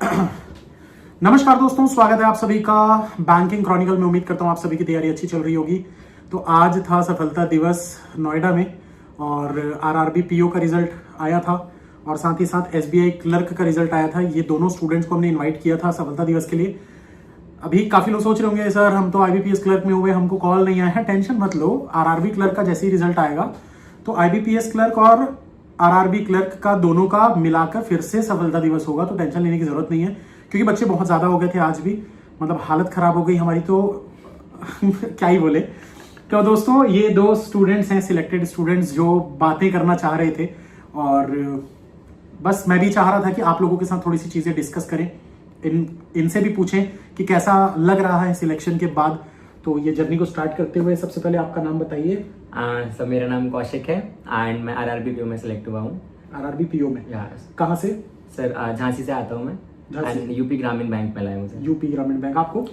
नमस्कार दोस्तों, स्वागत है आप सभी का बैंकिंग क्रॉनिकल में। उम्मीद करता हूँ आप सभी की तैयारी अच्छी चल रही होगी। तो आज था सफलता दिवस नोएडा में और आरआरबी पीओ का रिजल्ट आया था और साथ ही साथ एसबीआई क्लर्क का रिजल्ट आया था। ये दोनों स्टूडेंट्स को हमने इनवाइट किया था सफलता दिवस के लिए। अभी काफी लोग सोच रहे होंगे सर हम तो आईबीपीएस क्लर्क में हुए, हमको कॉल नहीं आया है। टेंशन मत लो, आरआरबी क्लर्क का जैसे ही रिजल्ट आएगा तो आईबीपीएस क्लर्क और आरआरबी क्लर्क का दोनों का मिलाकर फिर से सफलता दिवस होगा। तो टेंशन लेने की जरूरत नहीं है क्योंकि बच्चे बहुत ज्यादा हो गए थे आज भी, मतलब हालत खराब हो गई हमारी तो क्या ही बोले। तो दोस्तों ये दो स्टूडेंट्स हैं, सिलेक्टेड स्टूडेंट्स जो बातें करना चाह रहे थे और बस मैं भी चाह रहा था कि आप लोगों के साथ थोड़ी सी चीजें डिस्कस करें, इनसे भी पूछें कि कैसा लग रहा है सिलेक्शन के बाद। तो ये जर्नी को स्टार्ट करते हुए सबसे पहले आपका नाम बताइए। सर मेरा नाम कौशिक है एंड मैं आरआरबी पीओ में सिलेक्ट हुआ हूँ। आरआरबी पीओ में yes. कहाँ से? सर झांसी से आता हूँ मैं एंड यूपी ग्रामीण बैंक में लाया मुझे। यूपी ग्रामीण बैंक। आपको?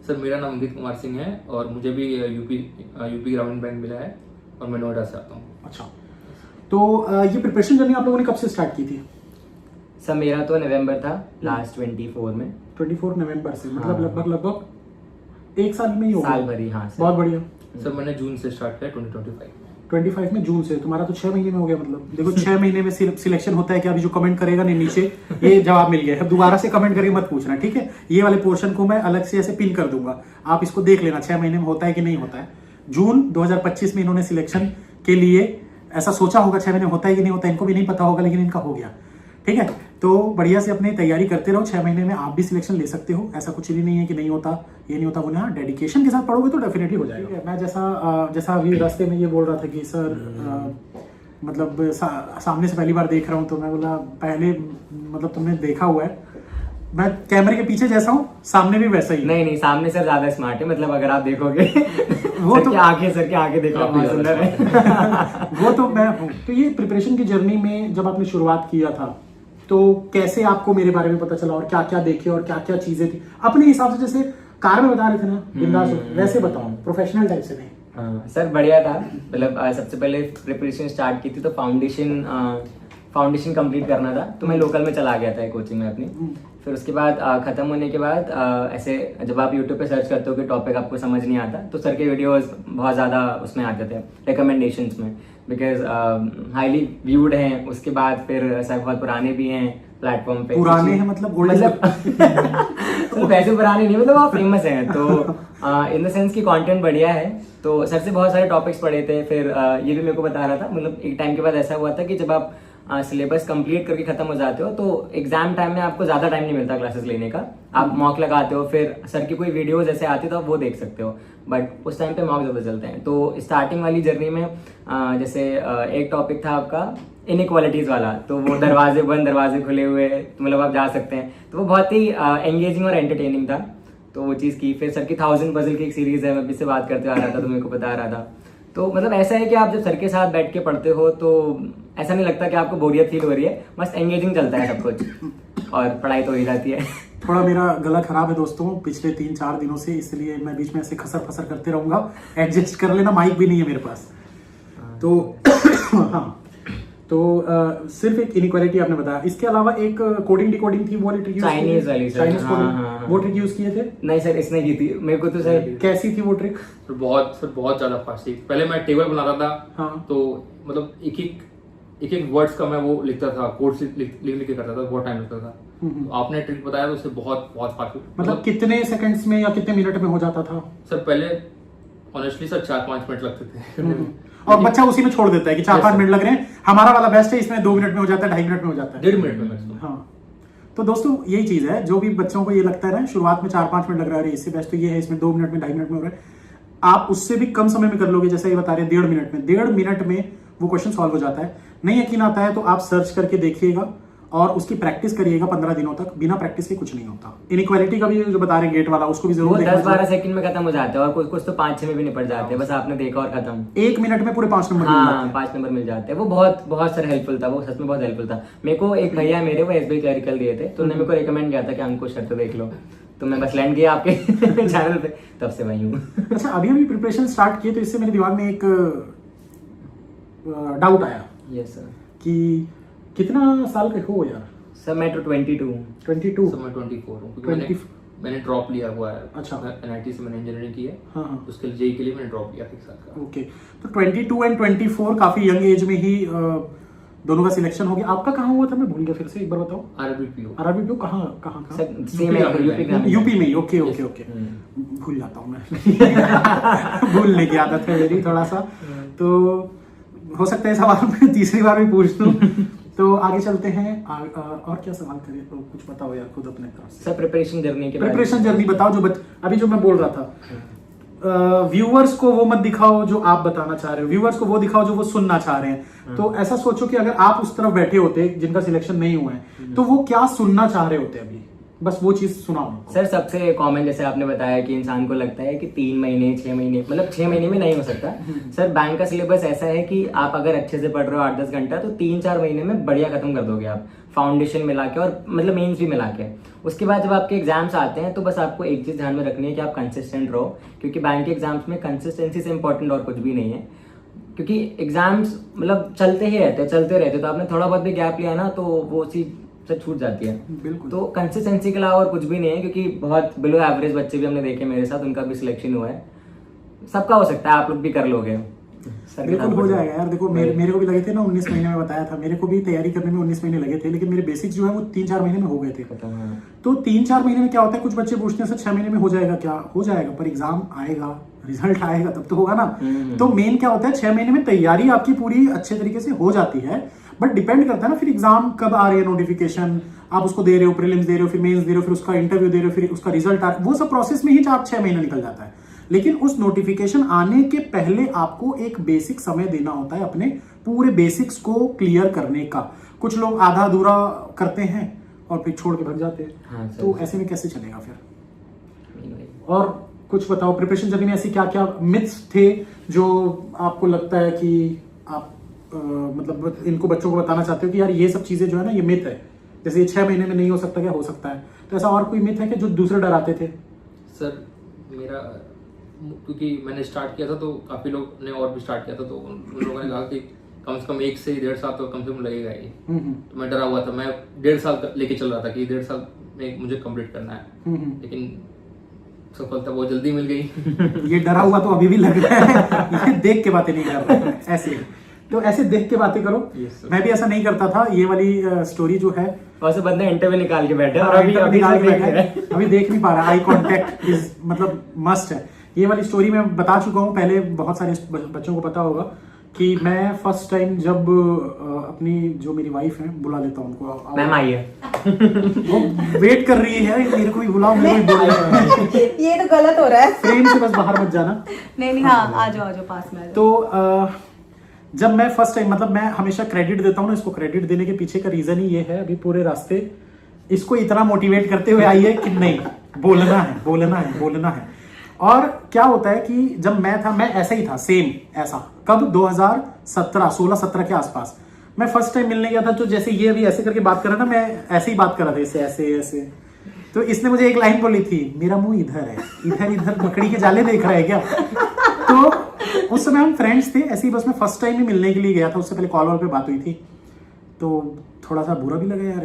सर मेरा नाम अंकित कुमार सिंह है और मुझे भी यूपी ग्रामीण बैंक मिला है और मैं नोएडा से आता हूँ। अच्छा, तो ये प्रिपरेशन जर्नी आप लोगों ने कब से स्टार्ट की थी? सर मेरा तो नवंबर था लास्ट 24 में। 24 नवंबर से, मतलब लगभग एक साल में ही हो गया। साल भर ही। हाँ सर। बहुत बढ़िया। सर मैंने जून से स्टार्ट किया 2025 में जून से। तुम्हारा तो 6 महीने में हो गया। मतलब देखो 6 महीने में सिलेक्शन होता है कि अभी जो कमेंट करेगा नहीं नीचे ये जवाब मिल गया है। अब दोबारा से कमेंट करके मत पूछना, ठीक है? ये वाले पोर्शन को मैं अलग से ऐसे पिन कर दूंगा, आप इसको देख लेना 6 महीने में होता है कि नहीं होता है। जून 2025 में इन्होंने सिलेक्शन के लिए ऐसा सोचा होगा 6 महीने होता है कि नहीं होता है, इनको भी नहीं पता होगा, लेकिन इनका हो गया। ठीक है, तो बढ़िया से अपनी तैयारी करते रहो। 6 महीने में आप भी सिलेक्शन ले सकते हो, ऐसा कुछ भी नहीं है कि नहीं होता, ये नहीं होता। वो ना डेडिकेशन के साथ पढ़ोगे तो डेफिनेटली हो जाएगा। मैं जैसा अभी रास्ते में ये बोल रहा था कि सर मतलब सामने से पहली बार देख रहा हूँ, तो मैं बोला पहले मतलब तुमने देखा हुआ है, मैं कैमरे के पीछे जैसा हूँ सामने भी वैसा ही। नहीं सामने सर ज्यादा स्मार्ट है, मतलब अगर आप देखोगे वो सर तो की आंखें देखना बहुत सुंदर है। वो तो मैं हूँ। तो ये प्रिपरेशन की जर्नी में जब आपने शुरुआत किया था तो कैसे आपको मेरे बारे में पता चला और क्या क्या देखे और क्या क्या चीजें थी अपने हिसाब से? जैसे कार में बता रहे थे ना बिंदास, वैसे बताओ, प्रोफेशनल टाइप से नहीं। सर बढ़िया था। मतलब सबसे पहले प्रिपरेशन स्टार्ट की थी तो फाउंडेशन कंप्लीट करना था, तो मैं लोकल में चला गया था कोचिंग में अपनी। फिर उसके बाद खत्म होने के बाद ऐसे जब आप यूट्यूब पे सर्च करते हो कि टॉपिक आपको समझ नहीं आता तो सर के वीडियोस बहुत ज़्यादा उसमें आते थे रिकमेंडेशंस में, बिकॉज हाईली व्यूड हैं। उसके बाद फिर सर बहुत पुराने भी हैं प्लेटफॉर्म पे। पुराने हैं मतलब तो वैसे पुराने नहीं, मतलब आप फेमस हैं तो इन द सेंस की कंटेंट बढ़िया है। तो सर से बहुत सारे टॉपिक्स पढ़े थे। फिर ये भी मेरे को बता रहा था, मतलब एक टाइम के बाद ऐसा हुआ था कि जब आप सिलेबस कंप्लीट करके खत्म हो जाते हो तो एग्जाम टाइम में आपको ज्यादा टाइम नहीं मिलता क्लासेस लेने का। आप मॉक लगाते हो, फिर सर की कोई वीडियो जैसे आती है तो आप वो देख सकते हो, बट उस टाइम पे मॉक ज्यादा चलते हैं। तो स्टार्टिंग वाली जर्नी में जैसे एक टॉपिक था आपका इनइक्वालिटीज वाला, तो वो दरवाजे बंद दरवाजे खुले हुए, तो मतलब आप जा सकते हैं। तो वो बहुत ही एंगेजिंग और एंटरटेनिंग था, तो वो चीज़ की। फिर सर की 1000 पजल की एक सीरीज है, मैं भी से बात करते आ रहा था तो मेरे को बता रहा था। तो मतलब ऐसा है कि आप जब सर के साथ बैठ के पढ़ते हो तो ऐसा नहीं लगता कि आपको बोरियत फील हो रही है, बस एंगेजिंग चलता है सब कुछ और पढ़ाई तो हो ही जाती है। थोड़ा मेरा गला खराब है दोस्तों पिछले 3-4 दिनों से, इसलिए मैं बीच में ऐसे खसर फसर करते रहूंगा, एडजस्ट कर लेना। माइक भी नहीं है मेरे पास तो हाँ। तो सिर्फ एक इनइक्वालिटी आपने बताया, इसके अलावा एक कोडिंग डिकोडिंग थी, वो चाइनीज वाली चाइनीज कोडिंग, वो ट्रिक यूज किए थे? नहीं सर इसने की थी मेरे को तो। सर कैसी थी वो ट्रिक? बहुत ज्यादा फास्ट थी। पहले मैं टेबल बनाता था। हाँ। तो मतलब एक एक वर्ड्स का मैं वो लिखता था, कोड से लिख के करता था, बहुत टाइम लगता था। तो आपने ट्रिक बताया तो उससे बहुत फास्ट। मतलब कितने सेकंड्स में या कितने मिनट में हो जाता था? सर पहले ऑनेस्टली सर 4-5 मिनट लगते थे और बच्चा उसी में छोड़ देता है कि 4-5 मिनट लग रहे हैं, हमारा वाला बेस्ट है, इसमें 2 मिनट में हो जाता है, 2.5 मिनट में हो जाता है, 1.5 मिनट में। हाँ। तो दोस्तों यही चीज है, जो भी बच्चों को ये लगता है ना शुरुआत में 4-5 मिनट लग रहा है, इससे बेस्ट तो ये है इसमें 2 मिनट में 2.5 मिनट में हो रहा है। आप उससे भी कम समय में कर लोगे, जैसे ये बता रहे हैं 1.5 मिनट में। 1.5 मिनट में वो क्वेश्चन सॉल्व हो जाता है। नहीं यकीन आता है तो आप सर्च करके देखिएगा और उसकी प्रैक्टिस करिएगा 15 दिनों तक। बिना प्रैक्टिस के कुछ नहीं होता। इनइक्वालिटी का भी जो बता रहे हैं गेट वाला, उसको भी जरूर 10-12 सेकंड में खत्म हो जाते हैं और कुछ तो 5-6 में भी निपट जाते हैं, बस आपने देखा और खत्म। 1 मिनट में पूरे 5 नंबर। हाँ 5 नंबर मिल जाते हैं। वो बहुत सर हेल्पफुल था, वो सच में बहुत हेल्पफुल था। मेरे को एक भैया मेरे वो एसबीआई क्लरिकल दिए थे, तो उन्होंने मेरे को रिकमेंड किया था कि हमको शर्त देख लो, तो मैं बस लैंड किया आपके चैनल पे, तब से वही हूँ। अच्छा, अभी प्रिपरेशन स्टार्ट किए तो इससे मेरे दिमाग में एक डाउट आया। Yes sir. कि कितना साल के हो यार? सर मैं तो 22 हूँ। 22? सर मैं 24 हूँ, क्योंकि मैंने ड्रॉप लिया हुआ है। अच्छा। NIT से मैंने इंजीनियरिंग की है। हाँ। उसके लिए JEE के लिए मैंने ड्रॉप लिया 1 साल का। ओके, तो 22 एंड 24 काफी यंग एज में ही दोनों का सिलेक्शन हो गया। आपका कहाँ हुआ था, मैं भूल गया, फिर से एक बार बताओ। RRBPO कहाँ सर सेम है, यूपी में ही। ओके। भूल जाता हूँ मैं भूलने की आदत है मेरी थोड़ा सा, तो हो सकता है सवाल मैं तीसरी बार भी पूछ दूं। तो आगे चलते हैं। और क्या सवाल करिए, तो कुछ बताओ यार खुद अपने तरफ से। सर प्रिपरेशन जर्नी बताओ, जो अभी जो मैं बोल रहा था, व्यूअर्स को वो मत दिखाओ जो आप बताना चाह रहे हो, व्यूअर्स को वो दिखाओ जो वो सुनना चाह रहे हैं। तो ऐसा सोचो कि अगर आप उस तरफ बैठे होते जिनका सिलेक्शन नहीं हुआ है, तो वो क्या सुनना चाह रहे होते अभी, बस वो चीज सुनाओ। सर सबसे कॉमन जैसे आपने बताया कि इंसान को लगता है कि 3 महीने 6 महीने, मतलब 6 महीने में नहीं हो सकता। सर बैंक का सिलेबस ऐसा है कि आप अगर अच्छे से पढ़ रहे हो 8-10 घंटा, तो 3-4 महीने में बढ़िया खत्म कर दोगे आप, फाउंडेशन मिला के और मतलब मेंस भी मिला के। उसके बाद जब आपके एग्जाम्स आते हैं, तो बस आपको एक चीज ध्यान में रखनी है कि आप कंसिस्टेंट रहो, क्योंकि बैंक के एग्जाम्स में कंसिस्टेंसी से इंपॉर्टेंट और कुछ भी नहीं है। क्योंकि एग्जाम्स मतलब चलते रहते, तो आपने थोड़ा बहुत भी गैप लिया ना, तो वो चीज से छूट जाती है। बिल्कुल। तो कंसिस्टेंसी के अलावा और कुछ भी नहीं है, क्योंकि बहुत बिलो एवरेज बच्चे भी हमने देखे मेरे साथ, उनका भी सिलेक्शन हुआ है। सबका हो सकता है, आप लोग भी कर लोगे। बिल्कुल हो जाएगा यार। देखो मेरे को भी लगे थे ना 19 महीने में, बताया था मेरे को भी तैयारी करने में 19 महीने लगे थे, लेकिन मेरे बेसिक्स जो है वो 3-4 महीने में हो गए थे। तो 3-4 महीने में क्या होता है, कुछ बच्चे पूछते हैं सर 6 महीने में हो जाएगा क्या? हो जाएगा, पर एग्जाम आएगा, रिजल्ट आएगा तब तो होगा ना। तो मेन क्या होता है, 6 महीने में तैयारी आपकी पूरी अच्छे तरीके से हो जाती है, बट डिपेंड करता है ना फिर एग्जाम कब आ रही है, नोटिफिकेशन आप उसको दे रहे हो, प्रीलिम्स दे रहे हो, फिर मेंस दे रहे हो, फिर उसका इंटरव्यू दे रहे हो, फिर उसका रिजल्ट आ, वो सब प्रोसेस में ही आप 6 महीने निकल जाता है। लेकिन उस नोटिफिकेशन आने के पहले आपको एक बेसिक समय देना होता है अपने पूरे बेसिक्स को क्लियर करने का। कुछ लोग आधा अधूरा करते हैं और फिर छोड़ के भाग जाते हैं। हाँ, तो ऐसे में कैसे चलेगा फिर? और कुछ बताओ, प्रिपरेशन जर्नी में ऐसी क्या क्या मिथ्स थे जो आपको लगता है कि आप मतलब इनको बच्चों को बताना चाहते हो कि यार ये सब चीजें जो है ना ये मिथ है, जैसे ये 6 महीने में नहीं हो सकता, क्या हो सकता है? तो ऐसा और कोई मिथ है कि जो दूसरे डराते थे? सर मेरा, क्योंकि मैंने स्टार्ट किया था तो काफी लोग ने और भी स्टार्ट किया था, तो उन लोगों ने कहा कि कम से कम 1 से 1.5 साल तो कम से कम लगेगा ही। तो मैं डरा हुआ था, मैं 1.5 साल लेके चल रहा था कि 1.5 साल में मुझे कंप्लीट करना है, लेकिन सफलता बहुत जल्दी मिल गई। ये डरा हुआ तो अभी भी लग रहा है, ये देख के बातें नहीं कर रहा है ऐसे, तो ऐसे देख के बातें करो। मैं भी ऐसा नहीं करता था। ये वाली स्टोरी जो है, वैसे बंदे इंटरव्यू निकाल के बैठे और अभी देख नहीं पा रहा, आई कांटेक्ट इज मतलब मस्ट है। ये वाली स्टोरी मैं बता चुका हूँ पहले, बहुत सारे बच्चों को पता होगा कि मैं फर्स्ट टाइम जब अपनी जो मेरी वाइफ है, बुला लेता हूँ उनको, मैम आई है, वो वेट कर रही है मेरे को भी बुलाओ, मेरे को भी ये तो गलत हो रहा है। फ्रेम से बस बाहर मत जाना। नहीं हाँ, आ जाओ पास में। तो जब मैं फर्स्ट टाइम, मतलब मैं हमेशा क्रेडिट देता हूँ ना, इसको क्रेडिट देने के पीछे का रीजन ही ये है, अभी पूरे रास्ते इसको इतना मोटिवेट करते हुए आई है कि नहीं बोलना है। और क्या होता है कि जब मैं था, मैं ऐसा ही था, सेम ऐसा, कब 2016-17 के आसपास मैं फर्स्ट टाइम मिलने गया था। तो जैसे ये अभी ऐसे करके बात कर रहा ना, मैं ऐसे ही बात कर रहा था, ऐसे ऐसे। तो इसने मुझे एक लाइन बोली थी, मेरा मुंह इधर है, इधर मकड़ी के जाले देख रहा है क्या? तो उस समय हम फ्रेंड्स थे, ऐसे ही बस मैं फर्स्ट टाइम ही मिलने के लिए गया था, उससे पहले कॉल पे बात हुई थी, तो थोड़ा सा बुरा भी लगा यार,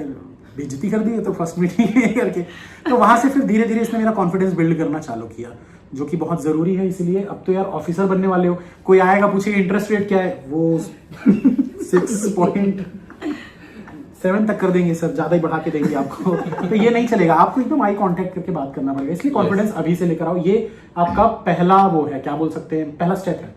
बेइज्जती कर दी है तो फर्स्ट मीटिंग करके। तो वहां से फिर धीरे धीरे इसने मेरा कॉन्फिडेंस बिल्ड करना चालू किया, जो कि बहुत जरूरी है। इसलिए अब तो यार ऑफिसर बनने वाले हो, कोई आएगा पूछेगा इंटरेस्ट रेट क्या है, वो 6.7 तक कर देंगे सर, ज्यादा ही बढ़ा के देंगे आपको। तो ये नहीं चलेगा, आपको एकदम आई कांटेक्ट करके बात करना पड़ेगा। इसलिए कॉन्फिडेंस अभी से लेकर आओ, ये आपका पहला वो है, क्या बोल सकते हैं, पहला स्टेप है।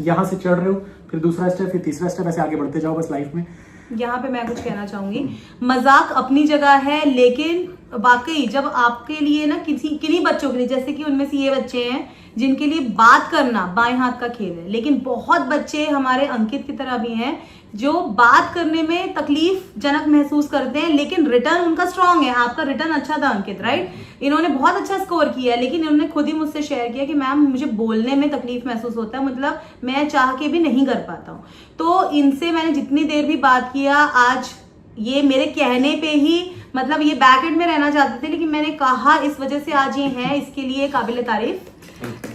यहाँ से चढ़ रहे हो, फिर दूसरा स्टेप, फिर तीसरा स्टेप, ऐसे आगे बढ़ते जाओ बस लाइफ में। यहाँ पे मैं कुछ कहना चाहूंगी, मजाक अपनी जगह है, लेकिन वाकई जब आपके लिए ना किन्हीं बच्चों के लिए, जैसे कि उनमें से ये बच्चे हैं जिनके लिए बात करना बाएं हाथ का खेल है, लेकिन बहुत बच्चे हमारे अंकित की तरह भी हैं जो बात करने में तकलीफ जनक महसूस करते हैं, लेकिन रिटर्न उनका स्ट्रांग है। आपका रिटर्न अच्छा था अंकित, राइट? इन्होंने बहुत अच्छा स्कोर किया है, लेकिन इन्होंने खुद ही मुझसे शेयर किया कि मैम मुझे बोलने में तकलीफ महसूस होता है, मतलब मैं चाह के भी नहीं कर पाता हूँ। तो इनसे मैंने जितनी देर भी बात किया, आज ये मेरे कहने पे ही, मतलब ये बैक एंड में रहना चाहते थे, लेकिन मैंने कहा इस वजह से आज ये है, इसके लिए काबिल तारीफ।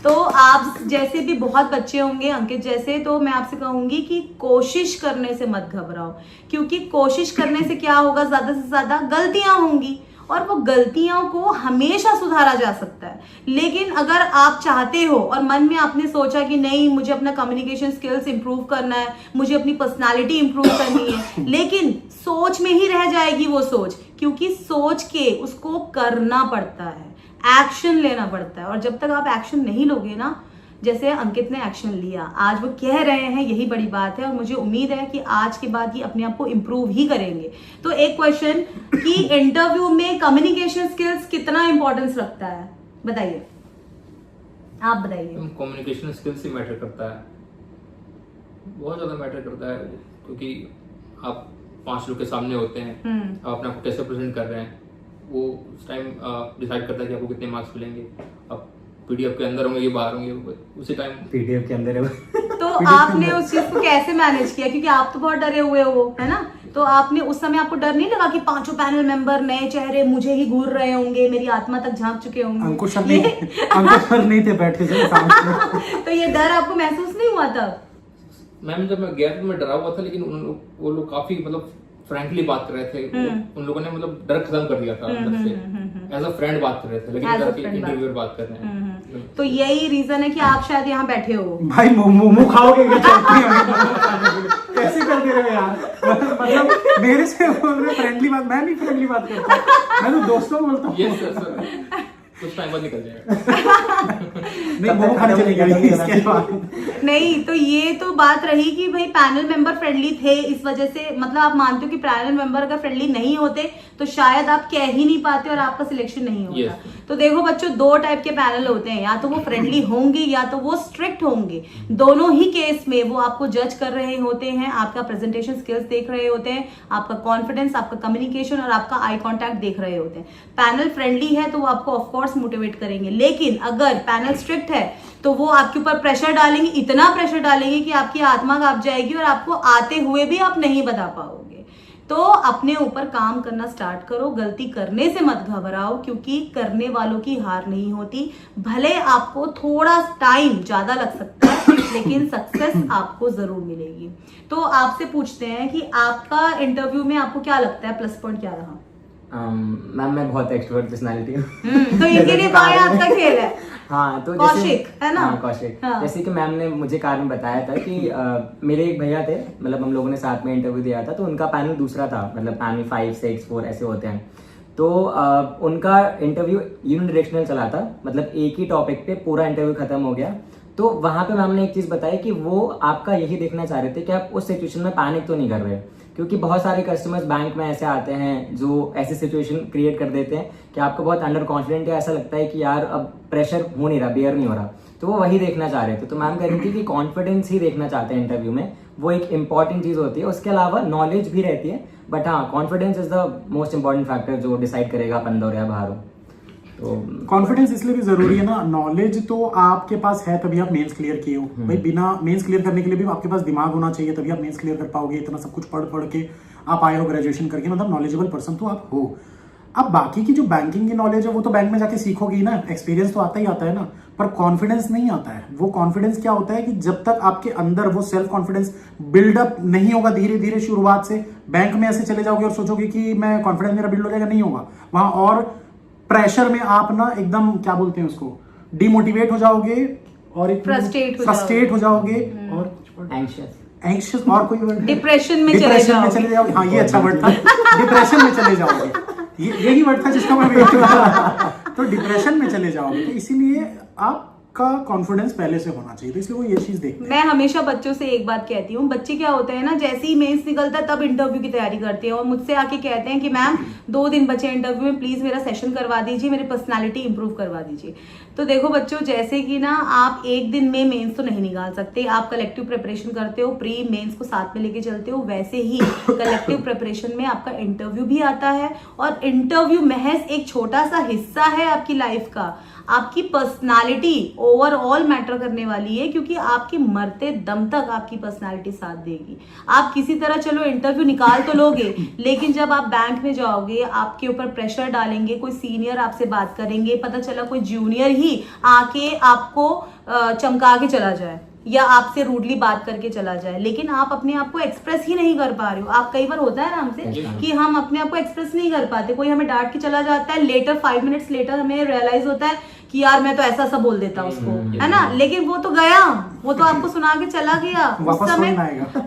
तो आप जैसे भी बहुत बच्चे होंगे अंकित जैसे, तो मैं आपसे कहूंगी कि कोशिश करने से मत घबराओ, क्योंकि कोशिश करने से क्या होगा, ज्यादा से ज्यादा गलतियां होंगी और वो गलतियों को हमेशा सुधारा जा सकता है। लेकिन अगर आप चाहते हो और मन में आपने सोचा कि नहीं मुझे अपना कम्युनिकेशन स्किल्स इंप्रूव करना है, मुझे अपनी पर्सनालिटी इंप्रूव करनी है, लेकिन सोच में ही रह जाएगी वो सोच, क्योंकि सोच के उसको करना पड़ता है, एक्शन लेना पड़ता है। और जब तक आप एक्शन नहीं लोगे ना, जैसे अंकित ने एक्शन लिया, आज वो कह रहे हैं, यही बड़ी बात है। और मुझे उम्मीद है कि आज के बाद ये अपने आप को इम्प्रूव ही करेंगे। तो एक क्वेश्चन कि इंटरव्यू में कम्युनिकेशन स्किल्स कितना इंपॉर्टेंस रखता है, बताइए, आप बताइए। कम्युनिकेशन स्किल्स ही मैटर करता है, बहुत ज्यादा मैटर करता है, क्योंकि आप 5 लोग के सामने होते हैं, आप अपने आप को कैसे प्रेजेंट कर रहे हैं, वो उस टाइम डिसाइड करता है कि आपको कितने मार्क्स मिलेंगे। आप पीडीएफ के अंदर होंगे कि बाहर होंगे, उसी टाइम पीडीएफ के अंदर है। तो आपने उस चीज को कैसे मैनेज किया, क्योंकि आप तो बहुत डरे हुए हो, है ना? तो आपने उस समय, आपको डर नहीं लगा कि 5 पैनल मेंबर नए चेहरे मुझे ही घूर रहे होंगे, मेरी आत्मा तक झांक चुके होंगे? अंकुश सर नहीं थे बैठे थे तो ये डर आपको महसूस नहीं हुआ तब? मैम जब मैं गया तो मैं डरा हुआ था, लेकिन वो लोग काफी मतलब फ्रैंकली बात कर रहे थे। उन लोगों ने मतलब डर खत्म कर दिया था अंदर से, एज अ फ्रेंड बात कर रहे थे, लेकिन डर की इंटरव्यूअर बात कर रहे हैं। तो यही रीजन है कि आप शायद यहाँ बैठे हो। भाई मोमो खाओगे क्या? कैसे करते रहे यार, मतलब मेरे से फ्रेंडली बात, मैं नहीं फ्रेंडली बात करता, मैं तो दोस्तों को बोलता हूँ। यस सर, कुछ टाइम बाद निकल जाएगा। नहीं मोमो खाने चले गए इसके बाद। नहीं, तो ये तो बात रही कि भाई पैनल मेंबर फ्रेंडली थे, इस वजह से, मतलब आप मानते हो कि पैनल मेंबर अगर फ्रेंडली नहीं होते तो शायद आप कह ही नहीं पाते और आपका सिलेक्शन नहीं होता। Yes. तो देखो बच्चों, 2 टाइप के पैनल होते हैं, या तो वो फ्रेंडली होंगे या तो वो स्ट्रिक्ट होंगे। दोनों ही केस में वो आपको जज कर रहे होते हैं, आपका प्रेजेंटेशन स्किल्स देख रहे होते हैं, आपका कॉन्फिडेंस, आपका कम्युनिकेशन और आपका आई कॉन्टैक्ट देख रहे होते हैं। पैनल फ्रेंडली है तो वो आपको ऑफकोर्स मोटिवेट करेंगे, लेकिन अगर पैनल स्ट्रिक्ट है तो वो आपके ऊपर प्रेशर डालेंगे, इतना प्रेशर डालेंगे कि आपकी आत्मा कांप जाएगी और आपको आते हुए भी आप नहीं बता पाओगे। तो अपने ऊपर काम करना स्टार्ट करो, गलती करने से मत घबराओ, क्योंकि करने वालों की हार नहीं होती। भले आपको थोड़ा टाइम ज्यादा लग सकता है, लेकिन सक्सेस आपको जरूर मिलेगी। तो आपसे पूछते हैं कि आपका इंटरव्यू में आपको क्या लगता है, प्लस पॉइंट क्या रहा? मैम मैं बहुत एक्सट्रोवर्ट पर्सनालिटी हूँ, तो इनके लिए बाएं हाथ का खेल है। हाँ, तो कौशिक है ना? हाँ, कौशिक। हाँ। जैसे कि मैम ने मुझे कारण बताया था कि मेरे एक भैया थे, मतलब हम लोगों ने साथ में इंटरव्यू दिया था, तो उनका पैनल दूसरा था, मतलब पैनल 5, 6, 4 ऐसे होते हैं। तो उनका इंटरव्यू यूनिडायरेक्शनल चला था, मतलब एक ही टॉपिक पे पूरा इंटरव्यू खत्म हो गया। तो वहां पे मैम ने एक चीज बताई कि वो आपका यही देखना चाह रहे थे कि आप उस सिचुएशन में पैनिक तो नहीं कर रहे, क्योंकि बहुत सारे कस्टमर्स बैंक में ऐसे आते हैं जो ऐसी सिचुएशन क्रिएट कर देते हैं कि आपको बहुत अंडर कॉन्फिडेंट है, ऐसा लगता है कि यार अब प्रेशर हो नहीं रहा, बेयर नहीं हो रहा, तो वो वही देखना चाह रहे थे। तो मैम कह रही थी कि कॉन्फिडेंस ही देखना चाहते हैं इंटरव्यू में, वो एक इंपॉर्टेंट चीज होती है। उसके अलावा नॉलेज भी रहती है, बट हाँ confidence is the most important factor जो डिसाइड करेगा आप अंदर या बाहर हो। तो कॉन्फिडेंस इसलिए भी जरूरी है ना, नॉलेज तो आपके पास है तभी आप मेंस क्लियर किए हो। भाई बिना मेंस क्लियर करने के लिए भी आपके पास दिमाग होना चाहिए, तभी आप मेंस क्लियर कर पाओगे। इतना सब कुछ पढ़ के आप आए हो ग्रेजुएशन करके, मतलब नॉलेजेबल पर्सन तो आप हो। अब बाकी की जो बैंकिंग की नॉलेज है वो तो बैंक में जाके सीखोगी ना, एक्सपीरियंस तो आता ही आता है ना, पर कॉन्फिडेंस नहीं आता है। वो कॉन्फिडेंस क्या होता है कि जब तक आपके अंदर वो सेल्फ कॉन्फिडेंस बिल्डअप नहीं होगा धीरे धीरे शुरुआत से, बैंक में ऐसे चले जाओगे और सोचोगे कि मैं कॉन्फिडेंस मेरा बिल्ड हो जाएगा, नहीं होगा। वहां और प्रेशर में आप ना एकदम क्या बोलते हैं उसको, डिमोटिवेट हो जाओगे और एक फ्रस्ट्रेट हो जाओगे और एंग्शियस और कोई वर्ड, डिप्रेशन में चले जाओगे। हाँ ये अच्छा वर्ड था, डिप्रेशन में चले जाओगे, यही वर्ड था जिसका मैं वेट कर रहा था। तो डिप्रेशन में चले जाओगे, तो इसीलिए आपका कॉन्फिडेंस पहले से होना चाहिए, तो इसलिए वो ये चीज देखते हैं। मैं हमेशा बच्चों से एक बात कहती हूँ, बच्चे क्या होते हैं ना, जैसे ही मेंस निकलता है तब इंटरव्यू की तैयारी करते हैं और मुझसे आके कहते हैं कि मैम 2 दिन बचे इंटरव्यू में, प्लीज मेरा सेशन करवा दीजिए, मेरी पर्सनालिटी इंप्रूव करवा दीजिए। तो देखो बच्चों, जैसे कि ना आप एक दिन में मेंस तो नहीं निकाल सकते, आप कलेक्टिव प्रिपरेशन करते हो, प्री मेंस को साथ में लेके चलते हो, वैसे ही कलेक्टिव प्रिपरेशन में आपका इंटरव्यू भी आता है। और इंटरव्यू महज एक छोटा सा हिस्सा है आपकी लाइफ का। आपकी पर्सनालिटी ओवरऑल मैटर करने वाली है, क्योंकि आपके मरते दम तक आपकी पर्सनालिटी साथ देगी। आप किसी तरह चलो इंटरव्यू निकाल तो लोगे, लेकिन जब आप बैंक में जाओगे, आपके ऊपर प्रेशर डालेंगे, कोई सीनियर आपसे बात करेंगे, पता चला कोई जूनियर ही आके आपको चमका के चला जाए या आपसे रूडली बात करके चला जाए, लेकिन आप अपने आप को एक्सप्रेस ही नहीं कर पा रहे हो। आप कई बार होता है ना हमसे कि हम अपने आप को एक्सप्रेस नहीं कर पाते, कोई हमें डांट के चला जाता है, लेटर 5 मिनट्स लेटर हमें रियलाइज होता है कि यार मैं तो ऐसा सा बोल देता उसको, है ना, लेकिन वो तो गया, वो तो आपको सुना के चला गया, उस समय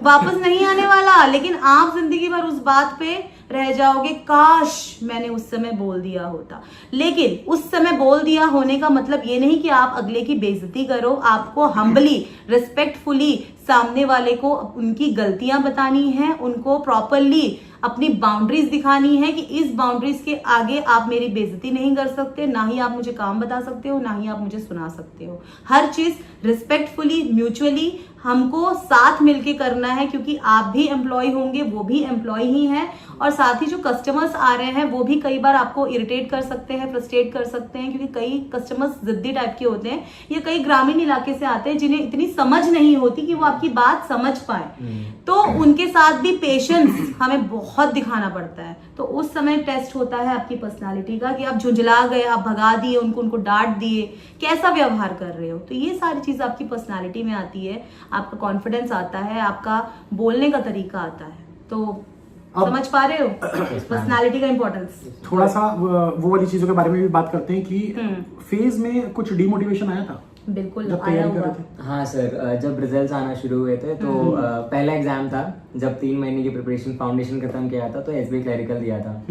वापस नहीं आने वाला, लेकिन आप जिंदगी भर उस बात पे रह जाओगे, काश मैंने उस समय बोल दिया होता। लेकिन उस समय बोल दिया होने का मतलब ये नहीं कि आप अगले की बेइज्जती करो, आपको हम्बली रिस्पेक्टफुली सामने वाले को उनकी गलतियां बतानी है, उनको प्रॉपरली अपनी बाउंड्रीज दिखानी है कि इस बाउंड्रीज के आगे आप मेरी बेइज्जती नहीं कर सकते, ना ही आप मुझे काम बता सकते हो, ना ही आप मुझे सुना सकते हो। हर चीज रिस्पेक्टफुली म्यूचुअली हमको साथ मिलके करना है, क्योंकि आप भी एम्प्लॉय होंगे, वो भी एम्प्लॉय ही हैं, और साथ ही जो कस्टमर्स आ रहे हैं वो भी कई बार आपको इरिटेट कर सकते हैं, फ्रस्ट्रेट कर सकते हैं, क्योंकि कई कस्टमर्स जिद्दी टाइप के होते हैं या कई ग्रामीण इलाके से आते हैं जिन्हें इतनी समझ नहीं होती कि वो आपकी बात समझ पाए, तो उनके साथ भी पेशेंस हमें बहुत दिखाना पड़ता है। तो उस समय टेस्ट होता है आपकी पर्सनालिटी का कि आप झुंझला गए, आप भगा दिए उनको डांट दिए, कैसा व्यवहार कर रहे हो। तो ये सारी चीज आपकी पर्सनालिटी में आती है, आपका कॉन्फिडेंस आता है, आपका बोलने का तरीका आता है। तो समझ पा रहे हो पर्सनालिटी का इम्पोर्टेंस। थोड़ा सा वो वाली चीजों के बारे में भी बात करते हैं कि फेज में कुछ डिमोटिवेशन आया था बिल्कुल जब आया तैयारी कर हुआ। रहे थे? हाँ सर, जब रिजल्ट्स आना शुरू हुए थे तो पहला एग्जाम था, जब 3 महीने की प्रिपरेशन फाउंडेशन खत्म किया था, तो एसबीआई क्लरिकल दिया था,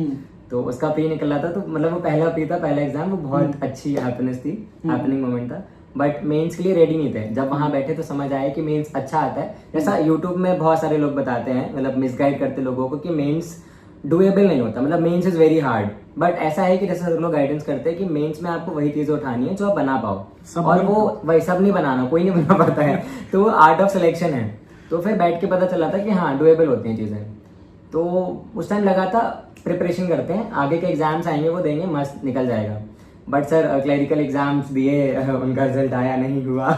तो उसका प्री निकला था, तो मतलब वो पहला प्री था, पहला एग्जाम, वो बहुत अच्छी हैप्पीनेस थी, हैपनिंग मोमेंट था। बट मेंस के लिए रेडी नहीं थे। जब वहां बैठे तो समझ आया कि मेंस अच्छा आता है। जैसा यूट्यूब में बहुत सारे लोग बताते हैं, मतलब मिसगाइड करते लोगों को कि मेंस डुएबल नहीं होता, मतलब mains is very hard. But ऐसा है कि जैसे लोग गाइडेंस करते हैं कि मेंस में आपको वही चीजें उठानी है जो आप बना पाओ, और वो वही सब नहीं बनाना, कोई नहीं बना पाता है, तो आर्ट ऑफ सिलेक्शन है। तो फिर बैठ के पता चला था कि हाँ डुएबल होती हैं चीजें। तो उस टाइम लगा था प्रिपरेशन करते हैं, आगे के एग्जाम्स आएंगे वो देंगे, मस्त निकल जाएगा। बट सर क्लरिकल एग्जाम्स दिए, उनका रिजल्ट आया नहीं हुआ।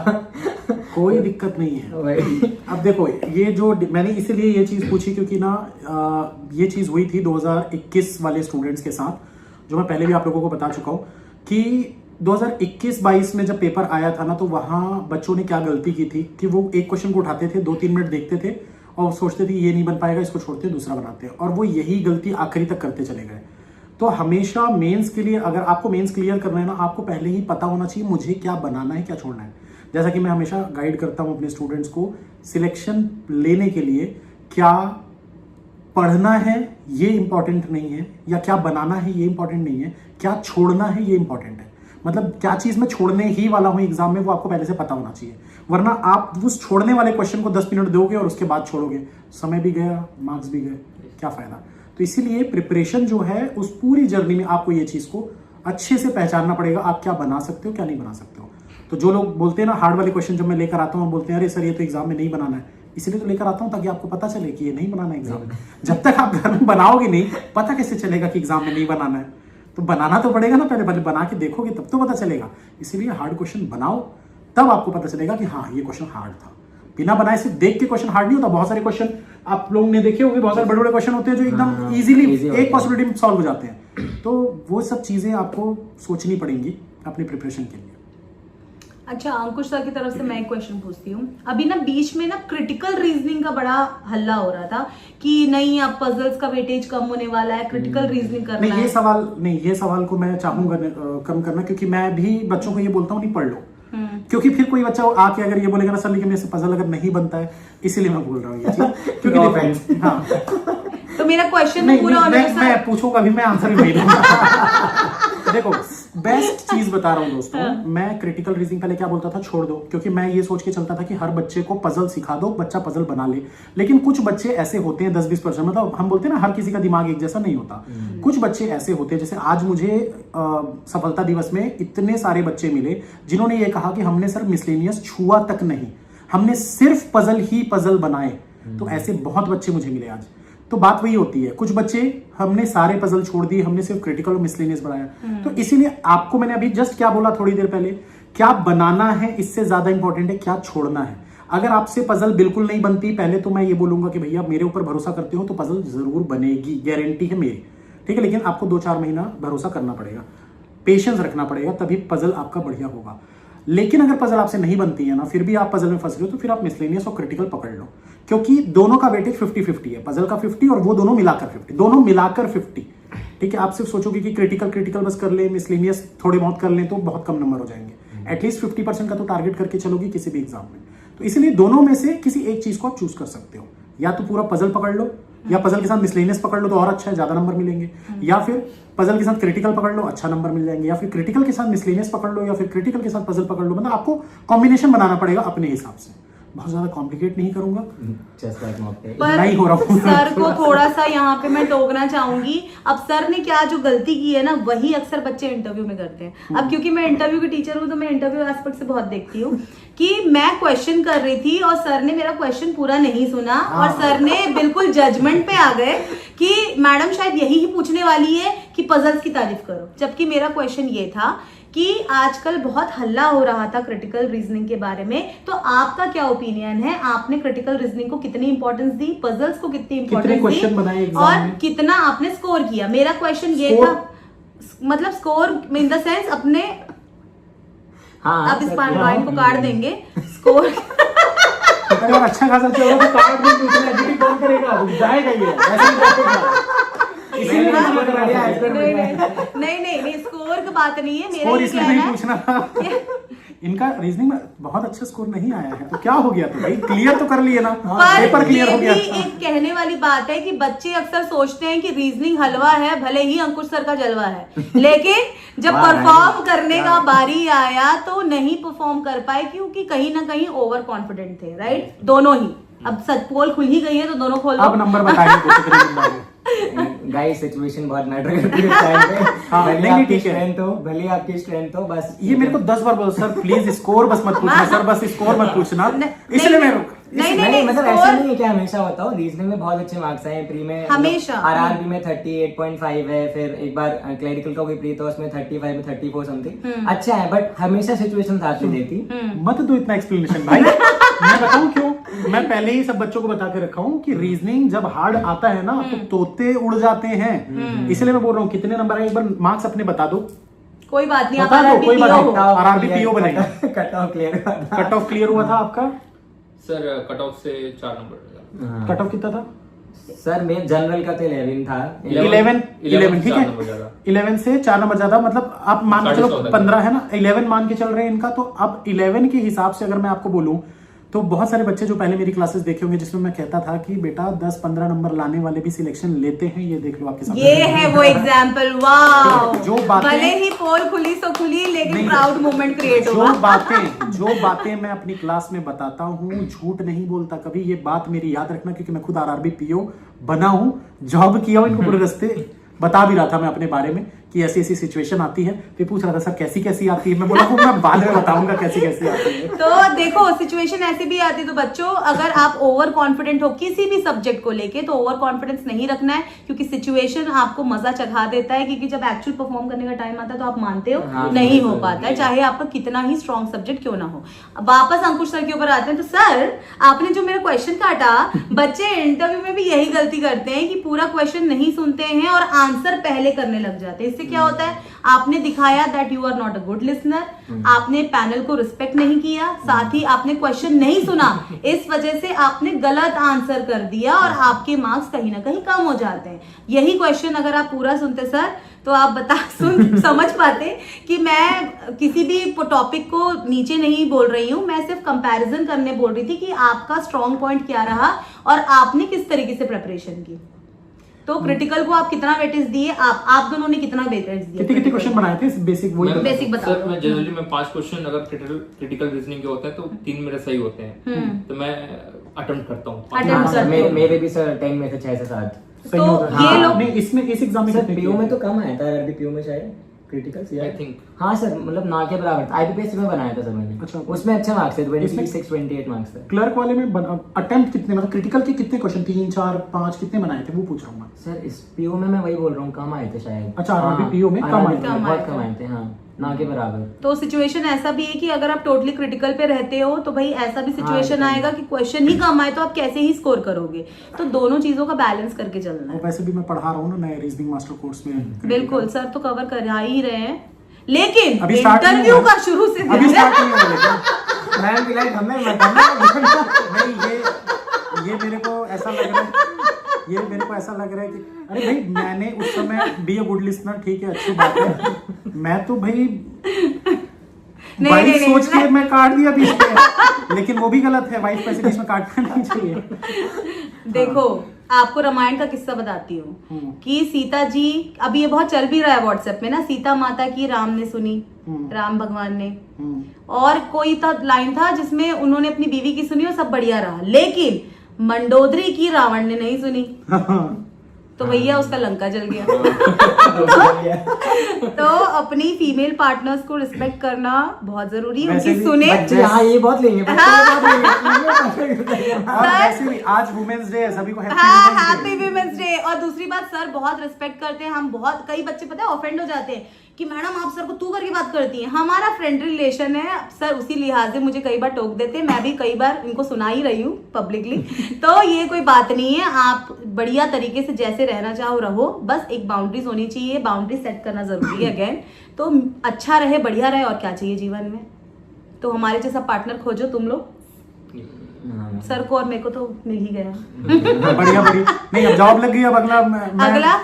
कोई दिक्कत नहीं है। अब देखो, ये जो मैंने इसीलिए ये चीज पूछी क्योंकि ना ये चीज हुई थी 2021 वाले स्टूडेंट्स के साथ, जो मैं पहले भी आप लोगों को बता चुका हूँ कि 2021-22 में जब पेपर आया था ना, तो वहाँ बच्चों ने क्या गलती की थी कि वो एक क्वेश्चन को उठाते थे, 2-3 मिनट देखते थे और सोचते थे ये नहीं बन पाएगा, इसको छोड़ते दूसरा बनाते हैं, और वो यही गलती आखिरी तक करते चले गए। तो हमेशा मेंस के लिए, अगर आपको मेंस क्लियर करना है ना, आपको पहले ही पता होना चाहिए मुझे क्या बनाना है, क्या छोड़ना है। जैसा कि मैं हमेशा गाइड करता हूं अपने स्टूडेंट्स को, सिलेक्शन लेने के लिए क्या पढ़ना है ये इंपॉर्टेंट नहीं है, या क्या बनाना है ये इंपॉर्टेंट नहीं है, क्या छोड़ना है ये इंपॉर्टेंट है। मतलब क्या चीज मैं छोड़ने ही वाला हूं एग्जाम में, वो आपको पहले से पता होना चाहिए। वरना आप उस छोड़ने वाले क्वेश्चन को 10 मिनट दोगे और उसके बाद छोड़ोगे, समय भी गया, मार्क्स भी गए, क्या फायदा। तो इसीलिए प्रिपरेशन जो है, उस पूरी जर्नी में आपको ये चीज को अच्छे से पहचानना पड़ेगा, आप क्या बना सकते हो क्या नहीं बना सकते हो। तो जो लोग बोलते हैं ना हार्ड वाले क्वेश्चन जब मैं लेकर आता हूँ, बोलते हैं अरे सर ये तो एग्जाम में नहीं बनाना है, इसलिए तो लेकर आता हूँ ताकि आपको पता चले कि ये नहीं बनाना है एग्जाम में। जब तक आप घर में बनाओगे नहीं, पता कैसे चलेगा कि एग्जाम में नहीं बनाना है। तो बनाना तो पड़ेगा ना, पहले बना के देखोगे तब तो पता चलेगा। इसीलिए हार्ड क्वेश्चन बनाओ, तब आपको पता चलेगा कि हाँ ये क्वेश्चन हार्ड था। बिना बनाए सिर्फ देख के क्वेश्चन हार्ड नहीं होता। बहुत सारे क्वेश्चन आप लोगों ने देखे होंगे, बहुत सारे बड़े बड़े क्वेश्चन होते हैं जो एकदम इजीली एक पॉसिबिलिटी में सॉल्व हो जाते हैं। तो वो सब चीजें आपको सोचनी पड़ेंगी अपनी प्रिपरेशन के लिए। अच्छा, अंकुश सर की तरफ से मैं एक क्वेश्चन पूछती हूँ। अभी ना बीच में ना क्रिटिकल रीजनिंग का बड़ा हल्ला हो रहा था कि नहीं अब पजल्स का वेटेज कम होने वाला है, क्रिटिकल रीजनिंग करना है। ये सवाल को मैं चाहूंगा कम करना, क्योंकि मैं भी बच्चों को ये बोलता हूँ नहीं पढ़ लो, क्योंकि फिर कोई बच्चा आके अगर ये बोलेगा ना सर लेकिन मेरे से पजल अगर नहीं बनता है, इसीलिए मैं बोल रहा हूँ ये चीज। क्योंकि हाँ, तो मेरा क्वेश्चन तो पूरा होने मैं पूछूंगा भी, मैं आंसर भी दूंगा। देखो बेस्ट चीज बता रहा हूँ दोस्तों, मैं क्रिटिकल रीजनिंग पहले क्या बोलता था, छोड़ दो, क्योंकि मैं ये सोच के चलता था कि हर बच्चे को पजल सिखा दो, बच्चा पजल बना ले। लेकिन कुछ बच्चे ऐसे होते हैं 10-20%, मतलब हम बोलते हैं ना हर किसी का दिमाग एक जैसा नहीं होता। कुछ बच्चे ऐसे होते हैं, जैसे आज मुझे सफलता दिवस में इतने सारे बच्चे मिले जिन्होंने ये कहा कि हमने सर मिसलेनियस छुआ तक नहीं, हमने सिर्फ पजल ही पजल बनाए। तो ऐसे बहुत बच्चे मुझे मिले आज। तो बात वही होती है, कुछ बच्चे हमने सारे पजल छोड़ दिए, हमने सिर्फ क्रिटिकल और मिसलेनियस बनाया। तो इसीलिए आपको मैंने अभी जस्ट क्या बोला थोड़ी देर पहले, क्या बनाना है इससे ज्यादा इंपॉर्टेंट है क्या छोड़ना है। अगर आपसे पजल बिल्कुल नहीं बनती, पहले तो मैं ये बोलूंगा कि भैया मेरे ऊपर भरोसा करते हो तो पजल जरूर बनेगी, गारंटी है मेरी, ठीक है। लेकिन आपको 2-4 महीना भरोसा करना पड़ेगा, पेशेंस रखना पड़ेगा, तभी पजल आपका बढ़िया होगा। लेकिन अगर पजल आपसे नहीं बनती है ना, फिर भी आप पजल में फंस रहे हो, तो फिर आप मिसलेनियस और क्रिटिकल पकड़ लो, क्योंकि दोनों का वेटेज 50-50 है, पजल का 50 और वो दोनों मिलाकर 50, दोनों मिलाकर 50, ठीक है। आप सिर्फ सोचोगे कि क्रिटिकल बस कर ले, मिसलेनियस थोड़े बहुत कर ले, तो बहुत कम नंबर हो जाएंगे। एटलीस्ट 50% का तो टारगेट करके चलोगी किसी भी एग्जाम में। तो इसलिए दोनों में से किसी एक चीज को आप चूज कर सकते हो, या तो पूरा पजल पकड़ लो, या पजल के साथ मिसलेनियस पकड़ लो तो और अच्छा है, ज्यादा नंबर मिलेंगे, या फिर पजल के साथ क्रिटिकल पकड़ लो, अच्छा नंबर मिल जाएंगे, या फिर क्रिटिकल के साथ मिसलेनियस पकड़ लो, या फिर क्रिटिकल के साथ पजल पकड़ लो। मतलब आपको कॉम्बिनेशन बनाना पड़ेगा अपने हिसाब से, बहुत ज्यादा कॉम्प्लिकेट नहीं करूंगा, पर नहीं हो रहा हूं। सर को थोड़ा सा यहाँ पे मैं टोकना चाहूंगी। अब सर ने क्या जो गलती की है ना, वही अक्सर बच्चे इंटरव्यू में करते हैं। अब क्योंकि मैं इंटरव्यू की टीचर हूँ, तो मैं इंटरव्यू एस्पेक्ट से बहुत देखती हूँ कि मैं क्वेश्चन कर रही थी और सर ने मेरा क्वेश्चन पूरा नहीं सुना, और सर ने बिल्कुल जजमेंट पे आ गए कि मैडम शायद यही ही पूछने वाली है कि पजल्स की तारीफ करो, जबकि मेरा क्वेश्चन ये था कि आजकल बहुत हल्ला हो रहा था क्रिटिकल रीजनिंग के बारे में, तो आपका क्या ओपिनियन है? आपने क्रिटिकल रीजनिंग को कितनी इंपॉर्टेंस दी, पजल्स को कितनी इंपॉर्टेंस दी, और कितना आपने स्कोर किया? मेरा क्वेश्चन ये था, मतलब स्कोर इन द सेंस अपने, आप इस पॉइंट को काट देंगे, स्कोर अगर अच्छा खासा चल रहा तो काट भी पूछना, एडिटिंग कौन करेगा, जाएगा ये ऐसे ही जाएगा। इसीलिए नहीं स्कोर की बात नहीं है, मेरा स्कोर ये इसलिए कहना नहीं है पूछना था। इनका रीजनिंग में बहुत अच्छा स्कोर नहीं आया है, तो क्या हो गया? तो भाई क्लियर तो कर लिए ना, पेपर क्लियर हो गया। ये भी एक कहने वाली बात है कि बच्चे अक्सर सोचते हैं कि रीजनिंग हलवा है, भले ही अंकुश सर का जलवा है, लेकिन जब परफॉर्म करने का बारी आया तो नहीं परफॉर्म कर पाए, क्योंकि कहीं ना कहीं ओवर कॉन्फिडेंट थे, राइट? दोनों ही। अब सच पोल खुल ही गई है तो दोनों खोल दो। अब नंबर बताइए। गाइस सिचुएशन बहुत मैटर करती है टाइम पे। भले आपकी स्ट्रेंथ हो, भले आपकी स्ट्रेंथ हो, बस ये मेरे को 10 बार बोलो सर प्लीज स्कोर बस मत पूछना, सर बस स्कोर मत पूछना, इसलिए मैं नहीं मतलब ऐसा नहीं है कि हमेशा होता हो। रीजनिंग में बहुत अच्छे मार्क्स आए, प्री में हमेशा, आरआरबी में 38.5 है, फिर एक बार क्लरिकल का कोई प्री था उसमें 35 में 34 समथिंग अच्छा है, बट हमेशा सिचुएशन साथ में देती। मत दो इतना एक्सप्लेनेशन भाई। मैं बताऊं क्यों? मैं पहले ही सब बच्चों को बता के रखा हूं कि रीजनिंग जब हार्ड आता है ना तो तोते उड़ जाते हैं, इसलिए मैं बोल रहा हूँ कितने नंबर आए एक बार मार्क्स अपने बता दो। कोई बात नहीं, बता दो, कोई बात नहीं, आरआरबी पीओ बनेगा। कट ऑफ क्लियर हुआ था आपका सर? कट ऑफ से 4 नंबर। कट ऑफ कितना था सर? मेरा जनरल का तो 11 था। 11 ठीक है, 11 से 4 नंबर ज्यादा, मतलब आप मान के चलो 15 है ना, 11 मान के चल रहे हैं इनका। तो अब 11 के हिसाब से अगर मैं आपको बोलूं तो बहुत सारे बच्चे जो पहले मेरी क्लासेस देखे होंगे जिसमें मैं कहता था कि बेटा 10-15 नंबर लाने वाले भी सिलेक्शन लेते हैं, ये देख लो आपके सामने। ये है वो एग्जाम्पल, वाह। जो बातें भले ही पोल खुली सो खुली, लेकिन प्राउड मोमेंट क्रिएट हुआ। जो बातें मैं अपनी क्लास में बताता हूँ, झूठ नहीं बोलता कभी, ये बात मेरी याद रखना, क्योंकि मैं खुद आरआरबी पीओ बना हूँ, जॉब किया हूँ, इनको पूरे रास्ते बता भी रहा था मैं अपने बारे में कि ऐसी ऐसी सिचुएशन आती है। फिर पूछ रहा था सर कैसी कैसी आती है, मैं बोला मैं बाद में बताऊंगा कैसी कैसी आती है। तो देखो सिचुएशन ऐसी भी आती है। तो बच्चों अगर आप ओवर कॉन्फिडेंट हो किसी भी सब्जेक्ट को लेके तो ओवर कॉन्फिडेंस नहीं रखना है, क्योंकि सिचुएशन आपको मजा चखा देता है, क्योंकि जब एक्चुअल परफॉर्म करने का टाइम आता है तो आप मानते हो नहीं हो पाता है, चाहे आपका कितना ही स्ट्रॉन्ग सब्जेक्ट क्यों ना हो। वापस अंकुश सर के ऊपर आते हैं। तो सर आपने जो मेरा क्वेश्चन काटा, बच्चे इंटरव्यू में भी यही गलती करते हैं कि पूरा क्वेश्चन नहीं सुनते हैं और आंसर पहले करने लग जाते हैं। इससे क्या होता है, आपने दिखाया that you are not a good listener, आपने पैनल को रिस्पेक्ट नहीं किया, साथ ही आपने क्वेश्चन नहीं सुना, इस वजह से आपने गलत आंसर कर दिया और आपके मार्क्स कहीं ना कहीं कम हो जाते हैं। यही क्वेश्चन अगर आप पूरा सुनते सर तो आप समझ पाते कि मैं किसी भी टॉपिक को नीचे नहीं बोल रही हूं, मैं सिर्फ कंपैरिजन करने बोल रही थी कि आपका स्ट्रॉन्ग पॉइंट क्या रहा और आपने किस तरीके से प्रिपरेशन की। तो क्रिटिकल को आप कितना वेटेज दिए, आप दोनों ने कितना वेटेज दिया? कितने क्वेश्चन बनाए थे बेसिक? वही बेसिक बता। सर मैं जनरली 5 क्वेश्चन अगर क्रिटिकल रीजनिंग के होते हैं तो 3 मेरे सही होते हैं, तो मैं अटेम्प्ट करता हूँ। मेरे भी सर 10 में से 6 से 7 तो ये लोग इसमें इस एग्जाम में पीओ में तो कम आया था, पीओ में शायद क्रिटिकल आई थिंक। हाँ सर, मतलब ना के बराबर था। IBPS में बनाया था सर मैंने। अच्छा। उसमें अच्छे मार्क्स थे, इसमें? 26-28 मार्क्स थे क्लर्क वाले में अटेम्प्ट कितने, मतलब क्रिटिकल के कितने क्वेश्चन, 3 4 5 कितने बनाए थे वो पूछ रहा हूँ मैं। सर। इस PO में मैं वही बोल रहा हूँ, कम आए थे शायद। अच्छा, RRB हाँ, PO में कम आए थे। RRB बहुत कम आए थे, हाँ, ना के बराबर। तो सिचुएशन ऐसा भी है कि अगर आप टोटली क्रिटिकल पे रहते हो तो भाई ऐसा भी सिचुएशन हाँ, आएगा कि क्वेश्चन ही कम आए तो आप कैसे ही स्कोर करोगे। तो दोनों चीजों का बैलेंस करके चलना और है। वैसे भी मैं पढ़ा रहा हूँ ना नए रीजनिंग मास्टर कोर्स में। बिल्कुल सर, तो कवर कर ही रहे हैं, लेकिन अभी start नहीं इंटरव्यू हुआ। का शुरू से अभी स्टार्ट नहीं हुआ लेकिन मैम की लाइफ हमें नहीं, ये मेरे को ऐसा लग रहा है, ये मेरे को ऐसा लग रहा है कि अरे भाई मैंने उस समय बी अ गुड लिसनर, ठीक है, अच्छी बात है, मैं तो भाई वाइफ सोच के मैं काट दिया बीच में, लेकिन वो भी गलत है, वाइफ पैसे बीच में काटना नहीं चाहिए। देखो आपको रामायण का किस्सा बताती हूँ कि सीता जी, अभी ये बहुत चल भी रहा है व्हाट्सएप में ना, सीता माता की राम ने सुनी, राम भगवान ने, और कोई लाइन था जिसमें उन्होंने अपनी बीवी की सुनी और सब बढ़िया रहा, लेकिन मंडोदरी की रावण ने नहीं सुनी, तो भैया उसका लंका जल गया। तो अपनी फीमेल पार्टनर्स को रिस्पेक्ट करना बहुत जरूरी है, वैसे उनकी भी सुने। बच्चे हाँ ये बहुत लेंगे, बच्चे बहुत लेंगे। और वैसे भी आज वुमेन्स डे है, सभी को हाँ, हैप्पी हैप्पी वुमेन्स डे। और दूसरी बात, सर बहुत रिस्पेक्ट करते हैं हम, बहुत, कई बच्चे पता है ऑफेंड हो जाते हैं कि मैडम आप सर को तू करके बात करती हैं। हमारा फ्रेंड रिलेशन है सर, उसी लिहाज से मुझे कई बार टोक देते हैं, मैं भी कई बार इनको सुना ही रही हूँ पब्लिकली। तो ये कोई बात नहीं है, आप बढ़िया तरीके से जैसे रहना चाहो रहो, बस एक बाउंड्रीज होनी चाहिए, बाउंड्री सेट करना जरूरी है अगेन, तो अच्छा रहे, बढ़िया रहे, और क्या चाहिए जीवन में। तो हमारे जैसा पार्टनर खोजो तुम लोग, सर को और मेरे को तो मिल ही गया। बढ़िया नहीं, अब जॉब लग गई, अब अगला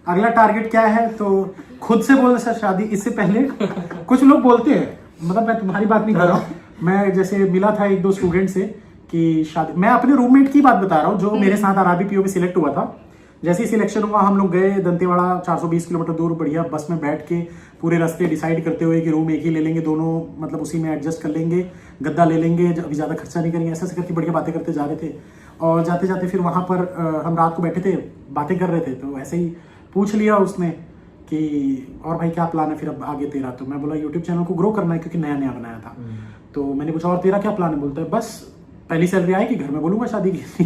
अगला टारगेट क्या है, तो खुद से बोल सर शादी। इससे पहले कुछ लोग बोलते हैं, मतलब मैं तुम्हारी बात नहीं कर रहा हूँ, मैं जैसे मिला था 1-2 स्टूडेंट से कि शादी, मैं अपने रूममेट की बात बता रहा हूँ जो मेरे साथ RRB PO में सिलेक्ट हुआ था। जैसे ही सिलेक्शन हुआ हम लोग गए दंतेवाड़ा, 420 किलोमीटर दूर, बढ़िया बस में बैठ के पूरे रास्ते डिसाइड करते हुए कि रूम एक ही ले लेंगे दोनों, मतलब उसी में एडजस्ट कर लेंगे, गद्दा ले लेंगे, अभी ज़्यादा खर्चा नहीं करेंगे, ऐसे करके बढ़िया बातें करते जा रहे थे। और जाते जाते फिर वहाँ पर हम रात को बैठे थे, बातें कर रहे थे, तो ऐसे ही पूछ लिया उसने कि और भाई क्या प्लान है फिर अब आगे तेरा। तो मैं बोला यूट्यूब चैनल को ग्रो करना है, क्योंकि नया नया बनाया था। तो मैंने पूछा और तेरा क्या प्लान है, बोलता है बस पहली सैलरी आएगी घर में बोलूंगा शादी की।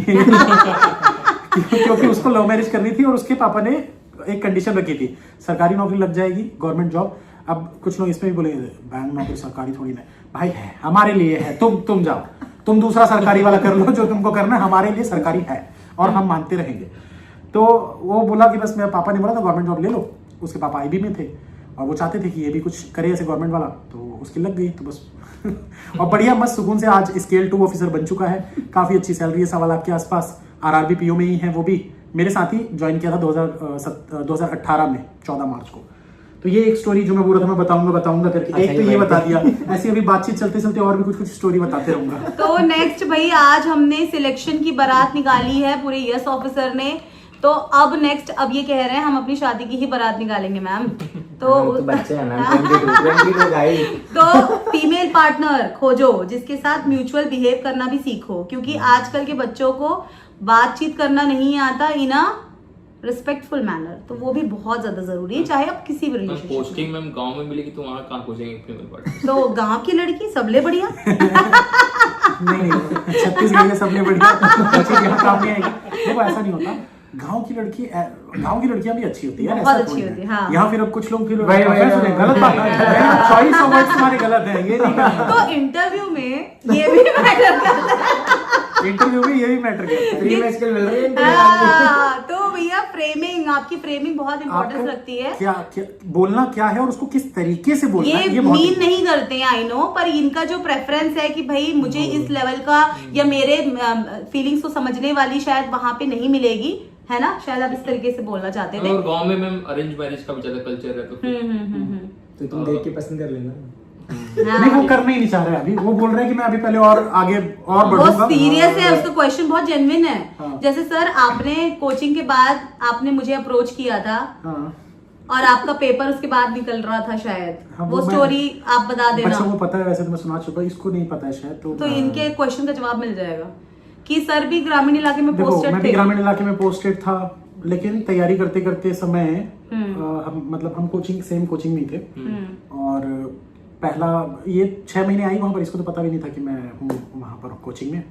क्योंकि उसको लव मैरिज करनी थी और उसके पापा ने एक कंडीशन रखी थी, सरकारी नौकरी लग जाएगी, गवर्नमेंट जॉब। अब कुछ लोग इसमें भी बोले बैंक नौकरी सरकारी थोड़ी ना भाई है, हमारे लिए है, तुम जाओ, तुम दूसरा सरकारी वाला कर लो जो तुमको करना है, हमारे लिए सरकारी है और हम मानते रहेंगे। तो वो बोला कि बस मेरे पापा ने बोला था गवर्नमेंट जॉब ले लो, उसके पापा IB में थे और वो चाहते थे कि ये भी कुछ करे ऐसे गवर्नमेंट वाला, तो उसकी लग गई, तो बस और बढ़िया मस्त सुकून से आज स्केल 2 ऑफिसर बन चुका है, काफी अच्छी सैलरी है, 1.25 लाख के आसपास। RRB PO में ही है, वो भी मेरे साथ ही ज्वाइन किया था 2018 में 14 मार्च को। तो ये एक स्टोरी जो मैं बोल रहा था मैं बताऊंगा करके, एक तो ये बता दिया, ऐसी अभी बातचीत चलते चलते और भी कुछ स्टोरी बताते रहूंगा। तो नेक्स्ट भाई, आज हमने सिलेक्शन की बारात निकाली है पूरे यस ऑफिसर ने, तो अब नेक्स्ट अब ये कह रहे हैं हम अपनी शादी की ही बारात निकालेंगे मैम। तो बच्चे हैं मैम, 22 गाइस। तो फीमेल पार्टनर खोजो जिसके साथ म्यूचुअल बिहेव करना भी सीखो, क्योंकि आजकल के बच्चों को बातचीत करना नहीं आता इन अ रिस्पेक्टफुल मैनर, तो वो भी बहुत ज्यादा जरूरी है, चाहे आप किसी भी रिलेशनशिप। पोस्टिंग में गांव में मिलेगी तो वहाँ कहाँ खोजेंगे फीमेल पार्टनर? तो गांव की लड़की सबले बढ़िया। नहीं छत्तीसगढ़ में सबले बढ़िया काम नहीं आएगी। देखो ऐसा नहीं होता, गांव की लड़कियां भी अच्छी होती है, बहुत अच्छी होती है। हाँ। यहाँ फिर अब कुछ लोग फिर भाई, गलत बात है, चॉइस ऑफ वर्ड्स हमारे गलत है, ये नहीं करना। तो इंटरव्यू में ये भी मैटर करता है, इंटरव्यू में ये भी मैटर करता है। फ्री में स्किल मिल रही है। तो भैया फ्रेमिंग, आपकी फ्रेमिंग बहुत इंपॉर्टेंस रखती है। क्या बोलना क्या है और उसको किस तरीके से बोलना है, ये मीन नहीं करते हैं आई नो, पर इनका जो प्रेफरेंस है कि भाई मुझे इस लेवल का या मेरे फीलिंग्स को समझने वाली शायद वहां पे नहीं मिलेगी, है ना, शायद आप इस तरीके से बोलना चाहते थे। और गांव में मैम अरेंज मैरिज का भी ज्यादा कल्चर है, तो तो तुम देख के पसंद कर लेना। नहीं वो करना ही नहीं चाह रहे अभी, वो बोल रहे हैं कि मैं अभी पहले और आगे और बढ़ूंगा। बहुत सीरियस है, उसका क्वेश्चन बहुत जेन्युइन है। हाँ। जैसे सर आपने कोचिंग के बाद आपने मुझे अप्रोच किया था, हाँ। और आपका पेपर उसके बाद निकल रहा था शायद, हाँ, वो वो मैं- स्टोरी आप बता देना। बच्चों को पता है वैसे, तो मैं सुना चुका, इसको नहीं पता है शायद। तो इनके क्वेश्चन का जवाब मिल जाएगा कि सर भी ग्रामीण इलाके में देखो पोस्टेड मैं भी थे। ग्रामीण इलाके में पोस्टेड था, लेकिन तैयारी करते करते समय हम सेम कोचिंग में थे। और पहला ये 6 महीने आई वहाँ पर, इसको तो पता भी नहीं था कि मैं हूँ वहाँ पर कोचिंग में।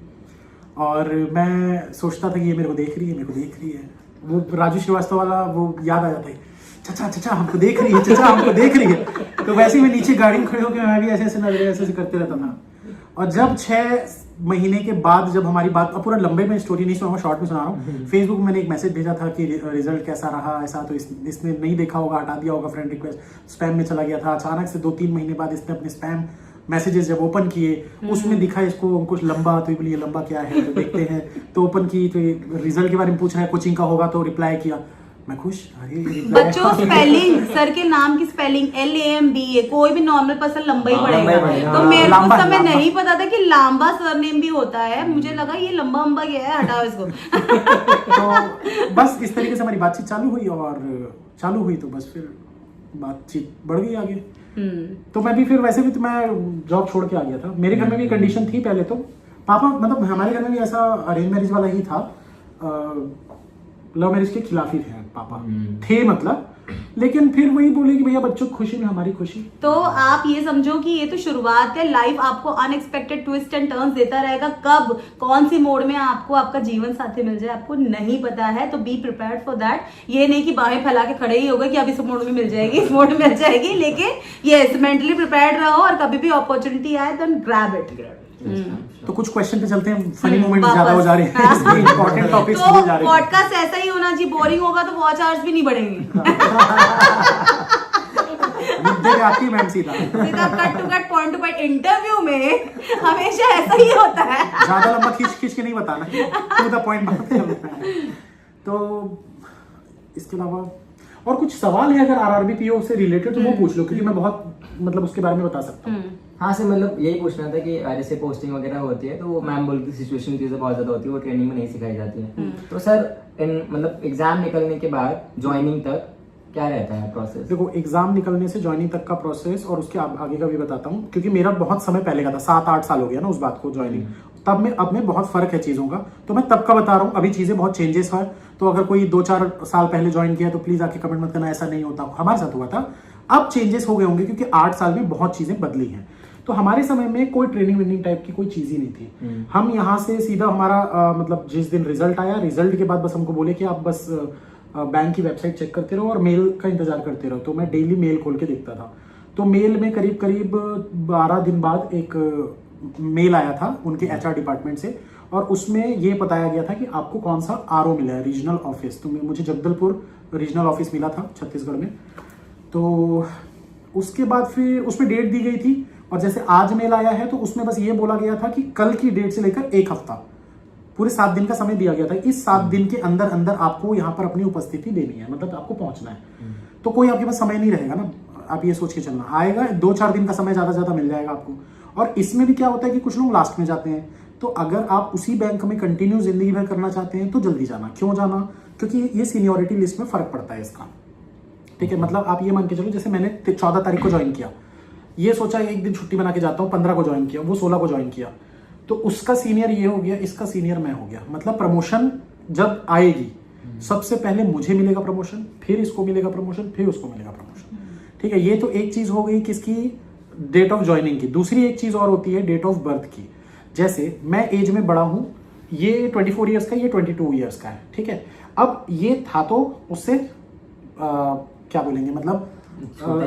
और मैं सोचता था कि ये मेरे को देख रही है। वो राजू श्रीवास्तव वाला वो याद आ जाता है, चचा हमको देख रही है, चचा हमको देख रही है। तो वैसे ही मैं नीचे गाड़ी में खड़े होकर मैं भी ऐसे नजरे ऐसे करते रहता था। और जब 6 महीने के बाद जब हमारी बात, अब पूरा लंबे में स्टोरी नहीं सुना, शॉर्ट में सुना रहा हूँ। फेसबुक में मैंने एक मैसेज भेजा था कि रिजल्ट कैसा रहा, ऐसा। तो इसने नहीं देखा होगा, हटा दिया होगा फ्रेंड रिक्वेस्ट, स्पैम में चला गया था। अचानक से 2-3 महीने बाद इसने अपने स्पैम मैसेजेस जब ओपन किए, उसमें दिखा इसको कुछ लंबा। तो ये लंबा क्या है, तो देखते हैं। तो ओपन की तो रिजल्ट के बारे में पूछ रहा है, कोचिंग का होगा। तो रिप्लाई किया, मैं खुश। बच्चों स्पेलिंग, सर के नाम की स्पेलिंग LAMBA, कोई भी नॉर्मल पर्सन लंबा ही पढ़ेगा। तो मेरे को उस समय नहीं पता था कि लांबा सरनेम भी होता है। मुझे लगा ये लंबा क्या है, हटाओ इसको। तो बस इस तरीके से हमारी बातचीत चालू हुई तो बस फिर बातचीत बढ़ गई आगे। तो मैं भी फिर वैसे भी तो मैं जॉब छोड़ के आ गया था। मेरे घर में भी कंडीशन थी पहले तो, पापा मतलब हमारे घर में भी ऐसा अरेंज मैरिज वाला ही था। लव मैरिज के खिलाफ ही थे पापा, थे मतलब। लेकिन फिर वही बोले कि भैया बच्चों की खुशी में हमारी खुशी। तो आप ये समझो कि ये तो शुरुआत है। लाइफ आपको अनएक्सपेक्टेड ट्विस्ट एंड टर्न्स देता रहेगा। कब कौन सी मोड़ में आपको आपका जीवन साथी मिल जाए आपको नहीं पता है। तो बी प्रिपेयर्ड फॉर दैट। ये नहीं कि बाहें फैला के खड़े ही होगा कि अब इस मोड़ में मिल जाएगी, इस मोड़ में मिल जाएगी। लेकिन ये मेंटली प्रिपेयर्ड रहो और कभी भी अपॉर्चुनिटी आए देन ग्रैब इट। तो कुछ क्वेश्चन पे चलते हैं, फनी मोमेंट ज्यादा हो जा रहे हैं, इसलिए इंपॉर्टेंट टॉपिक्स तो भी जा रहे हैं। पॉडकास्ट ऐसा ही होना चाहिए, बोरिंग होगा तो वॉच आवर्स भी नहीं बढ़ेंगे। मुद्दे पे आती है मैम सीधा cut to cut, point to point. Interview में हमेशा ऐसा ही होता है, ज्यादा लंबा खींच के नहीं बताना, टू द पॉइंट बात है। तो इसके अलावा और कुछ सवाल है अगर आरआरबी पीओ से रिलेटेड तो वो पूछ लो, क्योंकि मैं बहुत मतलब उसके बारे में बता सकता हूँ। हाँ सर, मतलब यही पूछना था कि जैसे पोस्टिंग वगैरह होती है तो मैम बोलती सिचुएशन चीजें बहुत ज्यादा होती है, वो ट्रेनिंग में नहीं सिखाई जाती है। तो सर मतलब एग्जाम निकलने के बाद ज्वाइनिंग तक क्या रहता है प्रोसेस? देखो, एग्जाम निकलने से ज्वाइनिंग तक का प्रोसेस और उसके आगे का भी बताता हूँ, क्योंकि मेरा बहुत समय पहले का था, 7-8 साल हो गया ना उस बात को ज्वाइनिंग। अब में बहुत फर्क है चीजों का, तो मैं तब का बता रहा हूँ। अभी चीजें बहुत चेंजेस है, तो अगर कोई 2-4 साल पहले ज्वाइन किया तो प्लीज आके कमेंट मत करना, ऐसा नहीं होता। हमारे साथ हुआ था, अब चेंजेस हो गए होंगे क्योंकि 8 साल में बहुत चीजें बदली हैं। तो हमारे समय में कोई ट्रेनिंग वेनिंग टाइप की कोई चीज ही नहीं थी। हम यहाँ से सीधा हमारा मतलब जिस दिन रिजल्ट आया, रिजल्ट के बाद बस हमको बोले कि आप बस बैंक की वेबसाइट चेक करते रहो और मेल का इंतजार करते रहो। तो मैं डेली मेल खोल के देखता था। तो मेल में करीब 12 दिन बाद एक मेल आया था उनके HR डिपार्टमेंट से, और उसमें ये बताया गया था कि आपको कौन सा RO मिला है, रीजनल ऑफिस। तो मुझे जगदलपुर रीजनल ऑफिस मिला था छत्तीसगढ़ में। तो उसके बाद फिर उसमें डेट दी गई थी, और जैसे आज मेल आया है तो उसमें बस ये बोला गया था कि कल की डेट से लेकर 1 हफ्ता, पूरे 7 दिन का समय दिया गया था। इस 7 दिन के अंदर अंदर आपको यहाँ पर अपनी उपस्थिति देनी है, मतलब आपको पहुंचना है। तो कोई आपके पास समय नहीं रहेगा ना, आप ये सोच के चलना। आएगा 2-4 दिन का समय ज्यादा मिल जाएगा आपको। और इसमें भी क्या होता है कि कुछ लोग लास्ट में जाते हैं। तो अगर आप उसी बैंक में कंटिन्यू जिंदगी भर करना चाहते हैं तो जल्दी जाना। क्यों जाना? क्योंकि ये सीनियोरिटी लिस्ट में फर्क पड़ता है इसका, ठीक है। मतलब आप ये मान के चलो, जैसे मैंने 14 तारीख को ज्वाइन किया, ये सोचा एक दिन छुट्टी बना के जाता हूँ, 15 को ज्वाइन किया, वो 16 को ज्वाइन किया, तो उसका सीनियर ये हो गया, इसका सीनियर मैं हो गया। मतलब प्रमोशन जब आएगी सबसे पहले मुझे मिलेगा प्रमोशन, फिर इसको मिलेगा प्रमोशन, फिर उसको मिलेगा प्रमोशन, ठीक है। ये तो एक चीज हो गई किसकी, डेट ऑफ ज्वाइनिंग की। दूसरी एक चीज और होती है डेट ऑफ बर्थ की। जैसे मैं एज में बड़ा हूं, ये 24 ईयर्स का, ये 22 ईयर्स का है, ठीक है। अब ये था तो उससे क्या बोलेंगे, मतलब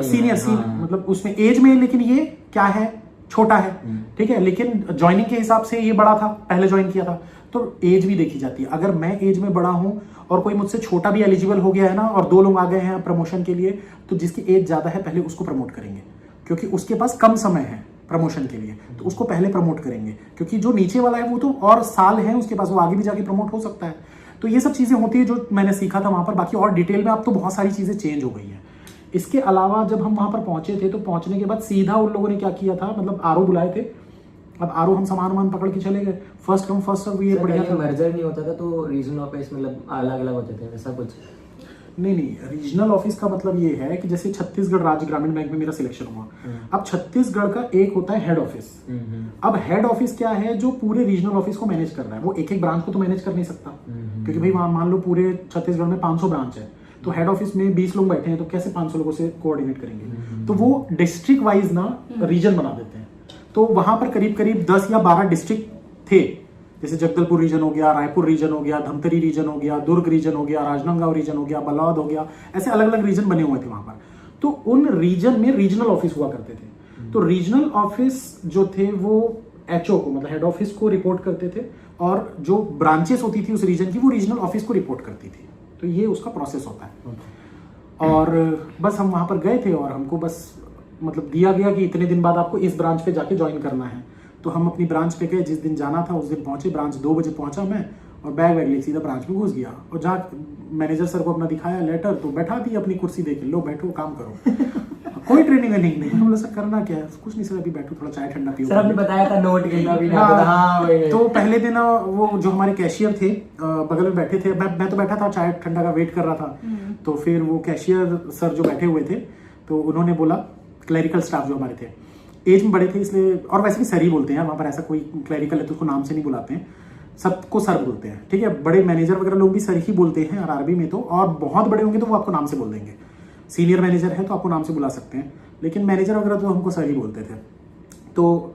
सीनियर मतलब उसमें एज में, लेकिन ये क्या है, छोटा है, ठीक है। लेकिन ज्वाइनिंग के हिसाब से ये बड़ा था, पहले ज्वाइन किया था, तो एज भी देखी जाती है। अगर मैं एज में बड़ा हूं और कोई मुझसे छोटा भी एलिजिबल हो गया है ना, और 2 लोग आ गए हैं प्रमोशन के लिए, तो जिसकी एज ज्यादा है पहले उसको प्रमोट करेंगे, क्योंकि उसके पास कम समय है प्रमोशन के लिए, तो उसको पहले प्रमोट करेंगे। क्योंकि जो नीचे वाला है वो तो और साल है उसके पास, वो आगे भी जाके प्रमोट हो सकता है। तो ये सब चीजें होती है जो मैंने सीखा था वहां पर। बाकी और डिटेल में अब तो बहुत सारी चीजें चेंज हो गई है। इसके अलावा जब हम वहां पर पहुंचे थे, तो पहुंचने के बाद सीधा उन लोगों ने क्या किया था, मतलब RO बुलाए थे। अब RO हम सामान पकड़ के चले गए, फर्स्ट कम फर्स्ट सर्व। ये बढ़िया था। मर्जर नहीं होता था तो रीजन ऑफिस मतलब अलग अलग होते थे, ऐसा कुछ? नहीं, रीजनल ऑफिस का मतलब ये है कि जैसे छत्तीसगढ़ राज्य ग्रामीण बैंक में मेरा सिलेक्शन हुआ, अब छत्तीसगढ़ का एक होता है हेड ऑफिस। अब हेड ऑफिस क्या है, जो पूरे रीजनल ऑफिस को मैनेज कर रहा है। वो एक एक ब्रांच को तो मैनेज कर नहीं सकता, क्योंकि भाई वहां मान लो पूरे छत्तीसगढ़ में 500 ब्रांच है, तो हेड ऑफिस में 20 लोग बैठे हैं, तो कैसे 500 लोगों से कोऑर्डिनेट करेंगे। तो वो डिस्ट्रिक्ट वाइज ना रीजन बना देते हैं। तो वहां पर करीब करीब 10 या 12 डिस्ट्रिक्ट थे, जैसे जगदलपुर रीजन हो गया, रायपुर रीजन हो गया, धमतरी रीजन हो गया, दुर्ग रीजन हो गया, राजनांदगांव रीजन हो गया, बलौद हो गया, ऐसे अलग अलग रीजन बने हुए थे वहां पर। तो उन रीजन में रीजनल ऑफिस हुआ करते थे। तो रीजनल ऑफिस जो थे वो एचओ को, मतलब हेड ऑफिस को रिपोर्ट करते थे, और जो ब्रांचेस होती थी उस रीजन की वो रीजनल ऑफिस को रिपोर्ट करती थी। तो ये उसका प्रोसेस होता है। और बस हम वहां पर गए थे और हमको बस मतलब दिया गया कि इतने दिन बाद आपको इस ब्रांच पे जाके ज्वाइन करना है। तो हम अपनी ब्रांच पे गए, जिस दिन जाना था उस दिन पहुंचे। ब्रांच 2 बजे पहुंचा मैं, और बैग वैग लेके सीधा ब्रांच में घुस गया, और जहाँ मैनेजर सर को अपना दिखाया लेटर, तो बैठा दी अपनी कुर्सी देके, लो बैठो काम करो। कोई ट्रेनिंग नहीं। हम बोला सर करना क्या है? कुछ नहीं सर, अभी बैठो थोड़ा चाय ठंडा पियो। सर आपने बताया था नोट गिनना भी। तो पहले दिन वो जो हमारे कैशियर थे बगल में बैठे थे, मैं तो बैठा था चाय ठंडा का वेट कर रहा था। तो फिर वो कैशियर सर जो बैठे हुए थे, तो उन्होंने बोला, क्लरिकल स्टाफ जो हमारे थे, एज में बड़े थे इसलिए, और वैसे भी सर ही बोलते हैं वहाँ पर, ऐसा कोई क्लरिकल है तो उसको नाम से नहीं बुलाते हैं, सबको सर बोलते हैं, ठीक है। बड़े मैनेजर वगैरह लोग भी सर ही बोलते हैं आरआरबी में तो, और बहुत बड़े होंगे तो वो आपको नाम से बोल देंगे। सीनियर मैनेजर है तो आपको नाम से बुला सकते हैं, लेकिन मैनेजर वगैरह तो हमको सर ही बोलते थे। तो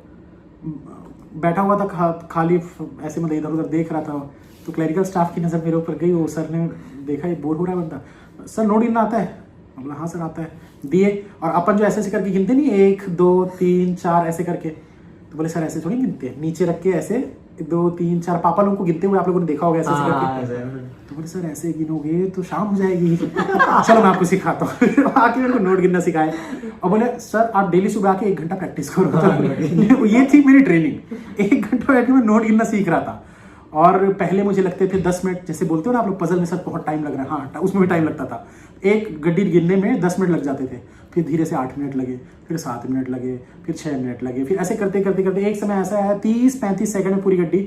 बैठा हुआ था खाली, ऐसे मतलब इधर उधर देख रहा था, तो क्लरिकल स्टाफ की नज़र मेरे ऊपर गई। वो सर ने देखा ये बोर हो रहा है बंदा, सर नोट गिनना आता है? बोला हाँ सर आता है। दिए, और अपन जो ऐसे करके गिनते नहीं, 1 2 3 4 ऐसे करके, तो बोले सर ऐसे थोड़ी गिनते हैं, नीचे रख के ऐसे 2 3 4, पापा लोगों को गिनते हुए आप लोगों ने देखा होगा ऐसे करके। तो बोले सर ऐसे गिनोगे तो शाम हो जाएगी। चलो मैं आपको सिखाता हूँ। आके मेरे को नोट गिनना सिखाए, और बोले सर आप डेली सुबह आके 1 घंटा प्रैक्टिस करो। तो ये थी मेरी ट्रेनिंग। 1 घंटा बैठ के मैं नोट गिनना सीख रहा था। और पहले मुझे लगते थे 10 मिनट, जैसे बोलते हो ना आप लोग पजल में सर बहुत टाइम लग रहा है, हाँ उसमें भी टाइम लगता था। एक गड्डी गिनने में 10 मिनट लग जाते थे, फिर धीरे से 8 मिनट लगे, फिर 7 मिनट लगे, फिर 6 मिनट लगे, फिर ऐसे करते करते करते एक समय ऐसा आया 30-35 सेकंड में पूरी गड्डी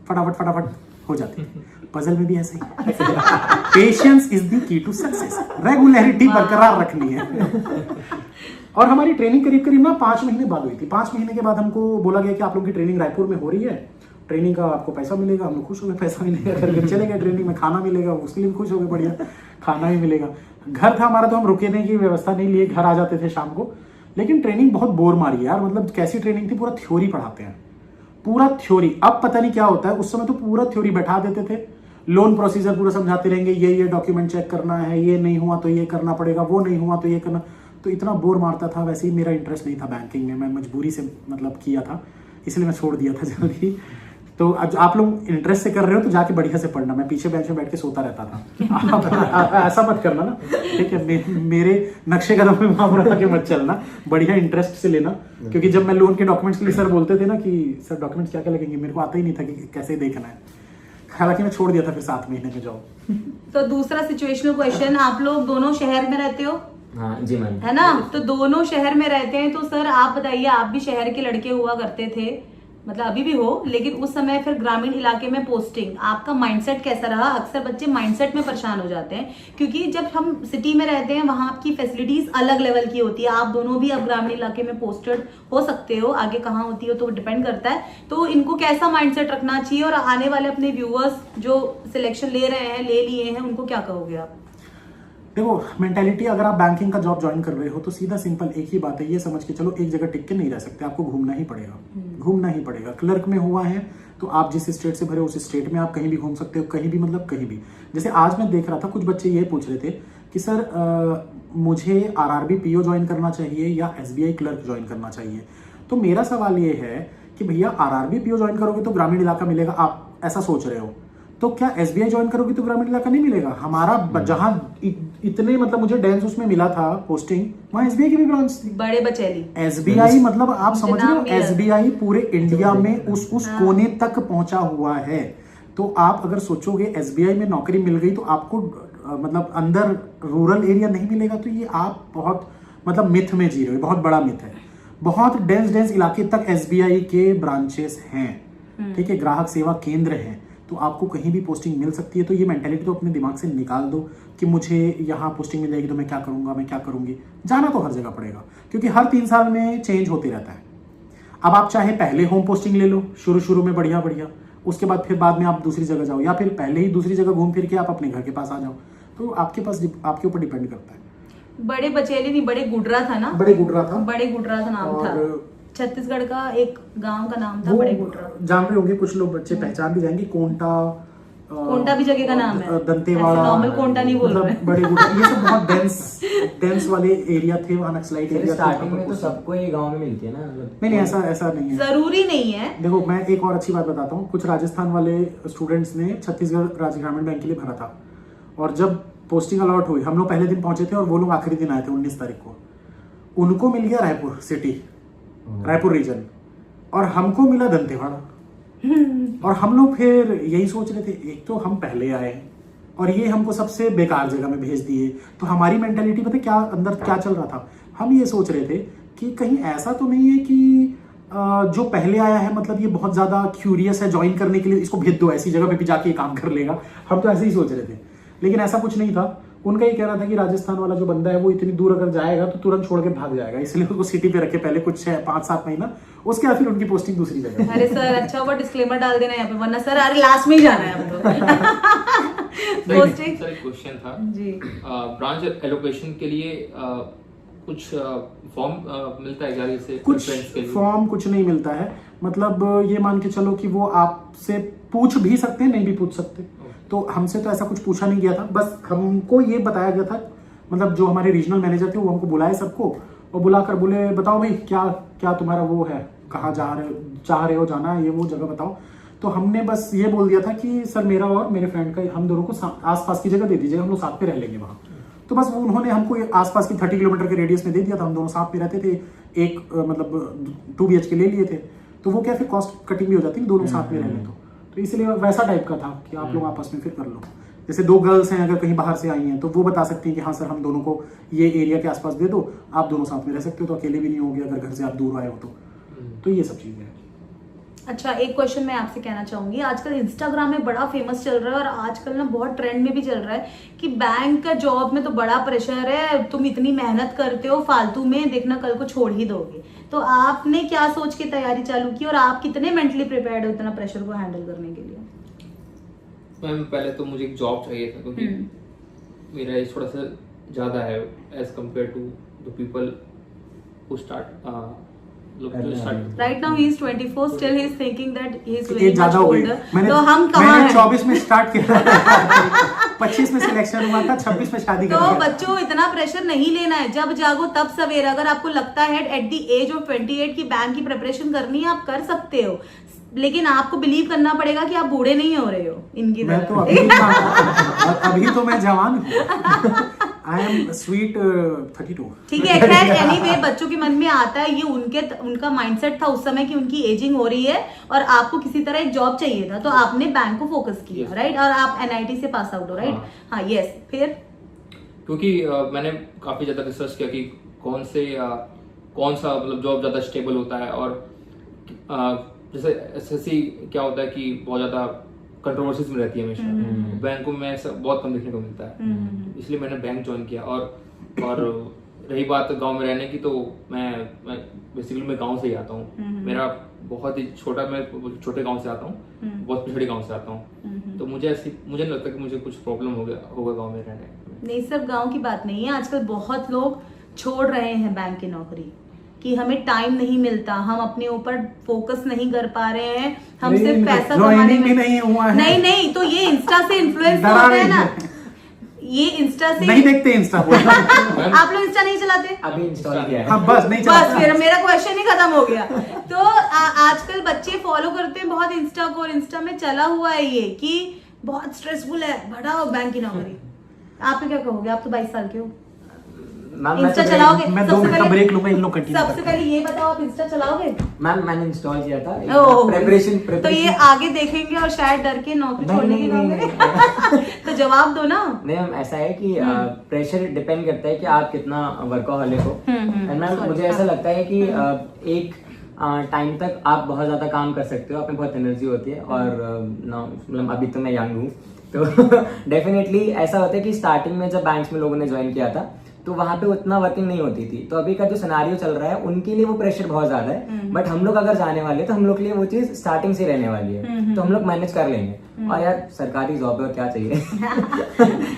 फटाफट हो जाती है। पजल में भी ऐसे ही। Patience is the key to success, regularity बरकरार रखनी है। और हमारी ट्रेनिंग करीब करीब ना 5 महीने बाद हुई थी। 5 महीने के बाद हमको बोला गया कि आप लोगों की ट्रेनिंग रायपुर में हो रही है, ट्रेनिंग का आपको पैसा मिलेगा। हम लोग खुश हो गए, पैसा मिलेगा, घर चले गए, ट्रेनिंग में खाना मिलेगा, उसके लिए भी खुश हो गए, बढ़िया खाना भी मिलेगा। घर था हमारा तो हम रुकने की व्यवस्था नहीं लिए, घर आ जाते थे शाम को। लेकिन ट्रेनिंग बहुत बोर मारी यार, मतलब कैसी ट्रेनिंग थी, पूरा थ्योरी पढ़ाते हैं, पूरा थ्योरी। अब पता नहीं क्या होता है, उस समय तो पूरा थ्योरी बैठा देते थे, लोन प्रोसीजर पूरा समझाते रहेंगे, ये डॉक्यूमेंट चेक करना है, ये नहीं हुआ तो ये करना पड़ेगा, वो नहीं हुआ तो ये करना। तो इतना बोर मारता था। वैसे ही मेरा इंटरेस्ट नहीं था बैंकिंग में, मैं मजबूरी से मतलब किया था, इसलिए मैं छोड़ दिया था जल्दी। तो आप लोग इंटरेस्ट से कर रहे हो तो जाके बढ़िया से पढ़ना। मैं पीछे बेंच में बैठ के सोता रहता था। ऐसा मत करना ना, ठीक है। मेरे नक्शे कदम में वहां के मत चलना, बढ़िया इंटरेस्ट से लेना। क्योंकि जब मैं लोन के डॉक्यूमेंट्स के लिए सर बोलते थे ना कि सर डॉक्यूमेंट्स क्या क्या लगेंगे, मेरे को आता ही नहीं था कि कैसे देखना है। हालांकि मैं छोड़ दिया था फिर 7 महीने में जॉब। तो दूसरा सिचुएशनल क्वेश्चन, आप लोग दोनों शहर में रहते हो? हाँ जी मैम। है ना, तो दोनों शहर में रहते हैं। तो सर आप बताइए, आप भी शहर के लड़के हुआ करते थे, मतलब अभी भी हो, लेकिन उस समय फिर ग्रामीण इलाके में पोस्टिंग, आपका माइंडसेट कैसा रहा? अक्सर बच्चे माइंडसेट में परेशान हो जाते हैं, क्योंकि जब हम सिटी में रहते हैं वहां आपकी फैसिलिटीज अलग लेवल की होती है। आप दोनों भी अब ग्रामीण इलाके में पोस्टेड हो सकते हो, आगे कहाँ होती हो तो डिपेंड करता है। तो इनको कैसा माइंडसेट रखना चाहिए, और आने वाले अपने व्यूअर्स जो सिलेक्शन ले रहे हैं, ले लिए हैं, उनको क्या कहोगे आप? देखो मेंटालिटी, अगर आप बैंकिंग का जॉब ज्वाइन कर रहे हो तो सीधा सिंपल एक ही बात है, ये समझ के चलो एक जगह टिक के नहीं रह सकते, आपको घूमना ही पड़ेगा। क्लर्क में हुआ है तो आप जिस स्टेट से भरे उस स्टेट में आप कहीं भी घूम सकते हो, कहीं भी मतलब कहीं भी। जैसे आज मैं देख रहा था, कुछ बच्चे ये पूछ रहे थे कि सर मुझे आरआरबी पीओ ज्वाइन करना चाहिए या एसबीआई क्लर्क ज्वाइन करना चाहिए। तो मेरा सवाल ये है कि भैया आरआरबी पीओ ज्वाइन करोगे तो ग्रामीण इलाका मिलेगा, आप ऐसा सोच रहे हो, तो क्या एसबीआई ज्वाइन करोगे तो ग्रामीण इलाका नहीं मिलेगा? हमारा जहां इतने मतलब मुझे डेंस उसमें मिला था पोस्टिंग, वहां एसबीआई की भी ब्रांच थी, बड़े बचैली। एसबीआई मतलब आप समझ रहे हो, एसबीआई पूरे इंडिया में उस कोने तक पहुंचा हुआ है। तो आप अगर सोचोगे एसबीआई में नौकरी मिल गई तो आपको मतलब अंदर रूरल एरिया नहीं मिलेगा, तो ये आप बहुत मतलब मिथ में जी रहे हो, बहुत बड़ा मिथ है। बहुत डेंस इलाके तक एसबीआई के ब्रांचेस हैं, ठीक है, ग्राहक सेवा केंद्र हैं, तो आपको कहीं भी पोस्टिंग मिल सकती है। तो ये मेंटेलिटी तो अपने दिमाग से निकाल दो कि मुझे यहाँ पोस्टिंग मिल जाएगी तो मैं क्या करूँगा, मैं क्या करूँगी। जाना तो हर जगह पड़ेगा, क्योंकि हर 3 साल में चेंज होते रहता है। अब आप चाहे पहले होम पोस्टिंग ले लो शुरू में बढ़िया, उसके बाद फिर बाद में आप दूसरी जगह जाओ, या फिर पहले ही दूसरी जगह घूम फिर के आप अपने घर के पास आ जाओ। तो आपके ऊपर डिपेंड करता है। बड़े बचेली नहीं, बड़े गुडरा था ना, बड़े गुडरा था नाम था। छत्तीसगढ़ का एक गांव का नाम था वो बड़े गुडरा। जान रहे होंगे कुछ लोग, बच्चे पहचान भी जाएंगे। कोंटा भी जगह का नाम है, दंतेवाड़ा, नॉर्मल कोंटा नहीं बोल रहे हैं। बड़े गुडरा, ये सब बहुत डेंस वाले एरिया थे, वहाँ नक्सलाइट एरिया। स्टार्टिंग में तो सबको ये गांव में मिलती है ना, नहीं ऐसा नहीं है, जरूरी नहीं है। देखो मैं एक और अच्छी बात बताता हूँ। कुछ राजस्थान वाले स्टूडेंट्स ने छत्तीसगढ़ राज्य ग्रामीण बैंक के लिए भरा था, और जब पोस्टिंग अलॉट हुई, हम लोग पहले दिन पहुंचे थे और वो लोग आखिरी दिन आए थे 19 तारीख को। उनको मिल गया रायपुर सिटी, रायपुर रीजन, और हमको मिला दंतेवाड़ा। और हम लोग फिर यही सोच रहे थे, एक तो हम पहले आए और ये हमको सबसे बेकार जगह में भेज दिए। तो हमारी मेंटालिटी पता क्या अंदर क्या चल रहा था, हम ये सोच रहे थे कि कहीं ऐसा तो नहीं है कि जो पहले आया है मतलब ये बहुत ज्यादा क्यूरियस है ज्वाइन करने के लिए, इसको भेज दो ऐसी जगह पे भी जाके ये काम कर लेगा। हम तो ऐसे ही सोच रहे थे, लेकिन ऐसा कुछ नहीं था। उनका ये कहना था कि राजस्थान वाला जो बंदा है वो इतनी दूर अगर जाएगा तो तुरंत छोड़ के भाग जाएगा, इसलिए उसको सिटी पे रखे पहले कुछ 5-7 महीना, उसके बाद फिर उनकी पोस्टिंग दूसरी जगह। अरे सर अच्छा हुआ डिस्क्लेमर डाल देना यहाँ पे, वरना सर अरे लास्ट में ही जाना है अब तो। पोस्टिंग सर एक क्वेश्चन था जी, ब्रांच एलोकेशन के लिए कुछ फॉर्म मिलता है जारी से? कुछ फॉर्म कुछ नहीं मिलता है, मतलब ये मान के चलो कि वो आपसे पूछ भी सकते हैं, नहीं भी पूछ सकते। तो हमसे तो ऐसा कुछ पूछा नहीं गया था, बस हमको ये बताया गया था, मतलब जो हमारे रीजनल मैनेजर थे वो हमको बुलाए सबको, और बुलाकर बोले बताओ भाई क्या तुम्हारा वो है, कहाँ चाह रहे हो जाना, ये वो जगह बताओ। तो हमने बस ये बोल दिया था कि सर मेरा और मेरे फ्रेंड का, हम दोनों को आसपास की जगह दे दीजिएगा, हम लोग साथ में रह लेंगे वहाँ। तो बस उन्होंने हमको आसपास की 30 किलोमीटर के रेडियस में दे दिया था, हम दोनों साथ में रहते थे। एक मतलब 2 BHK ले लिए थे, तो वो क्या फिर कॉस्ट कटिंग भी हो जाती है दोनों साथ में रह लें तो इसलिए वैसा टाइप का था कि आप लोग आपस में फिर कर लो। जैसे 2 गर्ल्स हैं अगर कहीं बाहर से आई हैं तो वो बता सकती हैं कि हाँ सर हम दोनों को ये एरिया के आसपास दे दो, आप दोनों साथ में रह सकते हो, तो अकेले भी नहीं होगे अगर घर से आप दूर आए हो तो ये सब चीज़ें हैं। अच्छा एक क्वेश्चन मैं आपसे कहना चाहूंगी, आजकल इंस्टाग्राम में बड़ा फेमस चल रहा है और आजकल ना बहुत ट्रेंड में भी चल रहा है कि बैंक का जॉब में तो बड़ा प्रेशर है, तुम इतनी मेहनत करते हो फालतू में, देखना कल को छोड़ ही दोगे। तो आपने क्या सोच के तैयारी चालू की और आप कितने मेंटली प्रिपेयर्ड हो इतना प्रेशर को हैंडल करने के लिए? मैम पहले तो मुझे एक जॉब चाहिए था, क्योंकि मेरा एज थोड़ा सा ज़्यादा है as compare to the people who start Right now he is 24, still he is thinking that he is ये very much ज्यादा हो गई। older. तो हम कहाँ मैंने हैं? 24 में स्टार्ट किया था 25 में सिलेक्शन हुआ था, 26 में शादी कर तो लिया। बच्चों इतना प्रेशर नहीं लेना है, जब जागो तब सवेरा। अगर आपको लगता है एट द एज ऑफ 28 की बैंक की प्रिपरेशन करनी है, आप कर सकते हो, लेकिन आपको बिलीव करना पड़ेगा कि आप बूढ़े नहीं हो रहे हो इनकी मैं तो तरह। अभी तो मैं जवान हूँ, आई एम स्वीट 32। ठीक है, खैर एनीवे बच्चों के मन में आता है, ये उनका माइंडसेट था उस समय कि उनकी एजिंग हो रही है और आपको किसी तरह एक जॉब चाहिए था, तो आपने बैंक को फोकस किया, राइट? और आप NIT से पास आउट हो, राइट? हाँ यस। फिर क्योंकि मैंने काफी ज्यादा रिसर्च किया कि कौन सा मतलब जॉब ज्यादा स्टेबल होता है, और जैसे SSC क्या होता है कि बहुत ज्यादा कंट्रोवर्सीज में रहती है हमेशा, बैंकों में ऐसा बहुत कम देखने को मिलता है, इसलिए मैंने बैंक ज्वाइन किया। और रही बात गांव में रहने की, तो मैं बेसिकली मैं गांव से ही आता हूँ, मेरा बहुत ही मैं छोटे गांव से आता हूँ, बहुत पिछड़े गांव से आता हूँ, तो मुझे नहीं लगता कि मुझे कुछ प्रॉब्लम होगा गांव में रहने में। नहीं, सिर्फ गांव की बात नहीं है, आजकल बहुत लोग छोड़ रहे हैं बैंक की नौकरी कि हमें टाइम नहीं मिलता, हम अपने ऊपर फोकस नहीं कर पा रहे हैं, हम सिर्फ पैसा कमाने में नहीं हुआ है। नहीं तो ये इंस्टा से इन्फ्लुएंस होते हैं ना, ये इंस्टा से नहीं देखते इंस्टा। आप लोग इंस्टा नहीं चलाते? अभी इंस्टॉल किया है। हाँ बस नहीं बस फिर मेरा क्वेश्चन ही खत्म हो गया। तो आजकल बच्चे फॉलो करते हैं बहुत इंस्टा को, और इंस्टा में चला हुआ है ये कि बहुत स्ट्रेसफुल है, बढ़ाओ बैंक की नौकरी। आप क्या कहोगे? आप तो 22 साल के हो, इंस्टा चलाओगे? मैं 2 मिनट का ब्रेक लूंगा, इन लोग कंटिन्यू। सबसे पहले ये बताओ, आप इंस्टा चलाओगे? मैम मैंने इंस्टॉल किया था, प्रेपरेशन तो ये आगे देखेंगे और शायद डर के नौकरी छोड़ने की नौकरी। तो जवाब दो ना। नहीं मैम, ऐसा है कि प्रेशर डिपेंड करता है कि आप कितना वर्कaholic हो। एंड मैम मुझे ऐसा लगता है कि एक टाइम तक आप बहुत ज़्यादा काम कर सकते हो, आप में बहुत एनर्जी होती है। और मतलब अभी तो मैं यंग हूँ तो डेफिनेटली ऐसा होता है कि स्टार्टिंग में जब बैंक्स में लोगों ने ज्वाइन किया था तो वहाँ पे उतना वर्किंग नहीं होती थी। तो अभी का जो सिनारियो चल रहा है उनके लिए वो प्रेशर बहुत ज्यादा है, बट हम लोग अगर जाने वाले तो हम लोग के लिए वो चीज स्टार्टिंग से रहने वाली है, तो हम लोग मैनेज कर लेंगे। और यार सरकारी जॉब है और क्या चाहिए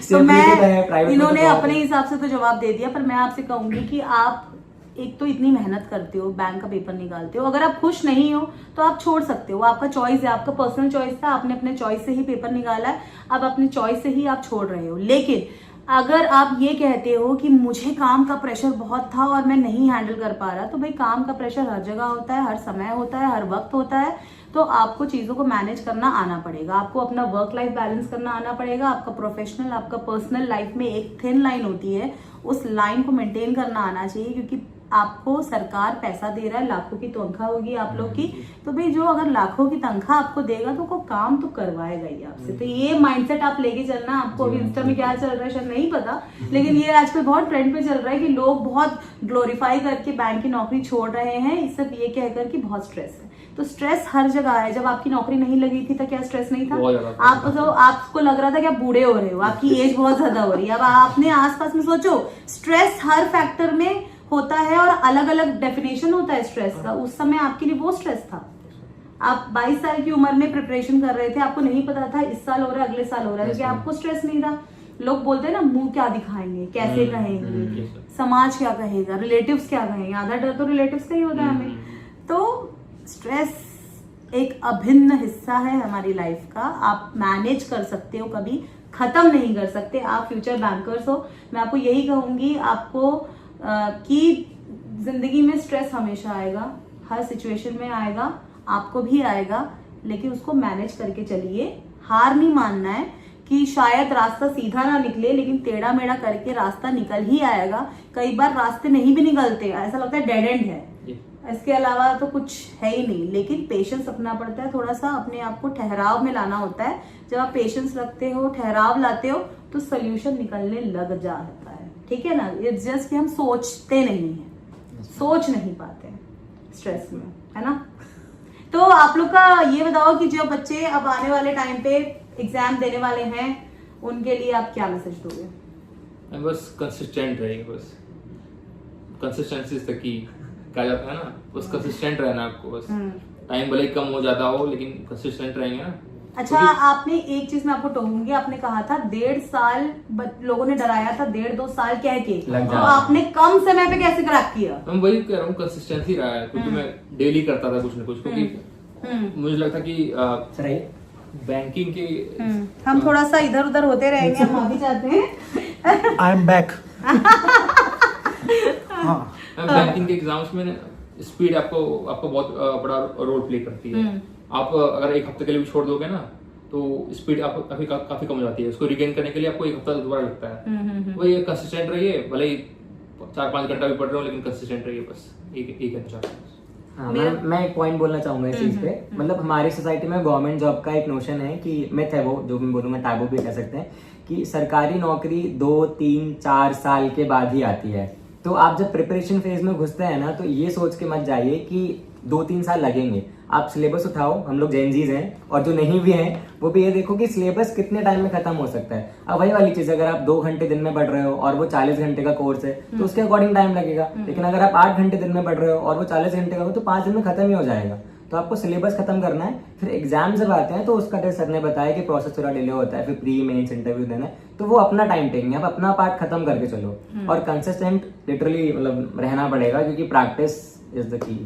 तो मैं प्राइवेट इन्होंने अपने हिसाब से तो जवाब दे दिया, पर मैं आपसे कहूंगी कि आप एक तो इतनी मेहनत करते हो, बैंक का पेपर निकालते हो, अगर आप खुश नहीं हो तो आप छोड़ सकते हो, आपका चॉइस है, आपका पर्सनल चॉइस था, आपने अपने चॉइस से ही पेपर निकाला है, अब अपने चॉइस से ही आप छोड़ रहे हो। लेकिन अगर आप ये कहते हो कि मुझे काम का प्रेशर बहुत था और मैं नहीं हैंडल कर पा रहा, तो भाई काम का प्रेशर हर जगह होता है, हर समय होता है, हर वक्त होता है, तो आपको चीजों को मैनेज करना आना पड़ेगा, आपको अपना वर्क लाइफ बैलेंस करना आना पड़ेगा, आपका प्रोफेशनल आपका पर्सनल लाइफ में एक थिन लाइन होती है, उस लाइन को मेंटेन करना आना चाहिए, क्योंकि आपको सरकार पैसा दे रहा है, लाखों की तनख्वाह होगी आप लोग की, तो भाई जो अगर लाखों की तनख्वाह आपको देगा तो वो काम तो करवाएगा ही आपसे। तो ये माइंडसेट आप लेके चलना। आपको अभी इंस्टा में क्या चल रहा है शायद नहीं पता, लेकिन ये आजकल बहुत ट्रेंड पे चल रहा है कि लोग बहुत ग्लोरीफाई करके बैंक की नौकरी छोड़ रहे हैं, सिर्फ ये कहकर कि बहुत स्ट्रेस है। तो स्ट्रेस हर जगह है। जब आपकी नौकरी नहीं लगी थी तो क्या स्ट्रेस नहीं था? आपको तो आपको लग रहा था कि आप बूढ़े हो रहे हो, आपकी एज बहुत ज्यादा हो रही है। अब आपने आसपास में सोचो, स्ट्रेस हर फैक्टर में होता है और अलग अलग डेफिनेशन होता है स्ट्रेस का। उस समय आपके लिए वो स्ट्रेस था। आप 22 साल की उम्र में प्रिपरेशन कर रहे थे, आपको नहीं पता था इस साल हो रहा है अगले साल हो रहा है, क्योंकि आपको स्ट्रेस नहीं था। लोग बोलते हैं ना, मुंह क्या दिखाएंगे, कैसे कहेंगे, समाज क्या कहेगा, रिलेटिव्स क्या कहेंगे, आधा डर तो रिलेटिव्स का ही होता है हमें। तो स्ट्रेस एक अभिन्न हिस्सा है हमारी लाइफ का। आप मैनेज कर सकते हो, कभी खत्म नहीं कर सकते। आप फ्यूचर बैंकर्स हो, मैं आपको यही कहूंगी आपको कि जिंदगी में स्ट्रेस हमेशा आएगा, हर सिचुएशन में आएगा, आपको भी आएगा, लेकिन उसको मैनेज करके चलिए। हार नहीं मानना है कि शायद रास्ता सीधा ना निकले, लेकिन टेढ़ा मेढ़ा करके रास्ता निकल ही आएगा। कई बार रास्ते नहीं भी निकलते, ऐसा लगता है डेड एंड है, इसके अलावा तो कुछ है ही नहीं। लेकिन पेशेंस रखना पड़ता है, थोड़ा सा अपने आप को ठहराव में लाना होता है। जब आप पेशेंस रखते हो, ठहराव लाते हो, तो सोल्यूशन निकलने लग जाता है। ठीक है ना? इट्स जस्ट कि हम सोचते नहीं है, सोच नहीं पाते स्ट्रेस में, है ना? तो आप लोग का ये बताओ कि जो बच्चे अब आने वाले टाइम पे एग्जाम देने वाले हैं, उनके लिए आप क्या मैसेज दोगे? बस कंसिस्टेंट रहिए, बस कंसिस्टेंसी इज द की कहा जाता है ना, बस कंसिस्टेंट रहना आपको। बस टाइम भले ही कम हो जाता हो, लेकिन कंसिस्टेंट रहेंगे ना। अच्छा, आपने एक चीज मैं आपको टोकूंगी, आपने कहा था 1.5 साल लोगों ने डराया था, 1.5-2 साल कह के, तो आपने कम समय पे कैसे क्रैक किया? मैं वही कह रहा हूँ, कंसिस्टेंसी रहा है, क्योंकि मैं डेली करता था कुछ ना कुछ, क्योंकि मुझे लगता कि बैंकिंग के हम थोड़ा सा इधर उधर होते रहेंगे, हम अभी चाहते हैं। I am back. बैंकिंग के एग्जाम्स में स्पीड आपको बहुत बड़ा रोल प्ले करती है। आप अगर एक हफ्ते के लिए भी छोड़ दोगे ना, तो स्पीड आपको काफी कम हो जाती है। उसको रिगेन करने के लिए आपको एक हफ्ता दोबारा लगता है। वही कंसिस्टेंट रहिए, भले ही 4-5 घंटा भी पढ़ रहे हो, लेकिन कंसिस्टेंट रहिए, बस एक अच्छा। हाँ, मैं एक पॉइंट बोलना चाहूंगा इस चीज पे। मतलब हमारी सोसाइटी में गवर्नमेंट जॉब का एक नोशन है कि मिथ है, वो जो मैं बोलूंगा टैबू भी कह सकते हैं, कि सरकारी नौकरी 2-3-4 साल के बाद ही आती है। तो आप जब प्रिपरेशन फेज में घुसते हैं ना, तो ये सोच के मत जाइए कि 2-3 साल लगेंगे। आप सिलेबस उठाओ, हम लोग जेनजीज हैं, और जो नहीं भी हैं वो भी ये देखो कि सिलेबस कितने टाइम में खत्म हो सकता है। अब वही वाली चीज, अगर आप 2 घंटे दिन में पढ़ रहे हो और वो 40 घंटे का कोर्स है, तो उसके अकॉर्डिंग टाइम लगेगा। लेकिन अगर आप 8 घंटे दिन में पढ़ रहे हो और वो 40 घंटे का हो, तो 5 दिन में खत्म ही हो जाएगा। तो आपको सिलेबस खत्म करना है। फिर एग्जाम जब आते हैं तो उसका जैसे सर ने बताया कि प्रोसेस थोड़ा डिले होता है, फिर प्री मेंस इंटरव्यू देना है, तो वो अपना टाइम टेकिंग है। आप अपना पार्ट खत्म करके चलो, और कंसिस्टेंट लिटरली मतलब रहना पड़ेगा, क्योंकि प्रैक्टिस इज द की।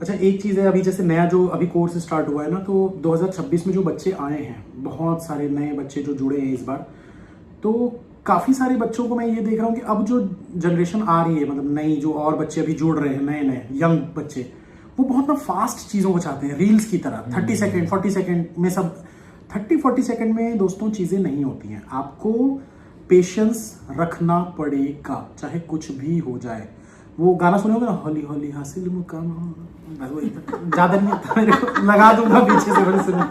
अच्छा, एक चीज़ है, अभी जैसे नया जो अभी कोर्स स्टार्ट हुआ है ना, तो 2026 में जो बच्चे आए हैं, बहुत सारे नए बच्चे जो जुड़े हैं इस बार, तो काफ़ी सारे बच्चों को मैं ये देख रहा हूँ कि अब जो जनरेशन आ रही है, मतलब नई जो और बच्चे अभी जुड़ रहे हैं, नए नए यंग बच्चे, वो बहुत ना फास्ट चीज़ों को चाहते हैं, रील्स की तरह। 30 सेकेंड 40 सेकेंड में सब 30-40 सेकेंड में दोस्तों चीज़ें नहीं होती हैं। आपको पेशेंस रखना पड़ेगा, चाहे कुछ भी हो जाए। वो गाना सुने होगा ना, होली होली हासिल मुकाम, ज्यादा नहीं आता मेरे को, लगा दूंगा पीछे से बड़े सुनना।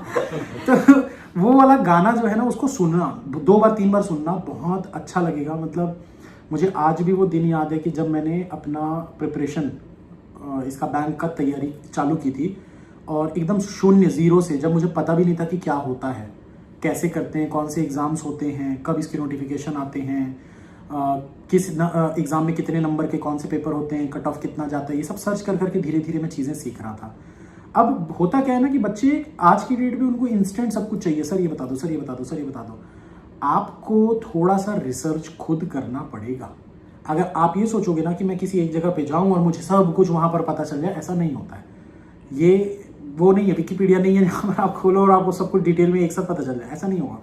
तो वो वाला गाना जो है ना, उसको सुनना 2 बार 3 बार सुनना, बहुत अच्छा लगेगा। मतलब मुझे आज भी वो दिन याद है कि जब मैंने अपना प्रिपरेशन इसका बैंक का तैयारी चालू की थी, और एकदम शून्य, ज़ीरो से, जब मुझे पता भी नहीं था कि क्या होता है, कैसे करते हैं, कौन से एग्ज़ाम्स होते हैं, कब इसके नोटिफिकेशन आते हैं, किस एग्ज़ाम में कितने नंबर के कौन से पेपर होते हैं, कट ऑफ कितना जाता है, ये सब सर्च कर करके धीरे धीरे मैं चीज़ें सीख रहा था। अब होता क्या है ना कि बच्चे आज की डेट में उनको इंस्टेंट सब कुछ चाहिए, सर ये बता दो, सर ये बता दो, सर ये बता दो। आपको थोड़ा सा रिसर्च खुद करना पड़ेगा। अगर आप ये सोचोगे ना कि मैं किसी एक जगह पे जाऊं और मुझे सब कुछ वहां पर पता चल जाए, ऐसा नहीं होता है। ये वो नहीं है, विकिपीडिया नहीं है जहाँ पर आप खोलो और आपको सब कुछ डिटेल में एक साथ पता चल जाए, ऐसा नहीं होगा।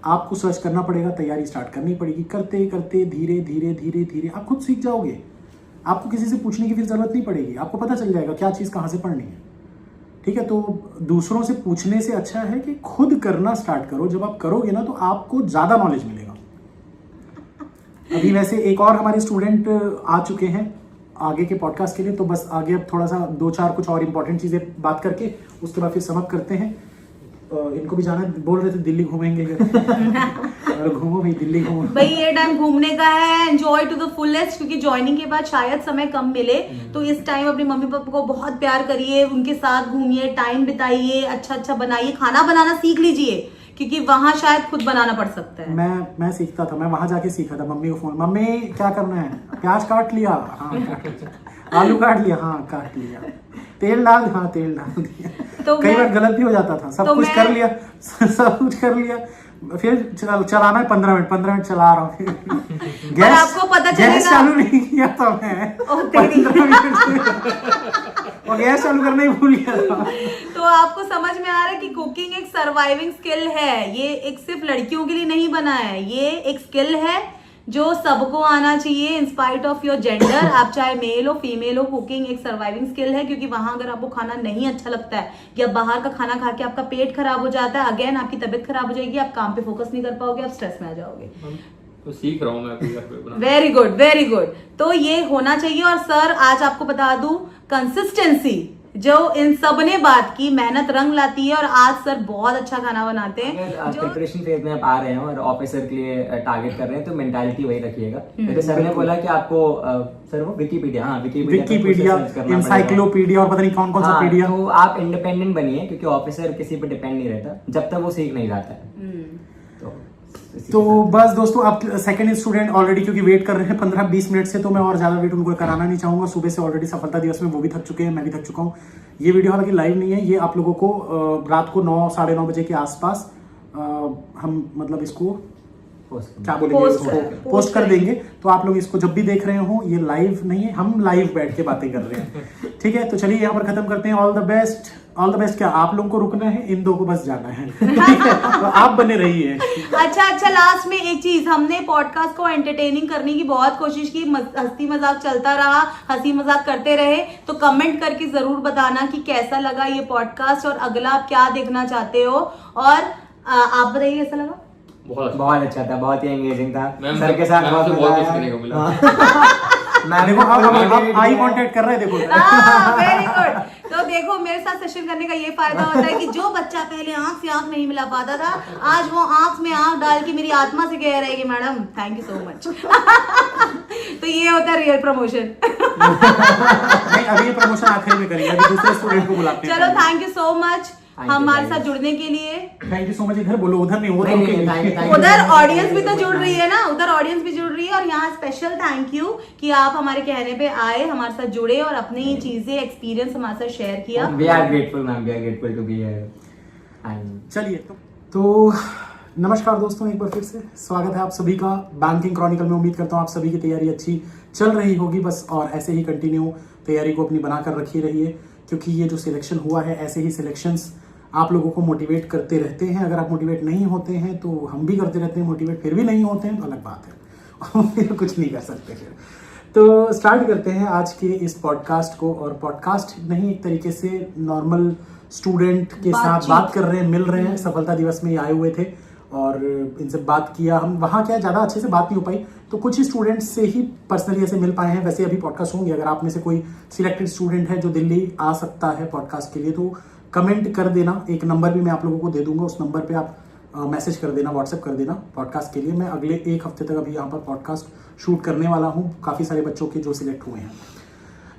आपको सर्च करना पड़ेगा, तैयारी स्टार्ट करनी पड़ेगी, करते करते धीरे धीरे धीरे धीरे आप खुद सीख जाओगे। आपको किसी से पूछने की फिर जरूरत नहीं पड़ेगी, आपको पता चल जाएगा क्या चीज़ कहाँ से पढ़नी है। ठीक है, तो दूसरों से पूछने से अच्छा है कि खुद करना स्टार्ट करो। जब आप करोगे ना तो आपको ज़्यादा नॉलेज मिलेगा। अभी वैसे एक और हमारे स्टूडेंट आ चुके हैं आगे के पॉडकास्ट के लिए, तो बस आगे अब थोड़ा सा 2-4 कुछ और इम्पोर्टेंट चीज़ें बात करके उसके बाद फिर समअप करते हैं। इनको भी जाना, बोल रहे थे दिल्ली घूमेंगे और घूमो भाई, दिल्ली घूमो भाई। ये टाइम घूमने का है, एंजॉय टू द फुलेस्ट, क्योंकि ज्वाइनिंग के बाद शायद समय कम मिले, तो इस टाइम अपने मम्मी पापा को बहुत प्यार करिए, उनके साथ घूमिए, टाइम बिताइए, अच्छा अच्छा बनाइए, खाना बनाना सीख लीजिए, क्योंकि वहां शायद खुद बनाना पड़ सकता है। मैं सीखता था, मैं वहां जाके सीखा था। मम्मी को फोन, मम्मी क्या करना है, प्याज काट लिया, हाँ आलू काट लिया, हाँ काट लिया, तेल डाल, हाँ तेल डाल दिया। तो कई बार गलत भी हो जाता था, सब कुछ कर लिया, सब कुछ कर लिया, फिर चलाना है 15 मिनट चला रहा हूँ गैस आपको पता चलेगा, गैस चालू नहीं किया था मैं 15 मिनट और गैस चालू करना ही भूल गया था। तो आपको समझ में आ रहा है कि कुकिंग एक सर्वाइविंग स्किल है। ये एक सिर्फ लड़कियों के लिए नहीं बना है, ये एक स्किल है जो सबको आना चाहिए, इंस्पाइट ऑफ योर जेंडर। आप चाहे मेल हो फीमेल हो, कुकिंग एक सर्वाइविंग स्किल है। क्योंकि वहां अगर आपको खाना नहीं अच्छा लगता है या बाहर का खाना खा के आपका पेट खराब हो जाता है, अगेन आपकी तबीयत खराब हो जाएगी, आप काम पे फोकस नहीं कर पाओगे, आप स्ट्रेस में आ जाओगे। तो सीख रहा हूँ मैं अभी घर पे बनाना। Very good, very good. तो ये होना चाहिए। और सर आज आपको बता दूं, कंसिस्टेंसी जो इन सब ने बात की, मेहनत रंग लाती है। और आज सर बहुत अच्छा खाना बनाते हैं। प्रिपरेशन फेज में आप आ रहे हैं और ऑफिसर के लिए टारगेट कर रहे हैं, तो मेंटालिटी वही रखिएगा। जैसे सर ने बोला कि आपको सर वो विकिपीडिया, हाँ विकिपीडिया, इंसाइक्लोपीडिया और पता नहीं कौन कौन सा पीडिया। तो आप इंडिपेंडेंट बनिए, क्योंकि ऑफिसर किसी पे डिपेंड नहीं रहता जब तक वो सीख नहीं जाता है। तो बस दोस्तों, आप सेकंड स्टूडेंट ऑलरेडी क्योंकि वेट कर रहे हैं 15-20 मिनट से, तो मैं और ज्यादा वेट उनको कराना नहीं चाहूंगा। सुबह से ऑलरेडी सफलता दिवस में वो भी थक चुके हैं, मैं भी थक चुका हूँ। ये वीडियो हालांकि लाइव नहीं है, ये आप लोगों को रात को 9-9:30 बजे के आसपास हम मतलब इसको क्या बोलेंगे, पोस्ट कर देंगे। तो आप लोग इसको जब भी देख रहे हो, ये लाइव नहीं है, हम लाइव बैठ के बातें कर रहे हैं। ठीक है, तो चलिए यहाँ पर खत्म करते हैं। All the best. All the best क्या, आप लोगों को रुकना है, इन दो को बस जाना है। ठीक है, तो आप बने रहिए। अच्छा, लास्ट में एक चीज, हमने पॉडकास्ट को एंटरटेनिंग करने की बहुत कोशिश की, हंसी मजाक चलता रहा, हंसी मजाक करते रहे। तो कमेंट करके जरूर बताना कि कैसा लगा ये पॉडकास्ट और अगला आप क्या देखना चाहते हो। और आप बताइए कैसा लगा। बहुत अच्छा था, बहुत ही एंगेजिंग था। सर के साथ बहुत कुछ सीखने को मिला। मैं देखो आप आई कांटेक्ट कर रहे हैं, देखो। Very good. तो देखो, मेरे साथ सेशन करने का ये फायदा होता है कि जो बच्चा पहले आंख से आंख नहीं मिला पाता था, आज वो आंख में आंख डाल के मेरी आत्मा से कह रहा है कि madam thank you so much. तो ये होता है रियल प्रमोशन। नहीं, अभी ये प्रमोशन आखिर में करेंगे, अभी दूसरे स्टूडेंट को बुलाते हैं। चलो, थैंक यू सो मच हमारे साथ जुड़ने के लिए। Thank you so much. इधर बोलो, उधर नहीं, उधर उधर ऑडियंस भी तो जुड़ रही है ना, उधर ऑडियंस भी जुड़ रही है। और यहाँ स्पेशल थैंक यू कि आप हमारे कहने पे आए, हमारे साथ जुड़े और अपनी चीजें, एक्सपीरियंस हमारे साथ शेयर किया। We are grateful, ma'am. We are grateful to be here. चलिए, तो नमस्कार दोस्तों, एक बार फिर से स्वागत है आप सभी का बैंकिंग क्रॉनिकल में। उम्मीद करता हूँ आप सभी की तैयारी अच्छी चल रही होगी, बस और ऐसे ही कंटिन्यू तैयारी को अपनी बनाकर रखी रहिए, क्योंकि ये जो सिलेक्शन हुआ है, ऐसे ही सिलेक्शंस आप लोगों को मोटिवेट करते रहते हैं। अगर आप मोटिवेट नहीं होते हैं तो हम भी करते रहते हैं मोटिवेट, फिर भी नहीं होते हैं तो अलग बात है, फिर कुछ नहीं कर सकते। फिर तो स्टार्ट करते हैं आज के इस पॉडकास्ट को। और पॉडकास्ट नहीं, एक तरीके से नॉर्मल स्टूडेंट के साथ बात कर रहे हैं, मिल रहे हैं। सफलता दिवस में आए हुए थे और इनसे बात किया। हम वहाँ क्या ज़्यादा अच्छे से बात नहीं हो पाई, तो कुछ ही स्टूडेंट्स से ही पर्सनली ऐसे मिल पाए हैं। वैसे अभी पॉडकास्ट होंगे, अगर आप में से कोई सिलेक्टेड स्टूडेंट है जो दिल्ली आ सकता है पॉडकास्ट के लिए, तो कमेंट कर देना। एक नंबर भी मैं आप लोगों को दे दूंगा, उस नंबर पे आप मैसेज कर देना, व्हाट्सएप कर देना पॉडकास्ट के लिए। मैं अगले 1 हफ्ते तक अभी यहाँ पर पॉडकास्ट शूट करने वाला हूँ, काफ़ी सारे बच्चों के जो सिलेक्ट हुए हैं।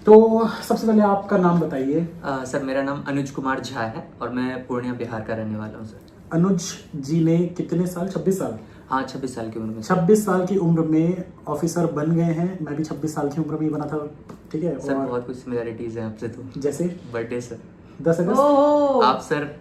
तो सबसे पहले आपका नाम बताइए। सर मेरा नाम अनुज कुमार झा है और मैं पूर्णिया बिहार का रहने वाला हूँ सर। अनुज जी ने कितने साल, 26 साल? हाँ 26 साल की उम्र में। 26 साल की उम्र में ऑफिसर बन गए हैं। मैं भी 26 साल की उम्र में ही बना था, ठीक है। सर और बहुत कुछ सिमिलरिटीज हैं आपसे तो। जैसे बर्थडे सर, 10 अगस्त। ओह आप सर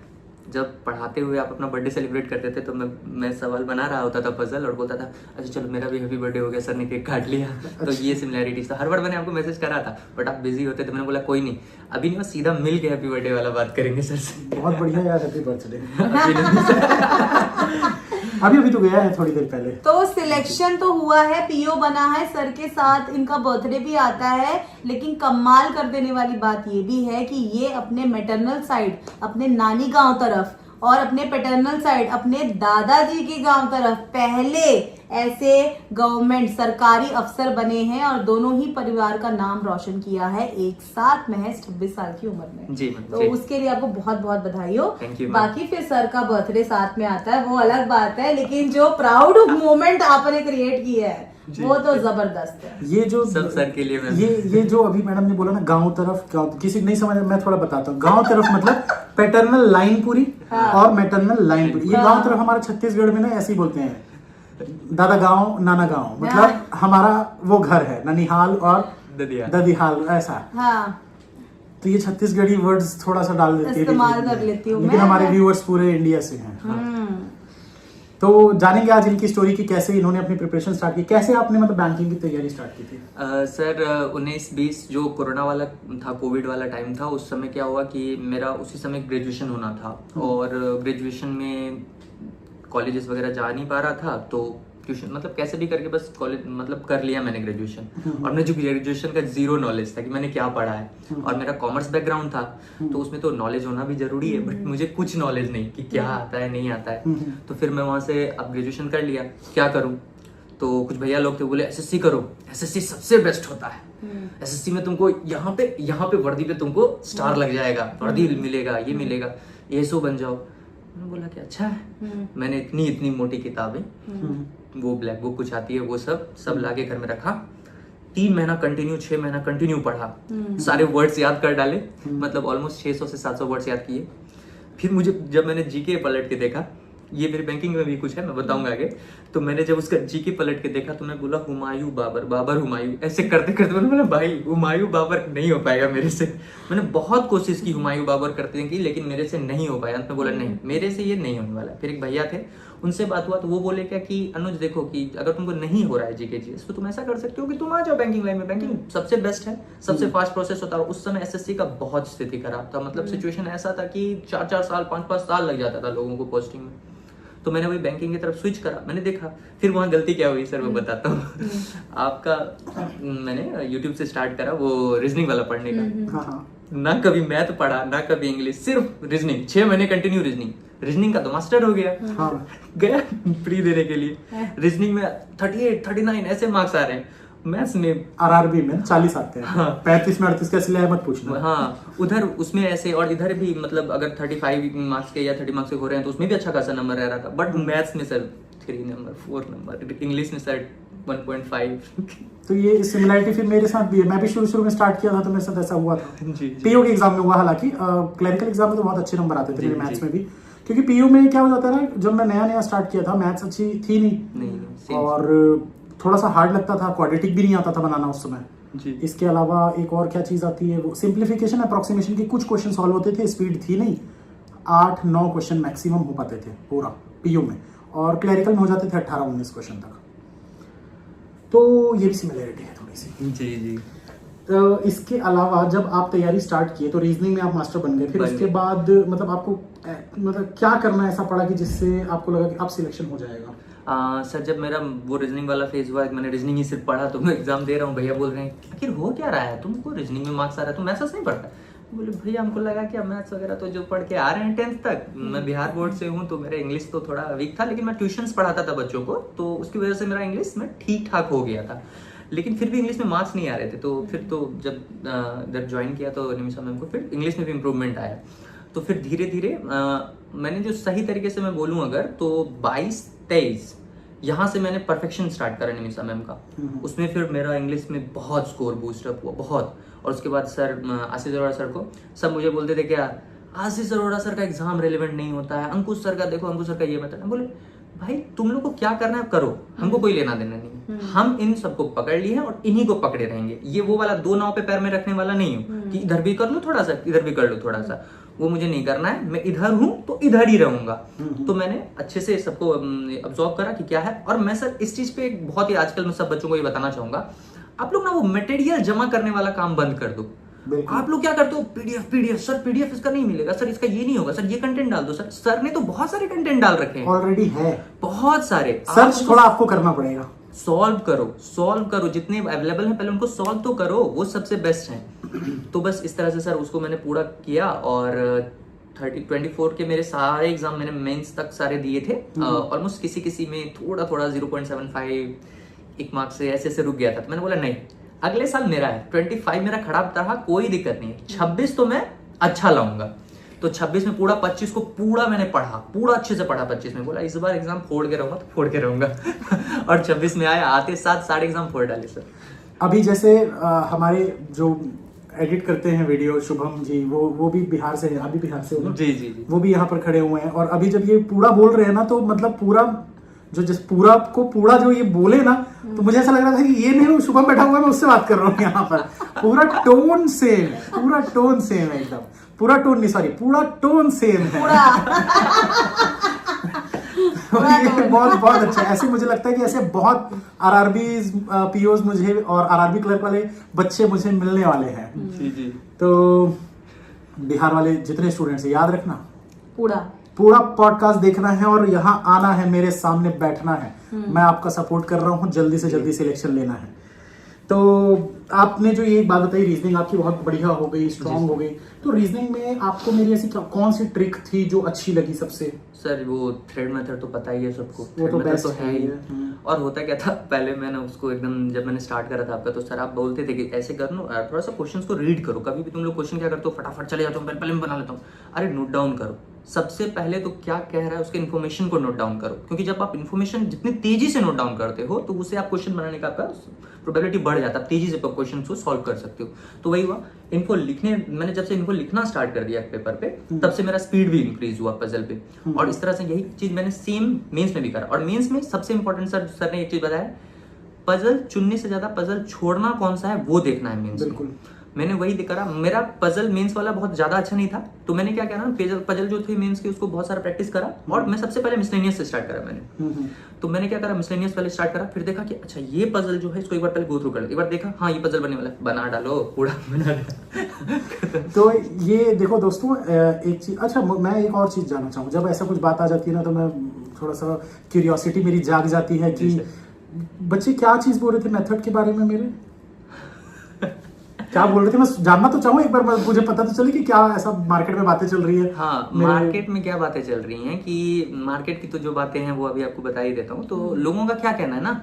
जब पढ़ाते हुए आप अपना बर्थडे सेलिब्रेट करते थे तो मैं सवाल बना रहा होता था पजल और बोलता था अच्छा चलो मेरा भी हैप्पी बर्थडे हो गया, सर ने केक काट लिया। तो ये सिमिलरिटीज था। हर बार मैंने आपको मैसेज करा था बट आप बिजी होते थे, मैंने बोला कोई नहीं अभी नहीं, बस सीधा मिल के हैप्पी बर्थडे वाला बात करेंगे सर से। बहुत बढ़िया यार, हैप्पी बर्थडे। अभी तो गया है थोड़ी देर पहले। तो सिलेक्शन तो हुआ है, पीओ बना है, सर के साथ इनका बर्थडे भी आता है, लेकिन कमाल कर देने वाली बात ये भी है कि ये अपने मैटरनल साइड, अपने नानी गांव तरफ और अपने पैटर्नल साइड, अपने दादाजी के गांव तरफ पहले ऐसे गवर्नमेंट सरकारी अफसर बने हैं और दोनों ही परिवार का नाम रोशन किया है एक साथ महज 26 साल की उम्र में। जी तो जी। उसके लिए आपको बहुत बहुत बधाई हो। Thank you, ma'am. बाकी फिर सर का बर्थडे साथ में आता है वो अलग बात है, लेकिन जो प्राउड मोमेंट आपने क्रिएट किया है वो तो जबरदस्त है। ये जो सब सर के लिए मैम। ये जो अभी मैडम ने बोला ना गांव तरफ, किसी को नहीं समझ, मैं थोड़ा बताता हूँ। गांव तरफ मतलब पैटर्नल लाइन पूरी और मैटरनल लाइन पूरी। ये गांव तरफ हमारे छत्तीसगढ़ में ना ऐसे ही बोलते हैं, दादा गांव नाना गांव, मतलब हमारा वो घर है ननिहाल और ददिहाल ऐसा। हाँ तो ये छत्तीसगढ़ी वर्ड्स थोड़ा सा डाल देती है, इस्तेमाल कर लेती हूँ लेकिन मैं। हमारे व्यूअर्स पूरे इंडिया से हैं। तो जानेंगे आज इनकी स्टोरी की, कैसे इन्होंने अपनी प्रिपरेशन स्टार्ट की, कैसे आपने मतलब बैंकिंग की तैयारी स्टार्ट की थी? सर 19-20 जो कोरोना वाला था, कोविड वाला टाइम था, उस समय क्या हुआ कि मेरा उसी समय ग्रेजुएशन होना था और ग्रेजुएशन में कॉलेजेस वगैरह जा नहीं पा रहा था, तो ट्यूशन मतलब कैसे भी करके बस कॉलेज मतलब कर लिया मैंने ग्रेजुएशन। और मुझे ग्रेजुएशन का जीरो नॉलेज था कि मैंने क्या पढ़ा है और मेरा कॉमर्स बैकग्राउंड था, तो उसमें तो नॉलेज होना भी जरूरी है, बट मुझे कुछ नॉलेज नहीं कि क्या आता है नहीं आता है। तो फिर मैं वहां से अब ग्रेजुएशन कर लिया, क्या करूं? तो कुछ भैया लोग थे, बोले एसएससी करो, एसएससी सबसे बेस्ट होता है, एसएससी में तुमको यहाँ पे वर्दी पे तुमको स्टार लग जाएगा, वर्दी मिलेगा, ये मिलेगा, एएसओ बन जाओ। मैंने बोला कि अच्छा है। मैंने इतनी मोटी किताबें, वो ब्लैक बुक कुछ आती है, वो सब लाके घर में रखा। 3 महीना कंटिन्यू, 6 महीना कंटिन्यू पढ़ा, सारे वर्ड्स याद कर डाले, मतलब ऑलमोस्ट 600 से 700 वर्ड्स याद किए। फिर मुझे जब मैंने जीके पलट के देखा, ये मेरी बैंकिंग में भी कुछ है, मैं बताऊंगा आगे, तो मैंने जब उसका जीके पलट के देखा तो मैं बोला हुमायूं बाबर हुमायूं, ऐसे करते करते मैंने बोला भाई हुमायूं बाबर नहीं हो पाएगा मेरे से। मैंने बहुत कोशिश की हुमायूं बाबर करते की, लेकिन मेरे से नहीं हो पाया। अंत में बोला नहीं मेरे से ये नहीं होने वाला। फिर एक भैया थे, उनसे बात हुआ तो वो बोले क्या कि अनुज देखो कि अगर तुमको नहीं हो रहा है जीके जीएस तो तुम ऐसा कर सकते हो कि तुम आ जाओ बैंकिंग लाइन में, बैंकिंग सबसे बेस्ट है, सबसे फास्ट प्रोसेस होता है। उस समय एसएससी का बहुत स्थिति खराब था, मतलब सिचुएशन ऐसा था कि 4-4 साल 5-5 साल लग जाता था लोगों को पोस्टिंग में। तो मैंने वही बैंकिंग की तरफ स्विच करा, मैंने देखा। फिर वहाँ गलती क्या हुई सर मैं बताता हूँ आपका। मैंने यूट्यूब से स्टार्ट करा वो रीजनिंग वाला पढ़ने का, ना कभी मैथ पढ़ा ना कभी इंग्लिश, सिर्फ रीजनिंग। 6 महीने कंटिन्यू रीजनिंग का तो मास्टर हो गया। गया प्री देने के लिए, रीजनिंग में 38-39 ऐसे मार्क्स आ रहे हैं। मैथ्स में आरआरबी में 40 आते हैं। 35 में 38 का सिले मत पूछना। हाँ उधर उसमें ऐसे, और इधर भी मतलब अगर 35 मार्क्स के या 30 मार्क्स के हो रहे हैं तो उसमें भी अच्छा खासा नंबर रह रहा था। बट मैथ्स में सर 3 नंबर 4 नंबर, इंग्लिश में सर 1.5। तो ये सिमिलरिटी फिर मेरे साथ भी है। मैं भी शुरू में स्टार्ट किया था तो मेरे साथ ऐसा हुआ था। जी पीओ के एग्जाम में हुआ, हालांकि क्लरिकल एग्जाम में तो बहुत अच्छे नंबर आते थे मेरे मैथ्स में भी, क्योंकि पीओ में क्या हो जाता है ना, जब मैं नया स्टार्ट किया था मैथ्स अच्छी थी नहीं और थोड़ा सा हार्ड लगता था, क्वाड्रेटिक भी नहीं आता था बनाना उस समय जी। इसके अलावा एक और क्या चीज आती है, वो सिंप्लीफिकेशन अप्रोक्सीमेशन के कुछ क्वेश्चन सॉल्व होते थे, स्पीड थी नहीं, 8-9 क्वेश्चन मैक्सिमम हो पाते थे पूरा पीओ में, और क्लरिकल में हो जाते थे 18-19 क्वेश्चन तक। तो ये भी सिमिलरिटी है थोड़ी सी। जी। तो इसके अलावा जब आप तैयारी स्टार्ट किए तो रीजनिंग में आप मास्टर बन गए, फिर उसके बाद मतलब आपको मतलब क्या करना ऐसा पड़ा कि जिससे आपको लगा कि अब सिलेक्शन हो जाएगा? सर जब मेरा वो रीजनिंग वाला फेज हुआ, मैंने रीजनिंग ही सिर्फ पढ़ा, तो मैं एग्जाम दे रहा हूँ, भैया बोल रहे हैं आखिर हो क्या रहा है, तुमको रीजनिंग में मार्क्स आ रहा है, तुम मैथ्स नहीं पढ़ता? बोले भैया हमको लगा कि अब मैथ्स वगैरह तो जो पढ़ के आ रहे हैं 10th तक, मैं बिहार बोर्ड से हूँ तो मेरा इंग्लिश तो थोड़ा वीक था, लेकिन मैं ट्यूशंस पढ़ाता था बच्चों को, तो उसकी वजह से मेरा इंग्लिश में ठीक ठाक हो गया था, लेकिन फिर भी इंग्लिश में मार्क्स नहीं आ रहे थे। तो फिर तो जब इधर ज्वाइन किया तो निमिषा मैम को फिर इंग्लिश में भी इम्प्रूवमेंट आया। तो फिर धीरे धीरे मैंने जो सही तरीके से मैं बोलूँ अगर तो 22-23 यहाँ से मैंने परफेक्शन स्टार्ट करा निमिषा मैम का। उसमें फिर मेरा इंग्लिश में बहुत स्कोर बूस्ट अप हुआ, बहुत। और उसके बाद सर आशीष अरोड़ा सर को सब मुझे बोलते थे क्या आशीष अरोड़ा सर का एग्जाम रेलिवेंट नहीं होता है, अंकुश सर का देखो, अंकुश सर का ये मेथड है। बोले भाई तुम लोग को क्या करना है करो, हमको कोई लेना देना नहीं, हम इन सबको पकड़ लिए हैं और इन्हीं को पकड़े रहेंगे। ये वो वाला दो नाव पे पैर में रखने वाला नहीं हूँ कि इधर भी कर लो थोड़ा सा, इधर भी कर लो थोड़ा सा, वो मुझे नहीं करना है। मैं इधर हूं तो इधर ही रहूंगा। तो मैंने अच्छे से सबको अब्सॉर्ब करा कि क्या है। और मैं सर इस चीज पे एक बहुत ही आजकल मैं सब बच्चों को ये बताना चाहूंगा, आप लोग ना वो मटेरियल जमा करने वाला काम बंद कर दो। आप लोग क्या करते हो, पीडीएफ सर, पीडीएफ इसका नहीं मिलेगा सर, इसका ये नहीं होगा सर, ये कंटेंट डाल दो सर। सर ने तो बहुत सारे कंटेंट डाल रखे हैं, ऑलरेडी है बहुत सारे। सर्च थोड़ा आपको करना पड़ेगा। सॉल्व करो, जितने अवेलेबल हैं पहले उनको सॉल्व तो करो, वो सबसे बेस्ट हैं। तो बस इस तरह से सर उसको मैंने पूरा किया। और 24 के मेरे सारे एग्जाम मैंने मेंस तक सारे दिए थे। ऑलमोस्ट किसी में थोड़ा 0.75 एक मार्क्स से ऐसे रुक गया था। तो मैंने बोला नहीं, अगले साल मेरा है। 25 मेरा खराब रहा, कोई दिक्कत नहीं है, 26 तो मैं अच्छा लाऊंगा। तो 26 में पूरा 25 को पूरा मैंने पढ़ा, पूरा अच्छे से पढ़ा। 25 में बोला इस बार एग्जाम फोड़ के रहूंगा तो फोड़ के रहूंगा और 26 में आया, आते साथ सारे एग्जाम फोड़ डाले सर। अभी जैसे हमारे जो एडिट करते हैं वीडियो शुभम जी, वो भी बिहार से है, अभी बिहार से हो ना? जी, वो भी यहाँ पर खड़े हुए हैं। और अभी जब ये पूरा बोल रहे हैं ना, तो मतलब पूरा जो ये बोले ना, तो मुझे ऐसा लग रहा था कि ये नहीं, शुभम बैठा हुआ है, मैं उससे बात कर रहा हूँ यहाँ पर। पूरा टोन सेम है एकदम, पूरा टोन सेम है। ये बहुत अच्छा है। ऐसे मुझे लगता है कि ऐसे बहुत आरआरबी पीओज मुझे और आरआरबी क्लर्क वाले बच्चे मुझे मिलने वाले हैं। जी। तो बिहार वाले जितने स्टूडेंट्स हैं, याद रखना, पूरा पॉडकास्ट देखना है और यहाँ आना है, मेरे सामने बैठना है। मैं आपका सपोर्ट कर रहा हूँ, जल्दी से जल्दी सिलेक्शन लेना है। तो आपने जो ये बात बताई, रीजनिंग आपकी बहुत बढ़िया हो गई, स्ट्रांग हो गई। तो रीजनिंग में आपको मेरी ऐसी कौन सी ट्रिक थी जो अच्छी लगी सबसे? सर वो थ्रेड मेथड तो पता ही है सबको, वो तो बेस्ट है ही। और होता क्या था, पहले मैंने उसको एकदम जब मैंने स्टार्ट करा था आपका, तो सर आप बोलते थे कि ऐसे कर लो, थोड़ा सा क्वेश्चंस को रीड करो। कभी भी तुम लोग क्वेश्चन क्या करते हो, फटाफट चले जाते हो, पहले मैं बना लेता हूँ। अरे नोट डाउन करो, सबसे पहले तो क्या कह रहा है उसके इन्फॉर्मेशन को नोट डाउन करो, क्योंकि जब आप इन्फॉर्मेशन जितनी तेजी से नोट डाउन करते हो तो उससे आप क्वेश्चन बनाने का आपका प्रोबेबिलिटी बढ़ जाता है, आप तेजी से क्वेश्चन को सॉल्व कर सकते हो। तो वही हुआ, इनको लिखने मैंने जब से इनको लिखना स्टार्ट कर दिया पेपर पे, तब से मेरा स्पीड भी इंक्रीज हुआ पजल पे। और इस तरह से यही चीज मैंने सेम मेंस में भी करा। और मेंस में सबसे इंपॉर्टेंट सर ने एक चीज बताया, पजल चुनने से ज्यादा पजल छोड़ना कौन सा है वो देखना है मेंस में। मैंने वही करा। मेरा पजल मेंस वाला बहुत ज्यादा अच्छा नहीं था, तो मैंने क्या किया, पजल जो थे मेंस के उसको बहुत सारा प्रैक्टिस करा। और मैं सबसे पहले मिसलेनियस से स्टार्ट करा मैंने। तो मैंने क्या करा, मिसलेनियस पहले स्टार्ट करा, फिर देखा कि अच्छा ये पजल जो है इसको एक बार पहले गो थ्रू कर लो। एक बार देखा हाँ ये पजल बनने वाला है, बना डालो, पूरा बना डालो। तो ये देखो दोस्तों, एक चीज, अच्छा मैं एक और चीज जानना चाहूँ। जब ऐसा कुछ बात आ जाती है ना, तो मैं थोड़ा सा क्यूरियोसिटी मेरी जाग जाती है कि बच्चे क्या चीज बोल रहे थे मेथड के बारे में, मेरे क्या बोल रहे थे, मैं जानना तो चाहूँ एक बार, मुझे पता तो चले कि क्या ऐसा मार्केट में बातें चल रही है। हाँ, मार्केट में क्या बातें चल रही हैं कि मार्केट की तो जो बातें हैं वो अभी आपको बता ही देता हूँ। तो लोगों का क्या कहना है ना,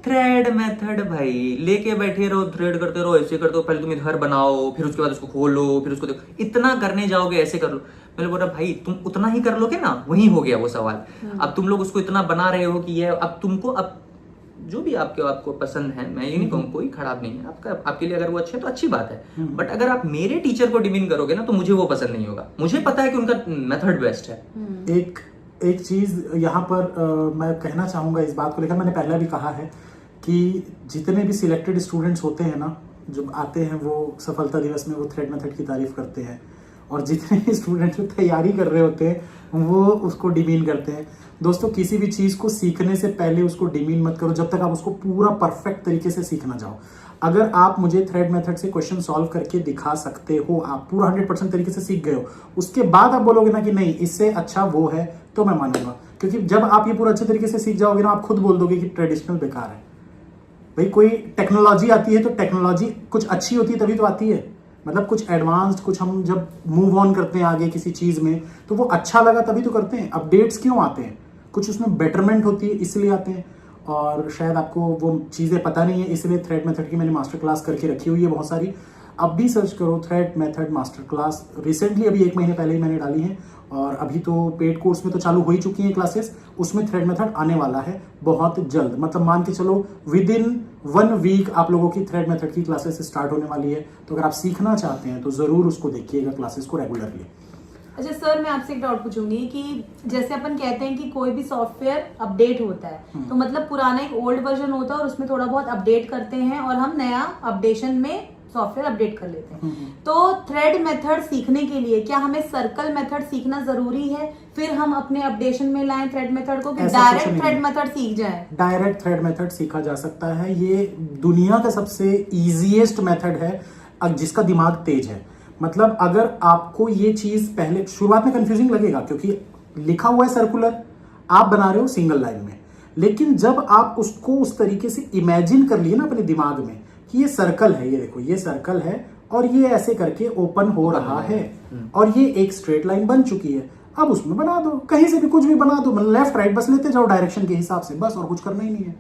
थ्रेड मेथड भाई लेके बैठे रहो, थ्रेड करते रहो, ऐसे करते हो, पहले तुम घर बनाओ, फिर उसके बाद उसको खोलो, फिर उसको देखो, इतना करने जाओगे, ऐसे कर लो। मैंने बोला भाई तुम उतना ही कर लोगे ना, वही हो गया वो सवाल। अब तुम लोग उसको इतना बना रहे हो कि ये अब तुमको, अब जो भी आपको पसंद है, मैं ये नहीं कहूँ कोई खराब नहीं है, आपके लिए अगर वो अच्छे है तो अच्छी बात है। बट अगर आप मेरे टीचर को डिमीन करोगे ना, तो मुझे वो पसंद नहीं होगा। मुझे पता है कि उनका मेथड बेस्ट है। एक चीज यहाँ पर मैं कहना चाहूंगा इस बात को लेकर, मैंने पहले भी कहा है कि जितने भी सिलेक्टेड स्टूडेंट्स होते हैं ना, जब आते हैं वो सफलता दिवस में, वो थ्रेड मेथड की तारीफ करते हैं। और जितने स्टूडेंट्स तैयारी कर रहे होते हैं वो उसको डिमीन करते हैं। दोस्तों, किसी भी चीज को सीखने से पहले उसको डिमीन मत करो, जब तक आप उसको पूरा परफेक्ट तरीके से सीखना जाओ। अगर आप मुझे थ्रेड मेथड से क्वेश्चन सॉल्व करके दिखा सकते हो, आप पूरा 100% तरीके से सीख गए हो, उसके बाद आप बोलोगे ना कि नहीं इससे अच्छा वो है, तो मैं मानूंगा। क्योंकि जब आप ये पूरा अच्छे तरीके से सीख जाओगे ना, आप खुद बोल दोगे कि ट्रेडिशनल बेकार है। भाई कोई टेक्नोलॉजी आती है तो टेक्नोलॉजी कुछ अच्छी होती है तभी तो आती है। मतलब कुछ एडवांस्ड, कुछ हम जब मूव ऑन करते हैं आगे किसी चीज में, तो वो अच्छा लगा तभी तो करते हैं। अपडेट्स क्यों आते हैं? कुछ उसमें बेटरमेंट होती है इसलिए आते हैं। और शायद आपको वो चीज़ें पता नहीं है, इसलिए थ्रेड मेथड की मैंने मास्टर क्लास करके रखी हुई है बहुत सारी। अब भी सर्च करो thread method master class. Recently अभी 1 महीने पहले ही मैंने डाली है, और अभी तो पेड कोर्स में तो चालू हो ही चुकी हैं क्लासेस, उसमें थ्रेड मेथड आने वाला है बहुत जल्द। मतलब मान के चलो विद इन 1 वीक आप लोगों की थ्रेड मेथड की क्लासेस स्टार्ट होने वाली है। तो अगर आप सीखना चाहते हैं तो जरूर उसको देखिएगा, क्लासेस को रेगुलरली। अच्छा सर, मैं आपसे एक डाउट पूछूंगी कि जैसे अपन कहते हैं कि कोई भी सॉफ्टवेयर अपडेट होता है, तो मतलब पुराना एक ओल्ड वर्जन होता है और उसमें थोड़ा बहुत अपडेट करते हैं और हम नया अपडेशन में सॉफ्टवेयर अपडेट कर लेते हैं। तो थ्रेड मेथड सीखने के लिए क्या हमें सर्कल मेथड सीखना जरूरी है, फिर हम अपने अपडेशन में लाएं थ्रेड मेथड को, कि डायरेक्ट थ्रेड मेथड सीख जाए? डायरेक्ट थ्रेड मेथड सीखा जा सकता है। ये दुनिया का सबसे इजीएस्ट मेथड है जिसका दिमाग तेज है। मतलब अगर आपको ये चीज पहले शुरुआत में कंफ्यूजिंग लगेगा, क्योंकि लिखा हुआ है सर्कुलर, आप बना रहे हो सिंगल लाइन में, लेकिन जब आप उसको उस तरीके से इमेजिन कर लिए ना अपने दिमाग में कि ये सर्कल है, ये देखो ये सर्कल है और ये ऐसे करके ओपन हो रहा है और ये एक स्ट्रेट लाइन बन चुकी है, अब उसमें बना दो, कहीं से भी कुछ भी बना दो, मतलब लेफ्ट राइट बस लेते जाओ डायरेक्शन के हिसाब से, बस और कुछ करना ही नहीं है।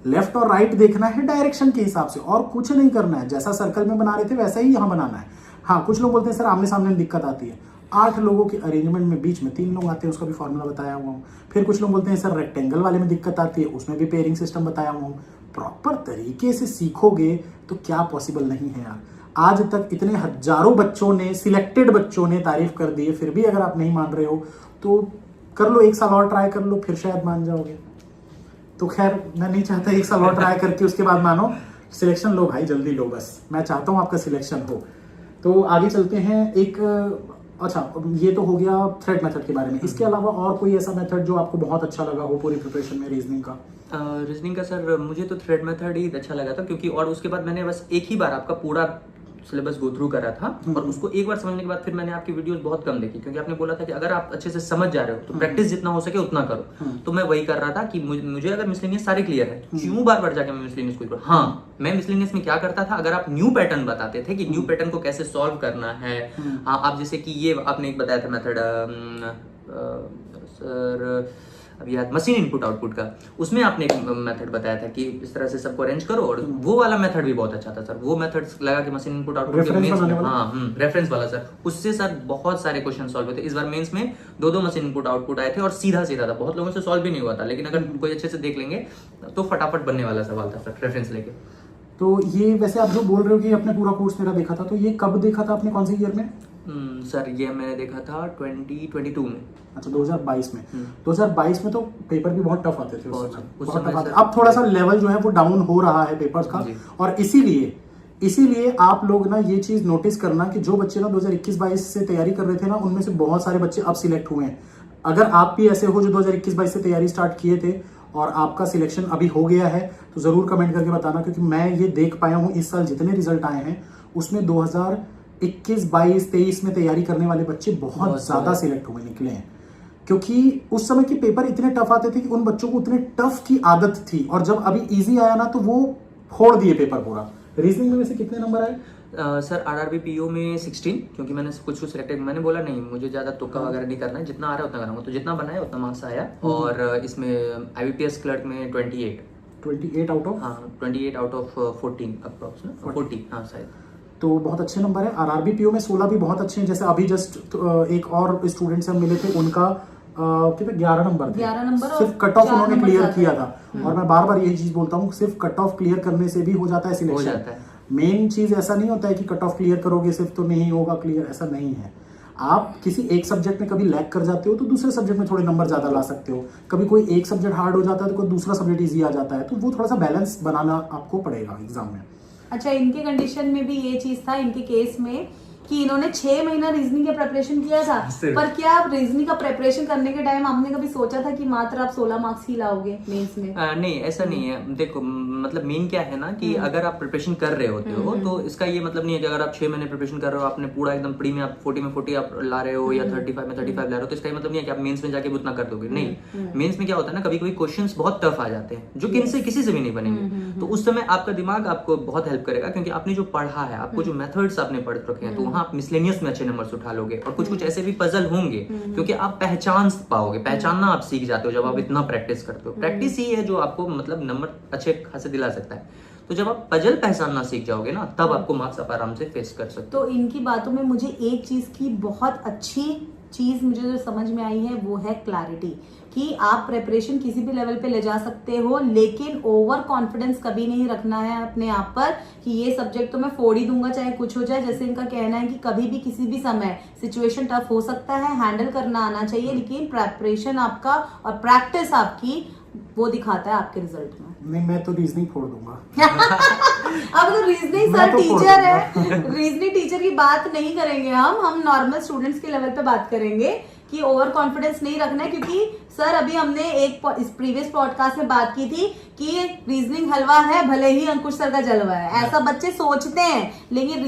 लेफ्ट और राइट देखना है डायरेक्शन के हिसाब से, और कुछ नहीं करना है। जैसा सर्कल में बना रहे थे वैसा ही यहाँ बनाना है। हाँ, कुछ लोग बोलते हैं सर आमने सामने दिक्कत आती है। 8 लोगों के अरेंजमेंट में बीच में 3 लोग आते हैं, उसका भी फॉर्मूला बताया हुआ हूँ। फिर कुछ लोग बोलते हैं सर रेक्टेंगल वाले में दिक्कत आती है, उसमें भी पेयरिंग सिस्टम बताया हुआ हूँ। प्रॉपर तरीके से सीखोगे तो क्या पॉसिबल नहीं है यार। आज तक इतने हजारों बच्चों ने, सिलेक्टेड बच्चों ने तारीफ कर दी है, फिर भी अगर आप नहीं मान रहे हो तो कर लो, 1 साल और ट्राई कर लो, फिर शायद मान जाओगे। तो खैर मैं नहीं चाहता 1 साल और ट्राई करके उसके बाद मानो। सिलेक्शन लो भाई, जल्दी लो, बस मैं चाहता हूँ आपका सिलेक्शन हो। तो आगे चलते हैं। एक अच्छा, ये तो हो गया थ्रेड मेथड के बारे में। इसके अलावा और कोई ऐसा मेथड जो आपको बहुत अच्छा लगा हो पूरी प्रिपरेशन में रीजनिंग का? रीजनिंग का सर मुझे तो थ्रेड मेथड ही अच्छा लगा था, क्योंकि और उसके बाद मैंने बस एक ही बार आपका पूरा सिलेबस गो थ्रू करा था, और उसको एक बार समझने के बाद फिर मैंने आपकी वीडियोस बहुत कम देखी, क्योंकि आपने बोला था कि अगर आप अच्छे से समझ जा रहे हो तो प्रैक्टिस जितना हो सके उतना करो। तो मैं वही कर रहा था कि मुझे अगर मिसलेनियस सारे क्लियर है, क्यों बार बार जाके मैं मिसलेनियस को। हाँ, मैं मिसलेनियस में क्या करता था, अगर आप न्यू पैटर्न बताते थे कि न्यू पैटर्न को कैसे सॉल्व करना है। हाँ, आप जैसे कि ये आपने एक बताया था मेथड सर अभी याद, मशीन इनपुट आउटपुट का, उसमें आपने एक मेथड बताया था कि इस तरह से सबको अरेंज करो, और वो वाला मेथड भी बहुत अच्छा था सर। वो मेथड लगा कि मशीन इनपुट आउटपुट रेफरेंस वाला सर, उससे सर बहुत सारे क्वेश्चन सॉल्व हुए थे। इस बार मेंस में 2 मशीन इनपुट आउटपुट आए थे और सीधा सीधा था, बहुत लोगों से सॉल्व भी नहीं हुआ था, लेकिन अगर कोई अच्छे से देख लेंगे तो फटाफट बनने वाला सवाल था सर, रेफरेंस लेके। तो ये वैसे आप जो बोल रहे हो कि आपने पूरा कोर्स मेरा देखा था, तो ये कब देखा था आपने, कौन से ईयर में? सर ये मैंने देखा था 2022 में। अच्छा, 2022 में। 2022 में तो पेपर भी बहुत टफ आते थे उस समय, बहुत टफ आते। सर, अब थोड़ा सा लेवल जो है वो डाउन हो रहा है पेपर्स का, और इसीलिए आप लोग ना ये चीज नोटिस करना कि जो बच्चे ना 2021-22 से तैयारी कर रहे थे ना, उनमें से बहुत सारे बच्चे अब सिलेक्ट हुए हैं। अगर आप भी ऐसे हो जो 2021-22 से तैयारी स्टार्ट किए थे और आपका सिलेक्शन अभी हो गया है, तो जरूर कमेंट करके बताना, क्योंकि मैं ये देख पाया हूँ इस साल जितने रिजल्ट आए हैं उसमें 2021, 22, 23 में तैयारी करने वाले बच्चे बहुत ज्यादा सिलेक्ट हुए निकले हैं। क्योंकि उस समय के पेपर इतने टफ आते थे कि उन बच्चों को उतने टफ की आदत थी, और जब अभी इजी आया ना तो वो फोड़ दिए पेपर पूरा। रीजनिंग में वैसे कितने नंबर आए? सर आरआरबी पीओ में 16, क्योंकि मैंने कुछ सिलेक्टेड, मैंने बोला नहीं मुझे ज्यादा तुक्का वगैरह नहीं करना है, जितना आ रहा है उतना कराऊंगा, तो जितना बनाया उतना मार्क्स आया। और इसमें आईबीपीएस क्लर्क में 28 आउट ऑफ, हाँ 28 आउट ऑफ 14 अप्रॉक्स, 40 हाँ शायद। तो बहुत अच्छे नंबर है। आरआरबी पीओ में 16 भी बहुत अच्छे हैं। जैसे अभी जस्ट एक और स्टूडेंट से हम मिले थे, उनका कितने 11 नंबर थे, 11 नंबर, सिर्फ कट ऑफ उन्होंने क्लियर किया था। और मैं बार बार यही चीज बोलता हूँ, सिर्फ कट ऑफ क्लियर करने से भी हो जाता है सिलेक्शन। मेन चीज ऐसा नहीं होता है कि कट ऑफ क्लियर करोगे सिर्फ तो नहीं होगा क्लियर, ऐसा नहीं है। आप किसी एक सब्जेक्ट में कभी लैग कर जाते हो तो दूसरे सब्जेक्ट में थोड़े नंबर ज्यादा ला सकते हो। कभी कोई एक सब्जेक्ट हार्ड हो जाता है तो कोई दूसरा सब्जेक्ट इजी आ जाता है, तो वो थोड़ा सा बैलेंस बनाना आपको पड़ेगा एग्जाम में। अच्छा, इनके कंडीशन में भी ये चीज था, इनके केस में, कि इन्होंने 6 महीना रीजनिंग का प्रिपरेशन किया था। पर क्या आप रीजनिंग का प्रिपरेशन करने के टाइम आपने कभी सोचा था कि मात्र आप 16 मार्क्स ही लाओगे मेंस में? नहीं, ऐसा नहीं है। देखो मतलब मेन क्या है ना कि अगर आप प्रिपरेशन कर रहे होते हो तो इसका ये मतलब नहीं है कि अगर आप 6 महीने प्रिपरेशन कर रहे हो, आपने पूरा एकदम प्री में आप 40 में 40 आप ला रहे हो या 35 में 35 ला रहे हो, तो इसका मतलब नहीं है कि आप मेंस में जाके उतना कर दोगे। नहीं, मेंस में क्या होता है ना, कभी कभी क्वेश्चंस बहुत टफ आ जाते हैं जो किसी से भी नहीं बनेंगे। तो उस समय आपका दिमाग आपको बहुत हेल्प करेगा, क्योंकि आपने जो पढ़ा है, आपको जो मेथड्स आपने पढ़ रखे हैं, तो वहां आप मिसलेनियस में अच्छे नंबर्स उठा लोगे। और कुछ ऐसे भी पजल होंगे क्योंकि आप पहचान पाओगे, पहचानना आप सीख जाते हो जब आप इतना प्रैक्टिस करते हो। प्रैक्टिस ही है जो आपको मतलब नंबर अच्छे खासे दिला सकता है। तो जब आप पजल पहचानना सीख जाओगे ना, तब आपको मार्क्स आप आराम से फेस कर सकते हो। तो इनकी बातों में मुझे एक चीज की बहुत अच्छी चीज मुझे जो समझ में आई है वो है क्लैरिटी, कि आप प्रेपरेशन किसी भी लेवल पे ले जा सकते हो, लेकिन ओवर कॉन्फिडेंस कभी नहीं रखना है अपने आप पर कि ये सब्जेक्ट तो मैं फोड़ ही दूंगा चाहे कुछ हो जाए। जैसे इनका कहना है कि कभी भी किसी भी समय सिचुएशन टफ हो सकता है, हैंडल करना आना चाहिए, लेकिन प्रेपरेशन आपका और प्रैक्टिस आपकी वो दिखाता है आपके रिजल्ट में। नहीं, मैं तो रीजनिंग फोड़ दूंगा। अब तो रीजनिंग मैं सर तो टीचर है, रीजनिंग टीचर की बात नहीं करेंगे हम नॉर्मल स्टूडेंट्स के लेवल पे बात करेंगे कि ओवर कॉन्फिडेंस नहीं रखना है, क्योंकि सर अभी हमने इस प्रीवियस पॉडकास्ट में बात की थी कि रीजनिंग हलवा है भले ही अंकुश सर का जलवा है, ऐसा बच्चे सोचते हैं, लेकिन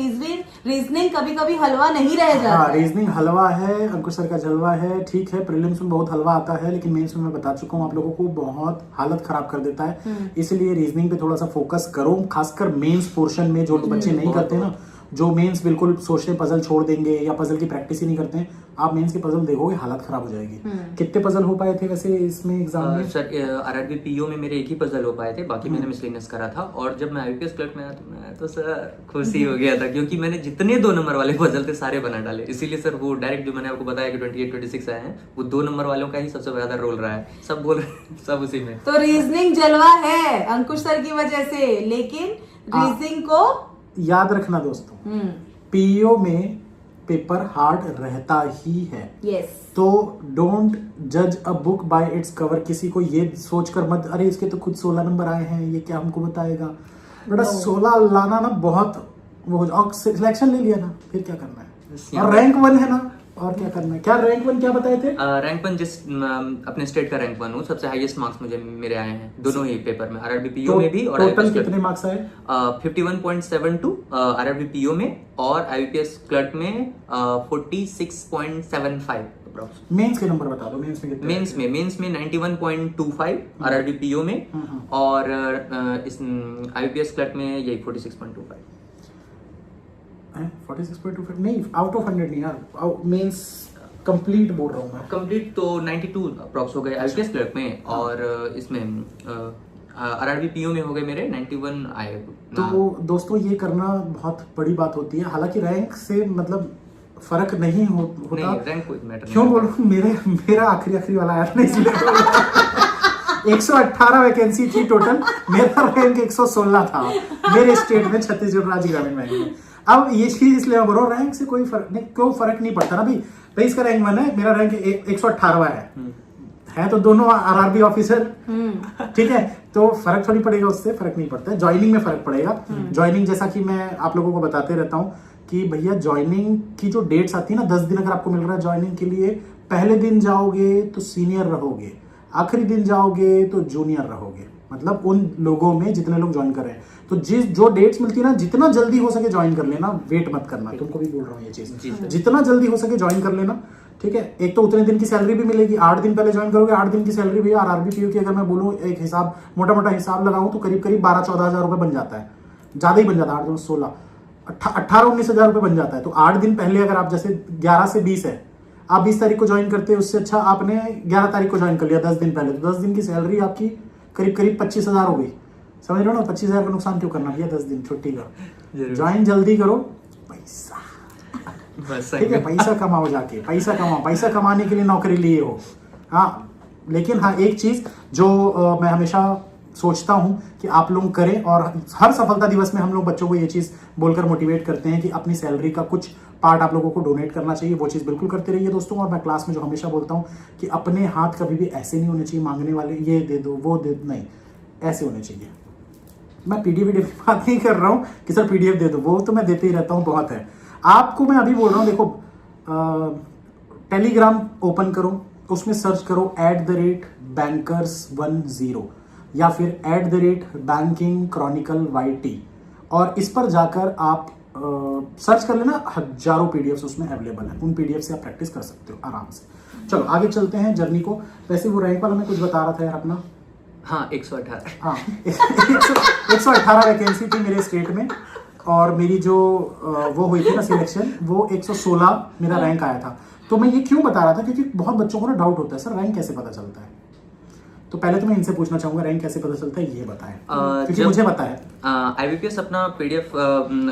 रीजनिंग कभी कभी हलवा नहीं रह जाता। हाँ, रीजनिंग हलवा है, अंकुश सर का जलवा है, ठीक है। प्रीलिम्स में बहुत हलवा आता है, लेकिन मेंस में मैं बता चुका हूँ आप लोगों को बहुत हालत खराब कर देता है। इसलिए रीजनिंग पे थोड़ा सा फोकस करो, खासकर मेंस पोर्शन में जो बच्चे नहीं करते ना, जो मेंस बिल्कुल सोचते हैं पजल छोड़ देंगे या पजल की प्रैक्टिस ही नहीं करते हैं, आप मेंस के पजल देखोगे हालत खराब हो जाएगी। कितने पजल हो पाए थे वैसे इसमें एग्जाम में? सर आरआरबी पीओ में मेरे एक ही पजल हो पाए थे, बाकी मैंने मिसलेनियस करा था। और जब मैं आईपीएस क्लर्क में आया तो मैं तो सर खुशी हो गया था, क्योंकि मैंने जितने 2 नंबर वाले पजल थे सारे बना डाले। इसीलिए सर वो डायरेक्ट जो मैंने आपको बताया कि 28-26 आए हैं, वो 2 नंबर वालों का ही सबसे ज्यादा रोल रहा है। सब बोल रहे सब उसी में। तो रीजनिंग जलवा है अंकुश सर की वजह से, लेकिन रीजनिंग को याद रखना दोस्तों, पीओ में पेपर हार्ड रहता ही है। यस। तो डोंट जज a book by its cover. किसी को ये सोचकर मत, अरे इसके तो खुद 16 नंबर आए हैं, ये क्या हमको बताएगा। बेटा 16 लाना ना बहुत वो, और सिलेक्शन ले लिया ना, फिर क्या करना है, और रैंक 1 है ना, और क्या करना है। क्या रैंक 1 क्या बताए थे? रैंक 1 जिस अपने स्टेट का रैंक 1 हूँ, सबसे हाईएस्ट मार्क्स मुझे मेरे आए हैं दोनों ही पेपर में, आरआरबी पीओ में भी और टोटल कितने मार्क्स आए? 51.72 आरआरबी पीओ में, और आईपीएस क्लर्क में 46.75 अप्रॉक्स। मेंस के नंबर बता दो, मेंस में कितने? मेंस में 91.25 आरआरबी पीओ में, और इस आईपीएस क्लर्क में यही 46.25। 46.25 नहीं, आउट ऑफ 100 नहीं यार, मेंस कंप्लीट बोल रहा हूँ मैं। कंप्लीट तो 92 अप्रॉक्स हो गए आईपीएस क्लर्क में, और इसमें आरआरबी पीओ में हो गए मेरे 91 आए। तो दोस्तों ये करना बहुत बड़ी बात होती है, हालांकि रैंक से मतलब फर्क नहीं होता। नहीं, रैंक कोई मैटर क्यों बोल रहा हूँ, मेरा आखिरी वाला आया था इसलिए 118 वैकेंसी थी टोटल, मेरा रैंक 116 था मेरे स्टेट में, छत्तीसगढ़ राज्य ग्रामीण बैंक में। अब ये चीज इसलिए बोल रहा हूँ, रैंक से कोई फर्क नहीं, क्यों फर्क नहीं पड़ता ना भाई इसका रैंक 1 है, मेरा रैंक 118 है तो दोनों आरआरबी ऑफिसर, ठीक है, तो फर्क थोड़ी पड़ेगा, उससे फर्क नहीं पड़ता है। ज्वाइनिंग में फर्क पड़ेगा। ज्वाइनिंग जैसा कि मैं आप लोगों को बताते रहता हूँ कि भैया ज्वाइनिंग की जो डेट्स आती है ना, 10 दिन अगर आपको मिल रहा है ज्वाइनिंग के लिए, पहले दिन जाओगे तो सीनियर रहोगे, आखिरी दिन जाओगे तो जूनियर रहोगे, मतलब उन लोगों में जितने लोग ज्वाइन कर रहे हैं। तो जो डेट्स मिलती है ना, जितना जल्दी हो सके ज्वाइन कर लेना, वेट मत करना। तुमको भी बोल रहा हूँ ये चीज, जितना जल्दी हो सके ज्वाइन कर लेना, ठीक है। एक तो उतने दिन की सैलरी भी मिलेगी, 8 दिन पहले ज्वाइन करोगे, 8 दिन की सैलरी भी। आरआरबी पीओ की अगर मैं बोलूँ एक हिसाब, मोटा हिसाब लगाऊं तो करीब 12-14 हजार रुपए बन जाता है, ज्यादा ही बन जाता है, 8 16 18-19 हजार रुपए बन जाता है। तो 8 दिन पहले अगर आप, जैसे 11 से 20 है, आप 20 तारीख को ज्वाइन करते हैं, उससे अच्छा आपने 11 तारीख को ज्वाइन कर लिया 10 दिन पहले, तो 10 दिन की सैलरी आपकी करीब 25 हजार हो गई। समझ रहे हो ना, 25 हजार का नुकसान क्यों करना भैया 10 दिन छुट्टी का। ज्वाइन जल्दी करो, पैसा, ठीक है, पैसा कमाओ, जाके पैसा कमाओ, पैसा कमाने के लिए नौकरी लिए हो। हाँ, लेकिन हाँ एक चीज जो मैं हमेशा सोचता हूं कि आप लोग करें, और हर सफलता दिवस में हम लोग बच्चों को ये चीज बोलकर मोटिवेट करते हैं कि अपनी सैलरी का कुछ पार्ट आप लोगों को डोनेट करना चाहिए। वो चीज बिल्कुल करते रहिए दोस्तों। और मैं क्लास में जो हमेशा बोलता हूं कि अपने हाथ कभी भी ऐसे नहीं होने चाहिए मांगने वाले, ये दे दो वो दे दो, नहीं, ऐसे होने चाहिए। मैं पीडीएफ की बात नहीं कर रहा हूँ कि सर पीडीएफ दे दो, वो तो मैं देते ही रहता हूँ, बहुत है। आपको मैं अभी बोल रहा हूँ, देखो टेलीग्राम ओपन करो, उसमें सर्च करो @bankers10 या फिर @banking chronicle YT, और इस पर जाकर आप सर्च कर लेना, हजारों पीडीएफ उसमें अवेलेबल है। उन पीडीएफ से आप प्रैक्टिस कर सकते हो आराम से। चलो आगे चलते हैं जर्नी को। वैसे वो रैंक वाला मैं कुछ बता रहा था यार अपना, हाँ 118, हाँ 118 वैकेंसी थी मेरे स्टेट में, और मेरी जो वो हुई थी ना सिलेक्शन, वो 116 मेरा रैंक आया था। तो मैं ये क्यों बता रहा था, क्योंकि बहुत बच्चों को ना डाउट होता है, सर रैंक कैसे पता चलता है। तो पहले तो मैं इनसे पूछना चाहूंगा रैंक कैसे पता चलता है ये बताएं, क्योंकि जब- मुझे पता है। IBPS अपना PDF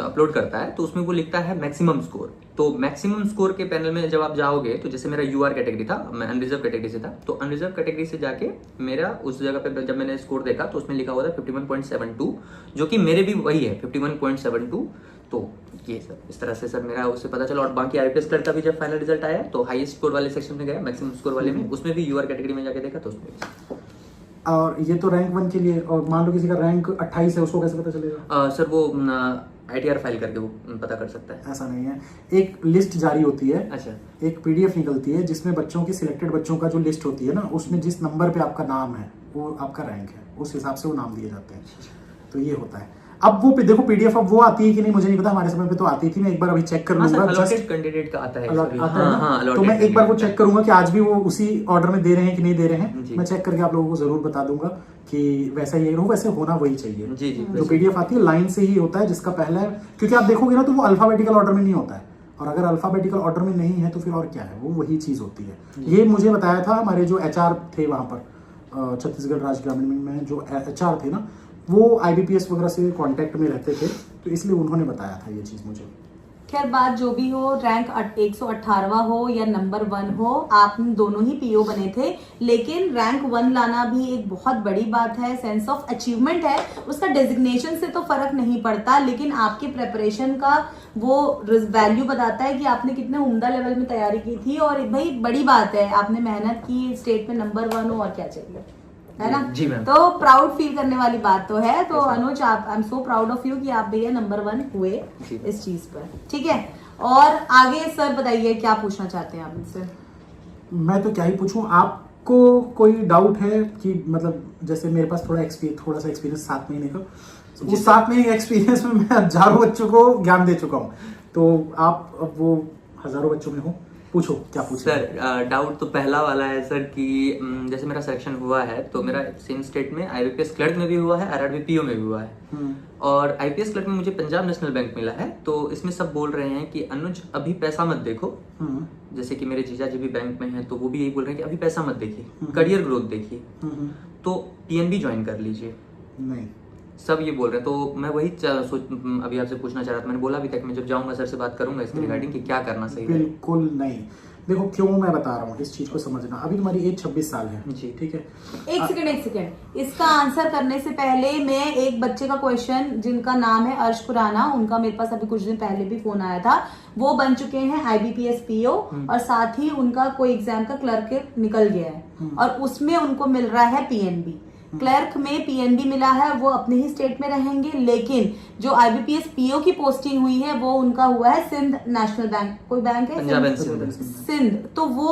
अपलोड करता है तो उसमें वो लिखता है मैक्सिमम स्कोर। तो मैक्सिमम स्कोर के पैनल में जब आप जाओगे तो जैसे मेरा UR कैटेगरी था, मैं अनरिजर्व कैटेगरी से था, तो अनरिजर्व कैटेगरी से जाके मेरा उस जगह पे जब मैंने स्कोर देखा तो उसमें लिखा हुआ था 51.72, जो कि मेरे भी वही है 51.72। तो ये सर इस तरह से सर मेरा उससे पता चला। और बाकी IPS क्लर्क का भी जब फाइनल रिजल्ट आया तो हाईएस्ट स्कोर वाले सेक्शन में गया, मैक्सिमम स्कोर वाले में, उसमें भी UR कैटेगरी में जाके देखा तो उसमें भी। और ये तो रैंक 1 के लिए, और मान लो किसी का रैंक 28 है, उसको कैसे पता चलेगा? सर वो ITR फाइल करके वो पता कर सकता है। ऐसा नहीं है, एक लिस्ट जारी होती है, अच्छा, एक PDF निकलती है जिसमें बच्चों की सिलेक्टेड बच्चों का जो लिस्ट होती है ना, उसमें जिस नंबर पे आपका नाम है वो आपका रैंक है, उस हिसाब से वो नाम दिए जाते हैं। तो ये होता है। अब वो देखो PDF अब वो आती है कि नहीं मुझे नहीं पता, हमारे समय पे तो आती थी, मैं एक बार अभी चेक कर हाँ सर, लूंगा। अलॉटेड कैंडिडेट का आता है सभी। आता है ना? हाँ, तो allotted मैं एक बार वो candidate चेक करूंगा कि आज भी वो उसी ऑर्डर में दे रहे हैं कि नहीं दे रहे हैं। जी। मैं चेक करके आप लोगों को जरूर बता दूंगा कि वैसा ही हो, वैसे होना वही चाहिए। जी, जी, जो PDF आती है लाइन से ही होता है, जिसका पहला है, क्योंकि आप देखोगे ना तो वो अल्फाबेटिकल ऑर्डर में नहीं होता है, और अगर अल्फाबेटिकल ऑर्डर में नहीं है तो फिर और क्या है, वो वही चीज होती है। ये मुझे बताया था हमारे जो HR थे वहां पर छत्तीसगढ़ राज्य ग्रामीण में जो HR थे ना, वो IBPS वगैरह से कांटेक्ट में रहते थे, तो इसलिए उन्होंने बताया था ये चीज मुझे। खैर बात जो भी हो, रैंक 118वां हो या नंबर 1 हो, आप दोनों ही PO बने थे, लेकिन रैंक 1 लाना भी एक बहुत बड़ी बात है, सेंस ऑफ अचीवमेंट है। उसका डेजिग्नेशन से तो फर्क नहीं पड़ता, लेकिन आपके प्रेपरेशन का वो वैल्यू बताता है कि आपने कितने उम्दा लेवल में तैयारी की थी। और भाई बड़ी बात है, आपने मेहनत की, स्टेट में नंबर 1 हो, और क्या चाहिए, है ना? जी मैम। तो प्राउड फील करने वाली बात तो है। तो अनुज, आप I am so proud of you कि आप भैया नंबर 1 हुए जी। इस चीज पर, ठीक है? और आगे सर बताइए क्या पूछना चाहते हैं आप मुझसे? मैं तो क्या ही पूछूं, आपको कोई डाउट है कि मतलब जैसे मेरे पास थोड़ा सा एक्सपीरियंस 7 महीने का, तो उस 7 महीने के एक्सपीरियंस में मैं हजारों बच्चों को ज्ञान दे चुका हूं, तो आप अब वो हजारों बच्चों में हो, पूछो क्या पूछो सर डाउट तो पहला वाला है सर कि जैसे मेरा सिलेक्शन हुआ है तो मेरा सेम स्टेट में IBPS क्लर्क में भी हुआ है, RRB PO में भी हुआ है, और IPS क्लर्क में मुझे पंजाब नेशनल बैंक मिला है। तो इसमें सब बोल रहे हैं कि अनुज अभी पैसा मत देखो, जैसे कि मेरे जीजा जी भी बैंक में हैं तो वो भी यही बोल रहे हैं कि अभी पैसा मत देखिए, करियर ग्रोथ देखिए, तो PNB ज्वाइन कर लीजिए। नहीं, सब ये बोल रहे हैं। तो मैं वही अभी आपसे पूछना चाह रहा था, मैंने बोला अभी तक मैं जब जाऊंगा सर से बात करूंगा इसके रिगार्डिंग कि क्या करना सही है। बिल्कुल नहीं। देखो क्यों मैं बता रहा हूँ, इस चीज को समझना। अभी तुम्हारी एज 26 साल है जी, ठीक है? एक सेकंड, इसका आंसर करने से पहले मैं एक बच्चे का क्वेश्चन, जिनका नाम है अर्श खुराना, उनका मेरे पास अभी कुछ दिन पहले भी फोन आया था, वो बन चुके हैं IBPS PO, और साथ ही उनका कोई एग्जाम का क्लर्क निकल गया है, और उसमें उनको मिल रहा है PNB। क्लर्क में PNB मिला है, वो अपने ही स्टेट में रहेंगे, लेकिन जो IBPS PO की पोस्टिंग हुई है वो उनका हुआ है सिंध नेशनल बैंक, कोई बैंक है पंजाब एंड सिंध। सिंध, तो वो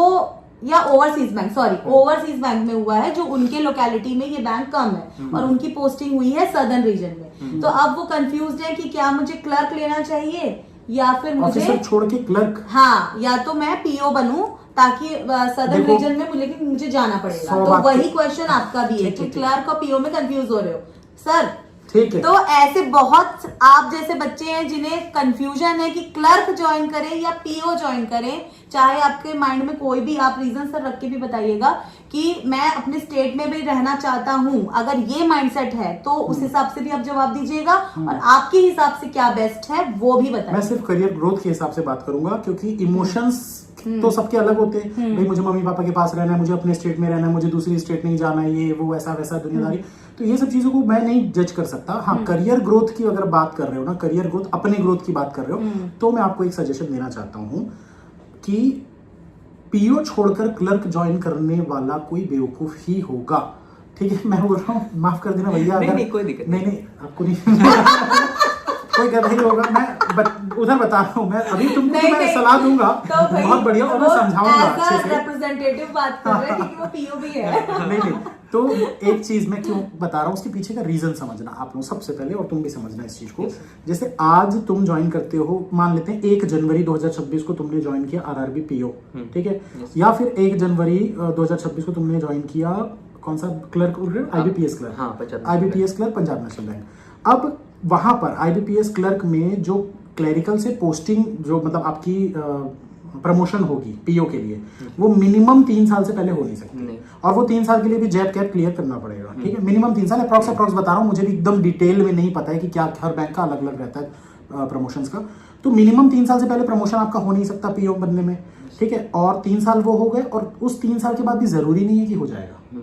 या overseas bank, sorry overseas bank में हुआ है, जो उनके लोकेलिटी में ये बैंक कम है, और उनकी पोस्टिंग हुई है सदर्न रीजन में। तो अब वो कंफ्यूज है कि क्या मुझे क्लर्क लेना चाहिए या फिर मुझे ऑफिसर छोड़ के क्लर्क। हाँ, या तो मैं PO बनूं ताकि सदर्न देखो, रीजन में लेकिन मुझे जाना पड़ेगा। 100 तो बात वही की- क्वेश्चन आपका भी है ठीक, कि ठीक, क्लर्क और PO में कंफ्यूज हो रहे हो सर। ठीक है। तो ऐसे बहुत आप जैसे बच्चे हैं जिन्हें कंफ्यूजन है कि क्लर्क ज्वाइन करें या PO ज्वाइन करें, चाहे आपके माइंड में कोई भी आप रीजन सर रख के भी बताइएगा कि मैं अपने स्टेट में भी रहना चाहता हूं। अगर ये माइंडसेट है तो उस हिसाब से भी आप जवाब दीजिएगा, और आपके हिसाब से क्या बेस्ट है वो भी मैं बताइए। सिर्फ करियर ग्रोथ के हिसाब से बात करूंगा, क्योंकि इमोशंस तो सबके अलग होते हैं। भाई मुझे मम्मी पापा के पास रहना है, मुझे अपने स्टेट में रहना है, मुझे दूसरी स्टेट नहीं जाना है, ये वो ऐसा वैसा दुनियादारी, तो ये सब चीजों को मैं नहीं जज कर सकता। हाँ, करियर ग्रोथ की अगर बात कर रहे हो ना, करियर ग्रोथ, अपने ग्रोथ की बात कर रहे हो, तो मैं आपको एक सजेशन देना चाहता हूँ कि PO छोड़कर क्लर्क ज्वाइन करने वाला कोई बेवकूफ ही होगा। ठीक है, मैं बोल रहा हूँ, माफ कर देना भैया। नहीं, कोई दिक्कत नहीं, आपको नहीं कोई गलत नहीं होगा। मैं उधर बता रहा हूँ, मैं अभी तुमको नहीं, मैं नहीं। सलाह दूंगा तो भाई, बहुत बढ़िया, और मैं वो समझाऊंगा as a अच्छे से। representative बात कर रहे हैं क्योंकि वो PO भी है। नहीं, तो एक चीज मैं क्यों बता रहा हूँ, उसके पीछे का रीजन समझना आप लोग सबसे पहले, और तुम भी समझना इस चीज को। जैसे आज तुम ज्वाइन करते हो, मान लेते हैं 1 जनवरी 2026 को तुमने ज्वाइन किया RRB PO, ठीक है, या फिर 1 जनवरी 2026 को तुमने ज्वाइन किया कौन सा क्लर्क बोल रहे हो? IBPS clerk. हाँ, IBPS clerk Punjab national bank. अब वहां पर IBPS क्लर्क में जो क्लरिकल से पोस्टिंग, जो मतलब आपकी प्रमोशन होगी पीओ के लिए, वो मिनिमम 3 साल से पहले हो नहीं सकती नहीं। और वो 3 साल के लिए भी जैब कैप क्लियर करना पड़ेगा, ठीक है। मिनिमम 3 साल, अप्रॉक्स बता रहा हूँ, मुझे भी एकदम डिटेल में नहीं पता है कि क्या हर बैंक का अलग अलग रहता है प्रमोशंस का। तो मिनिमम 3 साल से पहले प्रमोशन आपका हो नहीं सकता पीओ बनने में, ठीक है। और 3 साल वो हो गए, और उस 3 साल के बाद भी जरूरी नहीं है कि हो जाएगा,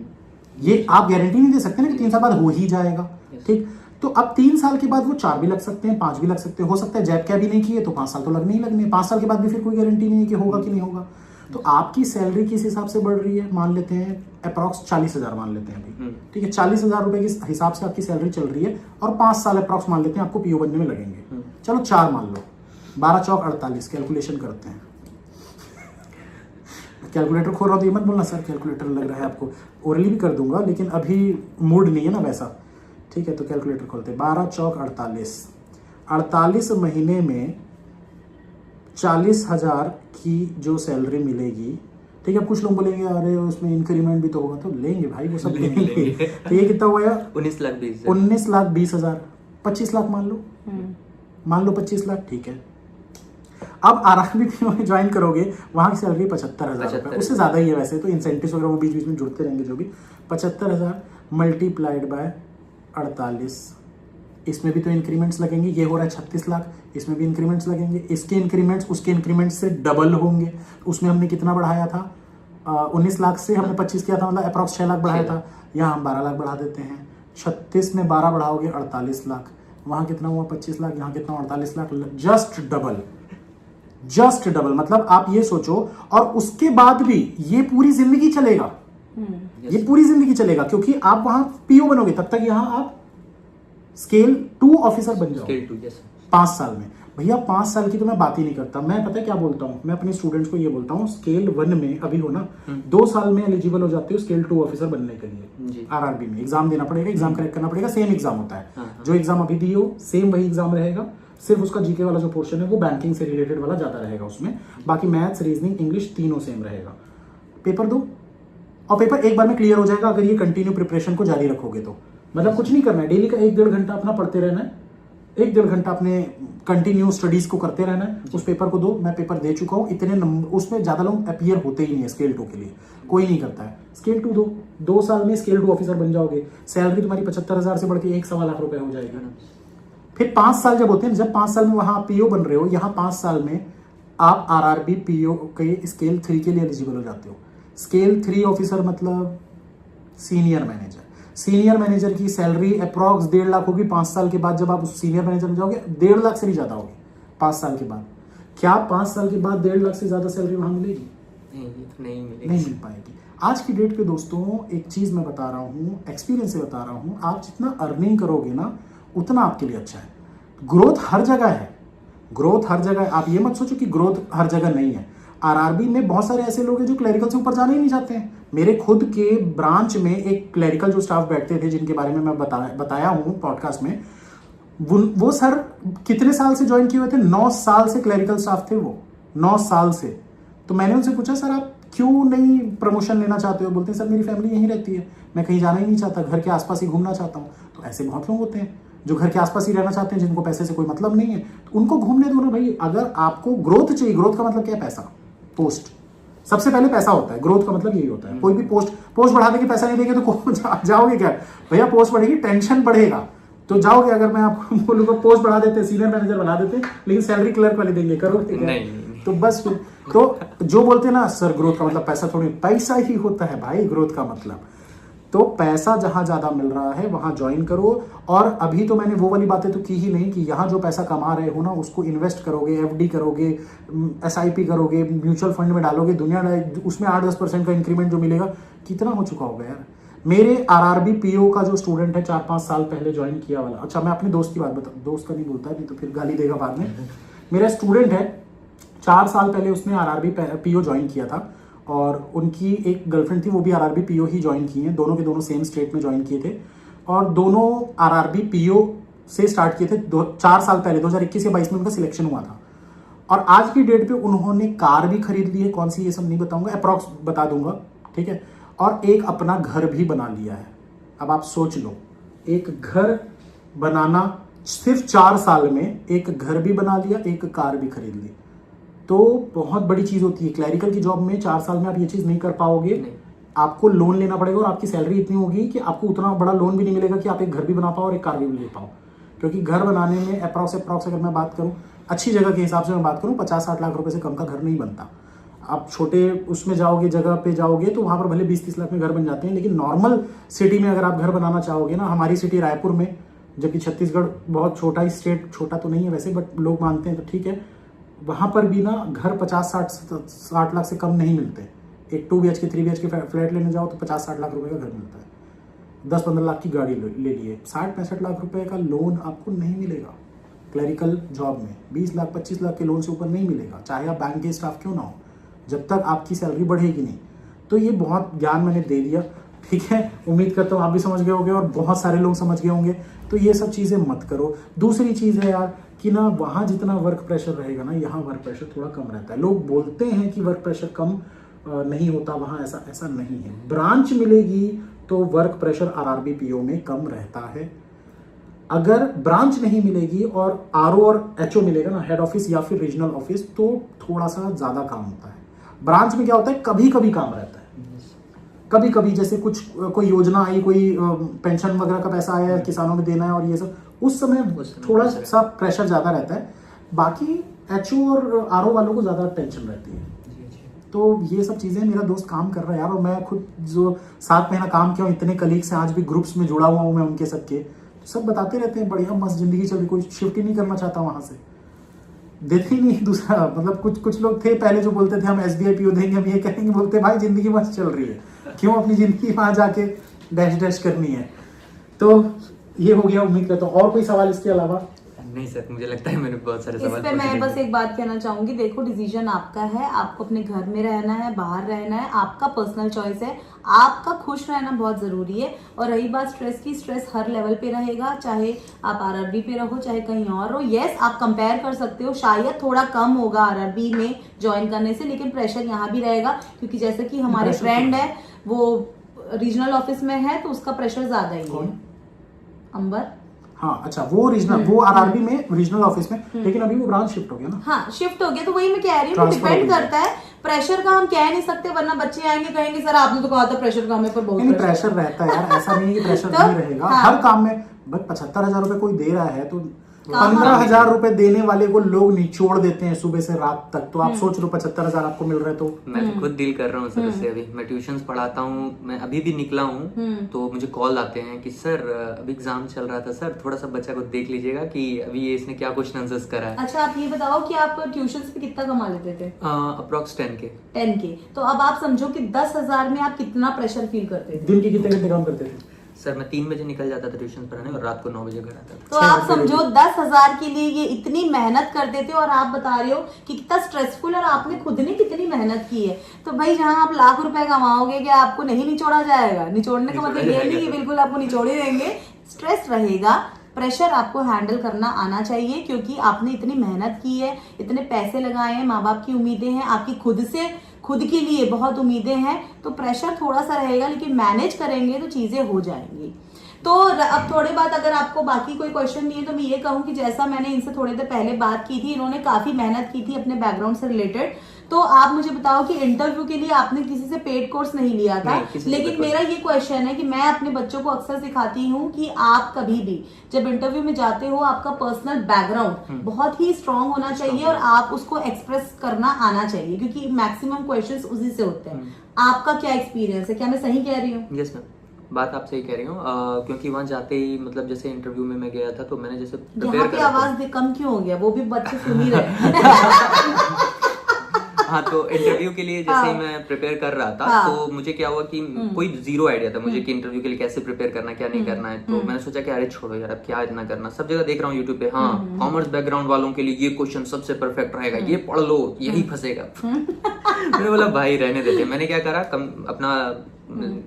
ये आप गारंटी नहीं दे सकते ना कि 3 साल बाद हो ही जाएगा, ठीक। तो अब 3 साल के बाद वो 4 भी लग सकते हैं, 5 भी लग सकते हैं, हो सकता है जैब क्या भी नहीं किए तो 5 साल तो लगने ही लगने, 5 साल के बाद भी फिर कोई गारंटी नहीं है कि होगा कि नहीं होगा। तो आपकी सैलरी किस हिसाब से बढ़ रही है, मान लेते हैं अप्रॉक्स 40,000 मान लेते हैं अभी, ठीक है। 40,000 रुपए के हिसाब से आपकी सैलरी चल रही है और 5 साल अप्रॉक्स मान लेते हैं आपको पीओ बनने में लगेंगे, चलो 4 मान लो, 12 चौक 48, कैलकुलेशन करते हैं। कैलकुलेटर खोल रहा हूँ तो ये मत बोलना सर कैलकुलेटर लग रहा है आपको, ओरली भी कर दूंगा लेकिन अभी मूड नहीं है ना वैसा, ठीक है। तो कैलकुलेटर खोलते हैं, 12 चौक 48, 48 महीने में 40,000 की जो सैलरी मिलेगी, ठीक है। कुछ लोग बोलेंगे अरे उसमें इंक्रीमेंट भी तो होगा, तो लेंगे भाई वो सब लेंगे। तो ये कितना हुआ, 19,20,000 25 लाख मान लो 25 लाख, ठीक है। अब आरआरबी में ज्वाइन करोगे, वहां की सैलरी 75,000 रुपए, उससे ज्यादा ही है वैसे तो, इंसेंटिव्स वगैरह वो बीच बीच में जुड़ते रहेंगे जो भी। 75,000 मल्टीप्लाइड बाय 48, इसमें भी तो इंक्रीमेंट्स लगेंगे, ये हो रहा है 36 लाख, इसमें भी इंक्रीमेंट्स लगेंगे, इसके इंक्रीमेंट्स उसके इंक्रीमेंट्स से डबल होंगे। उसमें हमने कितना बढ़ाया था, 19 लाख से हमने 25 किया था, मतलब अप्रॉक्स 6 लाख बढ़ाया था, यहाँ हम 12 लाख बढ़ा देते हैं। 36 में 12 बढ़ाओगे 48 लाख, वहां कितना हुआ 25 लाख, यहाँ कितना 48 लाख, जस्ट डबल। मतलब आप ये सोचो, और उसके बाद भी ये पूरी जिंदगी चलेगा, ये पूरी जिंदगी चलेगा, क्योंकि आप वहां पीओ बनोगे तब तक यहां आप स्केल 2 ऑफिसर बन जाओगे 5 साल में। भैया 5 साल की तो मैं बात ही नहीं करता, मैं पता है क्या बोलता हूं, मैं अपने स्टूडेंट्स को ये बोलता हूं स्केल 1 में अभी हो ना, 2 साल में एलिजिबल हो जाते हो स्केल 2 ऑफिसर बनने के लिए। आरआरबी में एग्जाम देना पड़ेगा, एग्जाम क्रैक करना पड़ेगा, सेम एग्जाम होता है, जो एग्जाम अभी दिए हो सेम वही एग्जाम रहेगा, सिर्फ उसका जीके वाला जो पोर्शन है वो बैंकिंग से रिलेटेड वाला ज्यादा रहेगा उसमें, बाकी मैथ्स रीजनिंग इंग्लिश तीनों सेम रहेगा। पेपर दो और पेपर एक बार में क्लियर हो जाएगा अगर ये कंटिन्यू प्रिपरेशन को जारी रखोगे तो। मतलब कुछ नहीं करना है, डेली का 1-1.5 घंटा अपना पढ़ते रहना है, 1-1.5 घंटा अपने कंटिन्यू स्टडीज को करते रहना है। उस पेपर को दो, मैं पेपर दे चुका हूँ, इतने नंबर उसमें ज्यादा लोग अपीयर होते ही नहीं है स्केल 2 के लिए, कोई नहीं करता है। स्केल 2 दो, 2 साल में स्केल 2 ऑफिसर बन जाओगे, सैलरी तुम्हारी 75,000 से बढ़ के 1-1.25 लाख रुपए हो जाएगी। फिर 5 साल जब होते हैं, जब 5 साल में वहां पीओ बन रहे हो, यहाँ 5 साल में आप आरआरबी पीओ के स्केल 3 के लिए एलिजिबल हो जाते हो। स्केल 3 ऑफिसर मतलब सीनियर मैनेजर। सीनियर मैनेजर की सैलरी अप्रॉक्स 1.5 लाख होगी 5 साल के बाद, जब आप उस सीनियर मैनेजर में जाओगे 1.5 लाख से भी ज्यादा होगी 5 साल के बाद। क्या 5 साल के बाद 1.5 लाख से ज्यादा सैलरी वहां मिलेगी? नहीं मिल पाएगी। आज की डेट पे दोस्तों एक चीज मैं बता रहा हूँ, एक्सपीरियंस से बता रहा हूँ, आप जितना अर्निंग करोगे ना उतना आपके लिए अच्छा है। ग्रोथ हर जगह है, ग्रोथ हर जगह है, आप ये मत सोचो कि ग्रोथ हर जगह नहीं है। आरआरबी में बहुत सारे ऐसे लोग हैं जो क्लरिकल से ऊपर जाना ही नहीं चाहते हैं। मेरे खुद के ब्रांच में एक क्लरिकल जो स्टाफ बैठते थे, जिनके बारे में मैं बताया हूँ पॉडकास्ट में, वो सर कितने साल से ज्वाइन किए हुए थे, 9 साल से क्लरिकल स्टाफ थे वो, 9 साल से। तो मैंने उनसे पूछा सर आप क्यों नहीं प्रमोशन लेना चाहते हो? बोलते हैं सर मेरी फैमिली यहीं रहती है, मैं कहीं जाना ही नहीं चाहता, घर के आसपास ही घूमना चाहता हूँ। तो ऐसे बहुत लोग होते हैं जो घर के आसपास ही रहना चाहते हैं, जिनको पैसे से कोई मतलब नहीं है, तो उनको घूमने दो ना भाई। अगर आपको ग्रोथ चाहिए, ग्रोथ का मतलब क्या है? पैसा, पोस्ट, सबसे पहले पैसा होता है, ग्रोथ का मतलब यही होता है। कोई भी पोस्ट बढ़ाने के पैसा नहीं देंगे तो जाओगे क्या भैया? पोस्ट बढ़ेगी, टेंशन बढ़ेगा तो जाओगे। अगर मैं आपको बोलूंगा पोस्ट बढ़ा देते, सीनियर मैनेजर बना देते, लेकिन सैलरी क्लर्क वाले देंगे, करोगे नहीं। तो बस फिर तो जो बोलते हैं ना सर ग्रोथ का मतलब पैसा, थोड़ी पैसा ही होता है भाई ग्रोथ का मतलब। तो पैसा जहां ज्यादा मिल रहा है वहां ज्वाइन करो। और अभी तो मैंने वो वाली बातें तो की ही नहीं कि यहाँ जो पैसा कमा रहे हो ना उसको इन्वेस्ट करोगे, एफडी करोगे, एसआईपी करोगे, म्यूचुअल फंड में डालोगे, दुनिया उसमें 8-10% का इंक्रीमेंट जो मिलेगा, कितना हो चुका होगा यार। मेरे आरआरबी पीओ का जो स्टूडेंट है 4-5 साल पहले ज्वाइन किया वाला, अच्छा मैं अपने दोस्त की बात बता, दोस्त का नहीं बोलता नहीं तो फिर गाली देगा बाद में। मेरा स्टूडेंट है, 4 साल पहले उसने आरआरबी पीओ ज्वाइन किया था और उनकी एक गर्लफ्रेंड थी, वो भी आरआरबी पीओ ही ज्वाइन की है, दोनों के दोनों सेम स्टेट में ज्वाइन किए थे और दोनों आरआरबी पीओ से स्टार्ट किए थे 4 साल पहले, 2021 या 22 में उनका सिलेक्शन हुआ था। और आज की डेट पे उन्होंने कार भी खरीद ली है, कौन सी ये सब नहीं बताऊंगा, अप्रॉक्स बता दूंगा, ठीक है। और एक अपना घर भी बना लिया है। अब आप सोच लो, एक घर बनाना सिर्फ 4 साल में, एक घर भी बना लिया, एक कार भी खरीद ली, तो बहुत बड़ी चीज होती है। क्लैरिकल की जॉब में 4 साल में आप ये चीज नहीं कर पाओगे, आपको लोन लेना पड़ेगा और आपकी सैलरी इतनी होगी कि आपको उतना बड़ा लोन भी नहीं मिलेगा कि आप एक घर भी बना पाओ और एक कार भी ले पाओ। क्योंकि घर बनाने में अप्रॉक्स अगर मैं बात करूं, अच्छी जगह के हिसाब से मैं बात करूं, 50-60 लाख रुपए से कम का घर नहीं बनता। आप छोटे उसमें जाओगे, जगह पे जाओगे तो वहां पर भले 20-30 लाख में घर बन जाते हैं, लेकिन नॉर्मल सिटी में अगर आप घर बनाना चाहोगे ना, हमारी सिटी रायपुर में, जबकि छत्तीसगढ़ बहुत छोटा ही स्टेट, छोटा तो नहीं है वैसे बट लोग मानते हैं तो ठीक है, वहां पर भी ना घर 50-60 लाख से कम नहीं मिलते। एक 2 BHK 3 BHK फ्लैट लेने जाओ तो 50-60 लाख रुपए का घर मिलता है। 10-15 लाख की गाड़ी ले लिए, 60-65 लाख रुपए का लोन आपको नहीं मिलेगा क्लरिकल जॉब में। 20 लाख 25 लाख के लोन से ऊपर नहीं मिलेगा, चाहे आप बैंक के स्टाफ क्यों ना हो, जब तक आपकी सैलरी बढ़ेगी नहीं। तो ये बहुत ज्ञान मैंने दे दिया, ठीक है। उम्मीद करता हूँ आप भी समझ गए होंगे और बहुत सारे लोग समझ गए होंगे। तो ये सब चीज़ें मत करो। दूसरी चीज़ है यार कि ना, वहाँ जितना वर्क प्रेशर रहेगा ना, यहाँ वर्क प्रेशर थोड़ा कम रहता है। लोग बोलते हैं कि वर्क प्रेशर कम नहीं होता वहाँ, ऐसा नहीं है। ब्रांच मिलेगी तो वर्क प्रेशर RRB PO में कम रहता है। अगर ब्रांच नहीं मिलेगी और RO और HO मिलेगा ना, हेड ऑफिस या फिर रीजनल ऑफिस, तो थोड़ा सा ज़्यादा काम होता है। ब्रांच में क्या होता है, कभी कभी काम रहता है, कभी कभी जैसे कोई योजना आई, कोई पेंशन वगैरह का पैसा आया, किसानों में देना है और ये सब, उस समय थोड़ा सा प्रेशर ज़्यादा रहता है। बाकी HO और RO वालों को ज़्यादा टेंशन रहती है। तो ये सब चीज़ें, मेरा दोस्त काम कर रहा है यार, और मैं खुद जो 7 महीना काम किया हूँ, इतने कलीग से आज भी ग्रुप्स में जुड़ा हुआ हूँ मैं उनके सबके, सब बताते रहते हैं बढ़िया मस्त जिंदगी चल रही, कोई शिफ्ट ही नहीं करना चाहता वहाँ से, देते ही नहीं दूसरा। मतलब कुछ लोग थे पहले जो बोलते थे हम SBI PO देंगे, हम ये कहेंगे, बोलते भाई जिंदगी मस्त चल रही है, क्यों अपनी जिंदगी वहाँ जाके डैश करनी है। तो ये हो गया। उम्मीद करता हूँ और कोई सवाल इसके अलावा? नहीं सर, मुझे लगता है मैंने बहुत सारे इस सवाल पे मैं बस एक बात कहना चाहूंगी, देखो डिसीजन आपका है, आपको अपने घर में रहना है, बाहर रहना है, आपका पर्सनल चॉइस है, आपका खुश रहना बहुत जरूरी है। और रही बात स्ट्रेस की, स्ट्रेस हर लेवल पे रहेगा, चाहे आप RRB पे रहो चाहे कहीं और हो। यस, आप कंपेयर कर सकते हो, शायद थोड़ा कम होगा RRB में ज्वाइन करने से, लेकिन प्रेशर यहाँ भी रहेगा, क्योंकि जैसे कि हमारे फ्रेंड है वो रीजनल ऑफिस में है तो उसका प्रेशर ज्यादा ही है। अंबर, हाँ अच्छा, वो रीजनल, वो RRB में रीजनल ऑफिस में, लेकिन अभी वो ब्रांच शिफ्ट हो गया ना। हाँ शिफ्ट हो गया, तो वही मैं कह रही हूँ, डिपेंड करता है। प्रेशर का हम कह नहीं सकते, वरना बच्चे आएंगे कहेंगे सर आपने तो कहा था प्रेशर का, हमें पर बहुत नहीं, प्रेशर रहता है यार, ऐसा नहीं कि प्रेशर नहीं रहेगा। हर काम में बस 75,000 रुपए कोई दे रहा है तो 15,000 रुपए देने वाले को लोग निचोड़ देते हैं सुबह से रात तक। तो आप सोच लो 75,000 आपको मिल रहा है तो। मैं तो खुद डील कर रहा हूँ सर इससे। अभी मैं ट्यूशंस पढ़ाता हूँ, मैं अभी भी निकला हूँ तो मुझे कॉल आते हैं कि सर अभी एग्जाम चल रहा था सर, थोड़ा सा बच्चा को देख लीजिएगा कि अभी ये इसने क्या क्वेश्चन आंसर्स करा है। अच्छा, आप ये बताओ कि आप ट्यूशन पे कितना कमा लेते थे? Approx 10K। तो अब आप समझो कि 10,000 में आप कितना प्रेशर फील करते थे? दिन के कितने घंटे काम करते थे? सर मैं 3 बजे निकल जाता था ट्यूशन पढ़ाने और रात को 9 बजे घर आता था। तो आप समझो 10,000 के लिए ये इतनी मेहनत करते थे, और आप बता रहे हो कि कितना स्ट्रेसफुल, और आपने खुद ने कितनी मेहनत की है। तो भाई जहां आप लाख रुपए कमाओगे, क्या आपको नहीं निचोड़ा जाएगा? निचोड़ने का मतलब ये नहीं कि बिल्कुल आपको निचोड़ ही देंगे, स्ट्रेस रहेगा। प्रेशर आपको हैंडल करना आना चाहिए, क्योंकि आपने इतनी मेहनत की है, इतने पैसे लगाए हैं, माँ बाप की उम्मीदें हैं, आपकी खुद के लिए बहुत उम्मीदें हैं। तो प्रेशर थोड़ा सा रहेगा, लेकिन मैनेज करेंगे तो चीजें हो जाएंगी। तो अब थोड़ी बात, अगर आपको बाकी कोई क्वेश्चन नहीं है तो मैं ये कहूँ कि जैसा मैंने इनसे थोड़ी देर पहले बात की थी, इन्होंने काफी मेहनत की थी अपने बैकग्राउंड से रिलेटेड। तो आप मुझे बताओ कि इंटरव्यू के लिए आपने किसी से पेड कोर्स नहीं लिया था, लेकिन मेरा ये क्वेश्चन है कि मैं अपने बच्चों को अक्सर सिखाती हूँ कि आप कभी भी जब इंटरव्यू में जाते हो, आपका पर्सनल बैकग्राउंड बहुत ही स्ट्रांग होना चाहिए और आप उसको एक्सप्रेस करना आना चाहिए, क्योंकि मैक्सिमम क्वेश्चंस उसी से होते हैं। आपका क्या एक्सपीरियंस है? क्या मैं सही कह रही हूँ? यस मैम, बात आप सही कह रही हूँ। क्योंकि वहाँ जाते ही मतलब जैसे इंटरव्यू में मैं गया था तो मैंने जैसे यहाँ पे आवाज कम क्यों हो गया? वो भी बच्चे सुन ही रहे। हाँ, तो इंटरव्यू के लिए जैसे ही मैं प्रिपेयर कर रहा था तो मुझे क्या हुआ कि कोई जीरो आइडिया था मुझे कि इंटरव्यू के लिए कैसे प्रिपेयर करना, क्या नहीं करना है। तो मैंने सोचा कि अरे छोड़ो यार, अब क्या इतना करना, सब जगह देख रहा हूँ यूट्यूब पे, हाँ कॉमर्स बैकग्राउंड वालों के लिए ये क्वेश्चन सबसे परफेक्ट रहेगा, ये पढ़ लो यही फंसेगा। मैंने बोला भाई रहने देते। मैंने क्या करा, अपना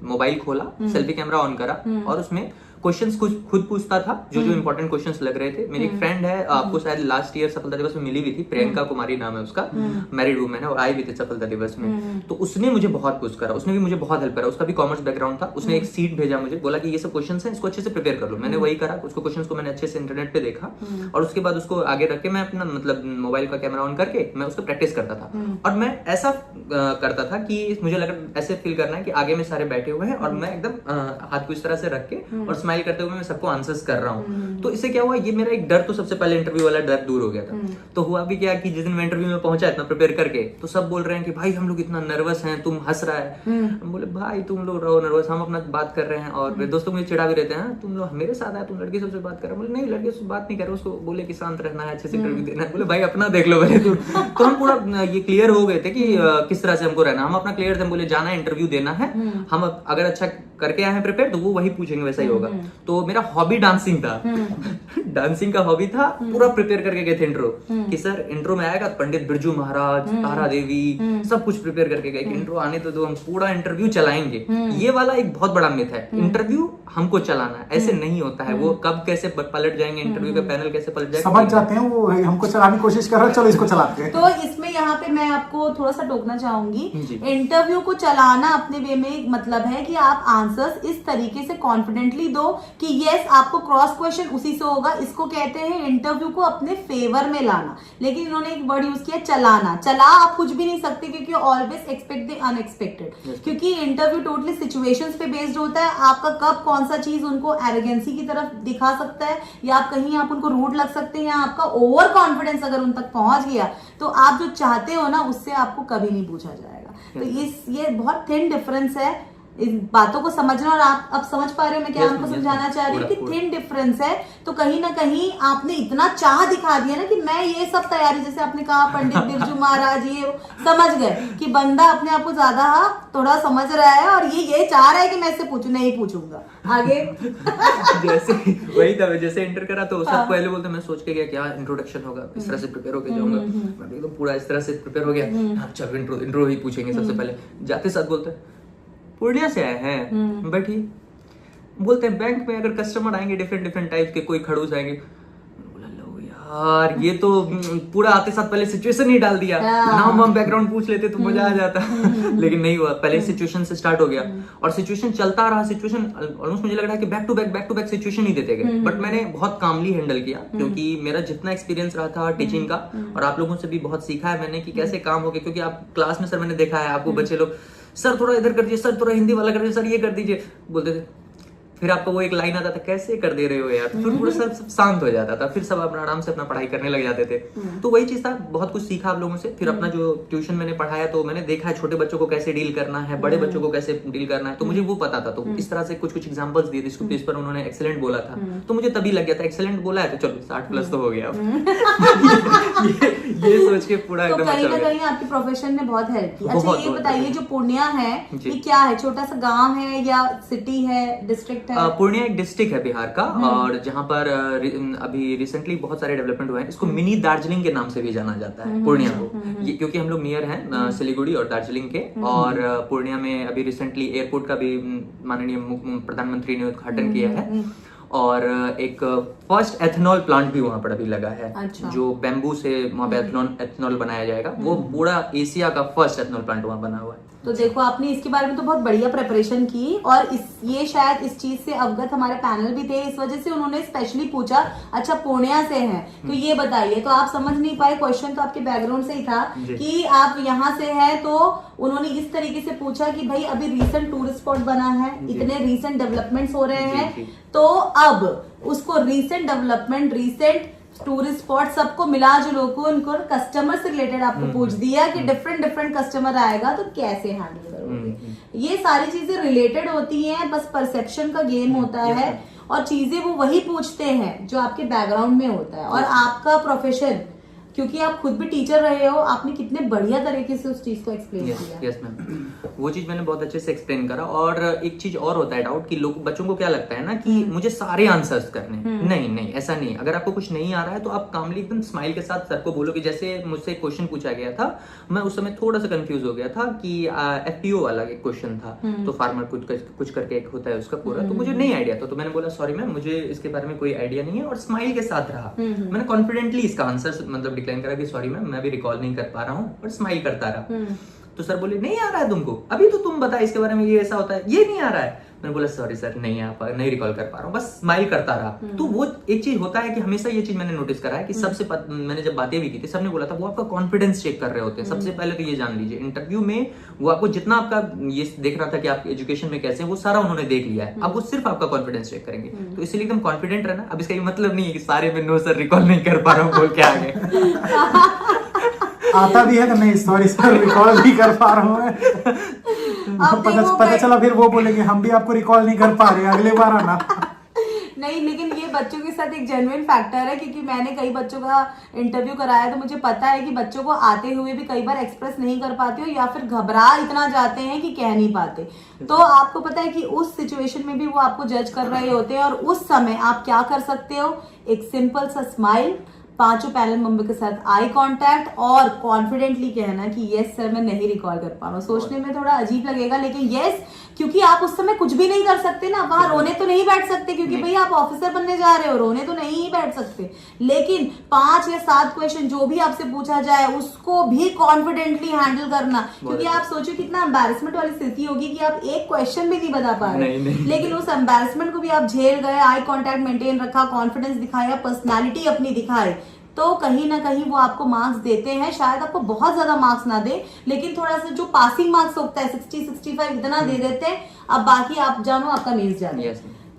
मोबाइल खोला, सेल्फी कैमरा ऑन करा और उसमें क्वेश्चंस खुद पूछता था, जो इंपॉर्टेंट क्वेश्चंस लग रहे थे। मेरी एक फ्रेंड है, आपको शायद लास्ट ईयर सफलता दिवस में मिली हुई थी, प्रियंका कुमारी नाम है उसका, मैरिड वुमेन है, और आई भी थी सफलता दिवस में। तो उसने मुझे बहुत पुश करा, उसने भी मुझे बहुत हेल्प करा। उसका भी कॉमर्स बैकग्राउंड था। उसने एक सीट भेजा मुझे, बोला कि ये सब क्वेश्चंस हैं, इसको अच्छे से प्रिपेयर कर लो। मैंने वही करा, उसको क्वेश्चंस को मैंने अच्छे से इंटरनेट पे देखा, और उसके बाद उसको आगे रख के मैं अपना मतलब मोबाइल का कैमरा ऑन करके मैं उसको प्रैक्टिस करता था। और मैं ऐसा करता था कि मुझे लगा ऐसे फील करना है कि आगे में सारे बैठे हुए हैं और मैं एकदम हाथ को इस तरह से रख के और स्माइल करते हुए मैं सबको आंसर्स कर रहा हूँ। तो इससे क्या हुआ, ये मेरा एक डर तो सबसे पहले इंटरव्यू वाला डर दूर हो गया था। तो हुआ भी क्या कि जिस दिन मैं इंटरव्यू में पहुंचा इतना प्रिपेयर करके, तो सब बोल रहे हैं कि भाई हम लोग इतना नर्वस हैं, तुम हंस रहा है। हम बोले भाई तुम लोग रहो नर्वस, हम अपना बात कर रहे हैं। और मेरे दोस्तों मुझे चिढ़ा भी रहते हैं, तुम लोग मेरे साथ आए, तुम लड़की सबसे बात कर रहे हो। बोले नहीं, लड़की से बात नहीं कर रहे, उसको बोले कि शांत रहना है, अच्छे से इंटरव्यू देना है। बोले भाई अपना देख लो पहले तुम। तो हम पूरा ये क्लियर हो गए थे कि किस तरह से हमको रहना, हम अपना क्लियर थे। हम बोले जाना है, इंटरव्यू देना है, हम अगर अच्छा करके आए हैं प्रिपेयर तो वो वही पूछेंगे, वैसा ही होगा। तो मेरा हॉबी डांसिंग था। डांसिंग का हॉबी था, पूरा प्रिपेयर करके गए थे इंट्रो कि सर इंट्रो में आएगा पंडित बिरजू महाराज, तारा देवी, सब कुछ प्रिपेयर करके गए कि इंट्रो आने तो दो, हम पूरा इंटरव्यू चलाएंगे। ये वाला एक बहुत बड़ा मिथ है, इंटरव्यू हमको चलाना है, ऐसे नहीं होता है। वो कब कैसे पलट जाएंगे, इंटरव्यू का पैनल कैसे पलट जाएगा, समझ जाते हैं वो हमको चलाने की कोशिश कर रहे हैं, चलो इसको चलाते हैं। तो इसमें यहाँ पे मैं आपको थोड़ा सा टोकना चाहूंगी, इंटरव्यू को चलाना अपने वे में एक मतलब है कि आप आंसर्स इस तरीके से कॉन्फिडेंटली दो कि यस आपको क्रॉस क्वेश्चन उसी से होगा। इसको कहते हैं इंटरव्यू को अपने फेवर में लाना। लेकिन इन्होंने एक वर्ड यूज किया चलाना। चला आप कुछ भी नहीं सकते क्योंकि ऑलवेज एक्सपेक्ट द अनएक्सपेक्टेड, क्योंकि इंटरव्यू टोटली सिचुएशंस पे बेस्ड होता है। आपका कब कौन सा चीज उनको एरोगेंसी की तरफ दिखा सकता है, या आप कहीं आप उनको रूड लग सकते हैं, या आपका ओवर कॉन्फिडेंस अगर उन तक पहुंच गया तो आप जो चाहते हो ना उससे आपको कभी नहीं पूछा जाएगा। तो ये बहुत थिन डिफरेंस है इन बातों को समझना। और आप अब समझ पा रहे हो मैं क्या आपको समझाना चाह रही हूँ कि थिन डिफरेंस है। तो कहीं ना कहीं आपने इतना चाह दिखा दिया ना कि मैं ये सब तैयारी, जैसे आपने कहा पंडित बिरजू महाराज, ये समझ गए कि बंदा अपने आप को ज्यादा थोड़ा समझ रहा है और ये चाह रहा है कि मैं इससे पूछूं, नहीं पूछूंगा आगे। जैसे वही था, जैसे इंटर करा तो सब पहले बोलते मैं सोच के गया क्या इंट्रोडक्शन होगा, इस तरह से प्रिपेयर होके जाऊंगा। मैं एकदम पूरा इस तरह से प्रिपेयर हो गया, चलो इंट्रो ही पूछेंगे सबसे पहले। जाते साथ बोलते पूर्णिया से आए हैं, बैठिए। बोलते हैं बैंक में अगर कस्टमर आएंगे डिफरेंट टाइप के, कोई खड़ूस आएंगे। बोला लो यार ये तो पूरा आते साथ पहले सिचुएशन ही डाल दिया। नाम हम बैकग्राउंड पूछ लेते तो मजा आ जाता। लेकिन नहीं हुआ, पहले सिचुएशन से स्टार्ट हो गया और सिचुएशन चलता रहा। सिचुएशन ऑलमोस्ट मुझे लग रहा है कि बैक टू बैक सिचुएशन ही देते गए। बट मैंने बहुत कामली हैंडल किया क्योंकि मेरा जितना एक्सपीरियंस रहा था टीचिंग का, और आप लोगों से भी बहुत सीखा है मैंने कि कैसे काम हो गया। क्योंकि आप क्लास में सर मैंने देखा है आपको बच्चे लोग सर थोड़ा इधर कर दीजिए, सर थोड़ा हिंदी वाला कर दीजिए, सर ये कर दीजिए बोलते थे। फिर आपको वो एक लाइन आता था कैसे कर दे रहे हो यार, फिर पूरा सब शांत हो जाता था। फिर सब अपना आराम से अपना पढ़ाई करने लग जाते थे। तो वही चीज था, बहुत कुछ सीखा आप लोगों से। फिर अपना जो ट्यूशन मैंने पढ़ाया तो मैंने देखा है छोटे बच्चों को कैसे डील करना है, बड़े बच्चों को कैसे डील करना है, तो मुझे वो पता था। तो इस तरह से कुछ एग्जाम्पल्स दिए जिसको इस पर उन्होंने एक्सेलेंट बोला था, तो मुझे तभी लग गया था एक्सेलेंट बोला है तो चलो 60+ तो हो गया। ये सोच के पूरा तो एकदम कहीं ना कहीं आपकी प्रोफेशन ने बहुत हेल्प की। अच्छा ये बताइए जो पूर्णिया है ये क्या है, छोटा सा गांव है या सिटी है, डिस्ट्रिक्ट है? पूर्णिया एक डिस्ट्रिक्ट है बिहार का, और जहाँ पर अभी रिसेंटली बहुत सारे डेवलपमेंट हुए हैं। इसको मिनी दार्जिलिंग के नाम से भी जाना जाता है पूर्णिया को, क्योंकि हम लोग नियर हैं सिलीगुड़ी और दार्जिलिंग के। और पूर्णिया में अभी रिसेंटली एयरपोर्ट का भी माननीय प्रधानमंत्री ने उद्घाटन किया है, और एक फर्स्ट एथेनॉल प्लांट भी वहां पर अभी लगा है। अच्छा। जो बैम्बू से वहां पे एथेनॉल बनाया जाएगा, वो पूरा एशिया का फर्स्ट एथेनॉल प्लांट वहां बना हुआ है। तो देखो आपने इसके बारे में तो बहुत बढ़िया प्रिपरेशन की, और ये शायद इस चीज से अवगत हमारे पैनल भी थे, इस वजह से उन्होंने स्पेशली पूछा अच्छा पूर्णिया से हैं तो ये बताइए। तो आप समझ नहीं पाए, क्वेश्चन तो आपके बैकग्राउंड से ही था कि आप यहाँ से हैं, तो उन्होंने इस तरीके से पूछा कि भाई अभी रिसेंट टूरिस्ट स्पॉट बना है, इतने रिसेंट डेवलपमेंट्स हो रहे हैं, तो अब उसको recent development, recent tourist spot सबको मिला जुलो को उनको कस्टमर से रिलेटेड आपको पूछ दिया कि डिफरेंट कस्टमर आएगा तो कैसे हैंडल करोगे। ये सारी चीजें रिलेटेड होती हैं, बस परसेप्शन का गेम होता है, और चीजें वो वही पूछते हैं जो आपके बैकग्राउंड में होता है। और आपका प्रोफेशन क्योंकि आप खुद भी टीचर रहे हो, आपने कितने बढ़िया तरीके से उस चीज को एक्सप्लेन किया। यस मैम, वो चीज मैंने बहुत अच्छे से एक्सप्लेन करा। और एक चीज और होता है डाउट कि लोग बच्चों को क्या लगता है ना कि मुझे सारे आंसर्स करने हैं। नहीं, ऐसा नहीं। अगर आपको कुछ नहीं आ रहा है तो आप कामली एकदम स्माइल के साथ सर को बोलो कि जैसे मुझसे क्वेश्चन पूछा गया था, मैं उस समय थोड़ा सा कंफ्यूज हो गया था कि FPO वाला एक क्वेश्चन था, तो फार्मर कुछ करके एक होता है उसका पूरा, तो मुझे नहीं आइडिया था। तो मैंने बोला सॉरी मैम, मुझे इसके बारे में कोई आइडिया नहीं है, और स्माइल के साथ रहा। मैंने कॉन्फिडेंटली इसका आंसर मतलब डिक्लाइन करा कि सॉरी मैम, मैं भी रिकॉल नहीं कर पा रहा हूँ, और स्माइल करता रहा। तो सर बोले नहीं आ रहा है तुमको, अभी तो तुम बता इसके बारे में, ये ऐसा होता है, ये नहीं आ रहा है। मैंने बोला सॉरी सर, नहीं रिकॉल कर पा रहा हूँ, बस स्माइल करता रहा। तो वो एक चीज होता है कि हमेशा ये चीज मैंने नोटिस करा है कि सबसे मैंने जब बातें भी की थी, सबने बोला था वो आपका कॉन्फिडेंस चेक कर रहे होते हैं। सबसे पहले तो ये जान लीजिए, इंटरव्यू में वो आपको जितना आपका ये देख रहा था कि आप एजुकेशन में कैसे हैं, वो सारा उन्होंने देख लिया है। अब वो सिर्फ आपका कॉन्फिडेंस चेक करेंगे, तो इसलिए एकदम कॉन्फिडेंट रहना। अब इसका ये मतलब नहीं है कि सारे में नो सर रिकॉल नहीं कर पा रहा हूँ बोल के आ गए। आता भी है कि नहीं सॉरी सर रिकॉल नहीं कर पा रहा हूँ। पता चला फिर वो बोलेंगे हम भी आपको रिकॉल नहीं कर पा रहे, अगले बार आना। नहीं, लेकिन ये बच्चों के साथ एक जेन्युइन फैक्टर है, क्योंकि मैंने कई बच्चों का इंटरव्यू कराया, तो मुझे पता है कि बच्चों को आते हुए भी कई बार एक्सप्रेस नहीं कर पाते हो, या फिर घबरा इतना जाते हैं कि कह नहीं पाते। तो आपको पता है कि उस सिचुएशन में भी वो आपको जज कर रहे होते हैं, और उस समय आप क्या कर सकते हो, एक सिंपल सा स्माइल, 5 पैनल मेंबर के साथ आई कांटेक्ट, और कॉन्फिडेंटली कहना कि यस सर मैं नहीं रिकॉल कर पा रहा हूँ। सोचने में थोड़ा अजीब लगेगा, लेकिन यस, क्योंकि आप उस समय कुछ भी नहीं कर सकते ना, वहां रोने तो नहीं बैठ सकते, क्योंकि भाई आप ऑफिसर बनने जा रहे हो, रोने तो नहीं ही बैठ सकते। लेकिन 5 या 7 क्वेश्चन जो भी आपसे पूछा जाए उसको भी कॉन्फिडेंटली हैंडल करना, क्योंकि आप सोचो कितना एम्बैरेसमेंट वाली स्थिति होगी कि आप एक क्वेश्चन भी नहीं बता पा रहे, लेकिन उस एम्बैरेसमेंट को भी आप झेल गए, आई कॉन्टेक्ट मेंटेन रखा, कॉन्फिडेंस दिखाया, पर्सनैलिटी अपनी दिखाई, तो कहीं ना कहीं वो आपको मार्क्स देते हैं। शायद आपको बहुत ज्यादा मार्क्स ना दे, लेकिन थोड़ा सा जो पासिंग मार्क्स होता है 60-65 इतना दे देते हैं। अब बाकी आप जानो, आपका मेंस जानो।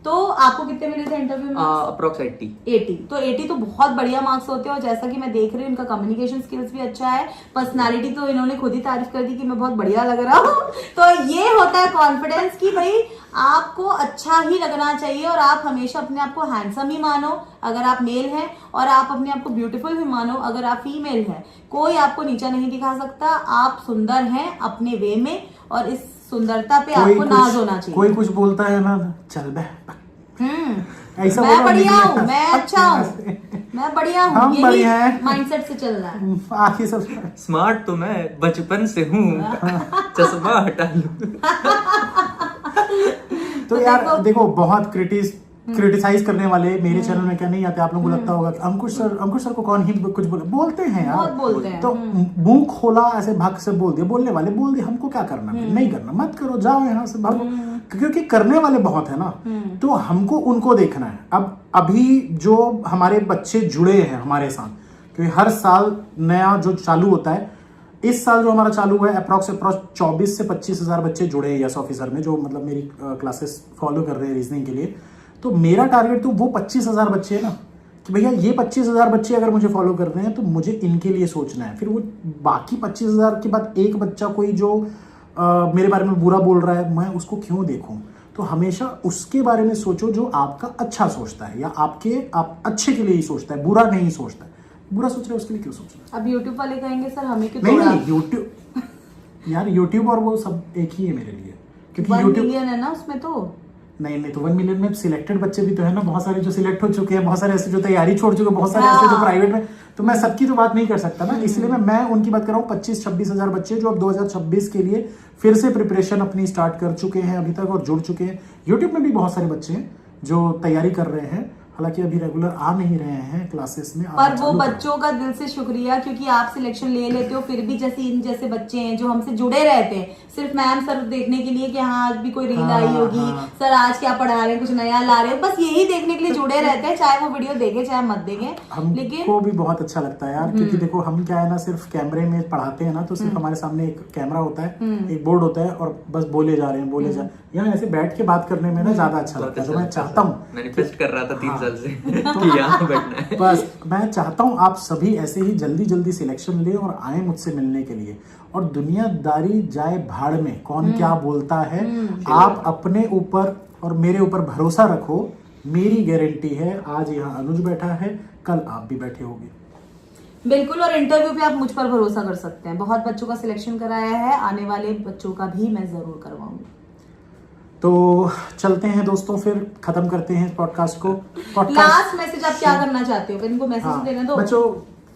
तो आपको कितने मिले थे इंटरव्यू में? अप्रोक्स 80। तो 80 तो बहुत बढ़िया मार्क्स होते हैं, और जैसा कि मैं देख रही हूँ इनका कम्युनिकेशन स्किल्स भी अच्छा है, पर्सनालिटी तो इन्होंने खुद ही तारीफ कर दी कि मैं बहुत बढ़िया लग रहा हूँ। तो ये होता है कॉन्फिडेंस कि भाई आपको अच्छा ही लगना चाहिए, और आप हमेशा अपने आप को हैंडसम ही मानो अगर आप मेल हैं, और आप अपने आप को ब्यूटीफुल भी मानो अगर आप फीमेल हैं। कोई आपको नीचा नहीं दिखा सकता, आप सुंदर हैं अपने वे में, और इस सुंदरता पे आपको नाज होना चाहिए। कोई कुछ बोलता है ना, चल बे ऐसा मैं बढ़िया हूँ, मैं अच्छा हूँ, मैं बढ़िया हूँ, हम बढ़िया हैं, माइंडसेट से चल रहा है। आखिर सब स्मार्ट तो मैं बचपन से हूँ, चश्मा हटा लूं। तो यार देखो, बहुत क्रिटिसाइज करने वाले मेरे चैनल में क्या नहीं आते। आप लोगों को लगता होगा कि अंकुश सर को कौन ही कुछ बोलते हैं यार, बहुत बोलते हैं। तो मुंह खोला ऐसे भग से बोल दिया, बोलने वाले बोल दिया, हमको क्या करना है, नहीं करना, मत करो, जाओ यहाँ से भागो, क्योंकि करने वाले बहुत है ना। तो हमको उनको देखना है। अब अभी जो हमारे बच्चे जुड़े हैं हमारे साथ, क्योंकि हर साल नया जो चालू होता है, इस साल जो हमारा चालू है अप्रॉक्स 24 से 25 हजार बच्चे जुड़े हैं यस ऑफिसर में, जो मतलब मेरी क्लासेस फॉलो कर रहे हैं रीजनिंग के लिए। तो मेरा टारगेट तो वो 25,000 बच्चे है ना, कि भैया ये 25,000 बच्चे अगर मुझे फॉलो कर रहे हैं तो मुझे इनके लिए सोचना है। फिर वो बाकी 25,000 के बाद एक बच्चा कोई जो मेरे बारे में बुरा बोल रहा है, मैं उसको क्यों देखूं। तो हमेशा उसके बारे में सोचो जो आपका अच्छा सोचता है, या आप अच्छे के लिए ही सोचता है, बुरा नहीं सोचता है। बुरा सोच रहे हो उसके लिए क्यों सोच रहे? अब यूट्यूब वाले कहेंगे सर हमें क्यों नहीं, यूट्यूब यार, यूट्यूब और वो सब एक ही है मेरे लिए, क्योंकि 1 यूट्यूब मिलियन है ना उसमें। तो नहीं तो 1 मिलियन में सिलेक्टेड बच्चे भी तो है ना, बहुत सारे जो सिलेक्ट हो चुके हैं, बहुत सारे ऐसे जो तैयारी छोड़ चुके हैं, बहुत सारे ऐसे जो प्राइवेट में। तो मैं सबकी तो बात नहीं कर सकता ना, इसलिए मैं उनकी बात कर रहा हूँ। 25-26 हजार बच्चे जो अब 2026 के लिए फिर से प्रिपरेशन अपनी स्टार्ट कर चुके हैं अभी तक, और जुड़ चुके हैं। यूट्यूब में भी बहुत सारे बच्चे हैं जो तैयारी कर रहे हैं, हालांकि अभी रेगुलर आ नहीं रहे हैं क्लासेस में, पर वो बच्चों का दिल से शुक्रिया, क्योंकि आप सिलेक्शन ले लेते हो, फिर भी जैसे इन जैसे बच्चे हैं जो हमसे जुड़े रहते हैं सिर्फ मैम सर देखने के लिए कि हाँ आज भी कोई रील आई होगी, सर आज क्या पढ़ा रहे हैं, कुछ नया ला रहे हैं, बस यही देखने के लिए जुड़े रहते हैं, चाहे वो वीडियो देखे चाहे मत देखे। हमको भी बहुत अच्छा लगता है यार, क्योंकि देखो हम क्या है ना, सिर्फ कैमरे में पढ़ाते हैं ना, तो सिर्फ हमारे सामने एक कैमरा होता है, एक बोर्ड होता है, और बस बोले जा रहे हैं, बोले जा। यहाँ ऐसे बैठ के बात करने में ना ज्यादा अच्छा लगता है। तो मैं चाहता हूँ, मैनिफेस्ट कर रहा था 3 साल से कि यहाँ बैठना है। बस मैं चाहता हूँ आप सभी ऐसे ही जल्दी सिलेक्शन ले और आए मुझसे मिलने के लिए, और दुनियादारी जाए भाड़ में, कौन क्या बोलता है। आप अपने ऊपर और मेरे ऊपर भरोसा रखो, मेरी गारंटी है, आज यहाँ अनुज बैठा है, कल आप भी बैठे होंगे। बिल्कुल, और इंटरव्यू पे आप मुझ पर भरोसा कर सकते हैं। बहुत बच्चों का सिलेक्शन कराया है, आने वाले बच्चों का भी मैं जरूर करवाऊंगी। तो चलते हैं दोस्तों, फिर खत्म करते हैं पॉडकास्ट को। लास्ट मैसेज आप क्या करना चाहते हो? इनको मैसेज हाँ, देना दो। बच्चों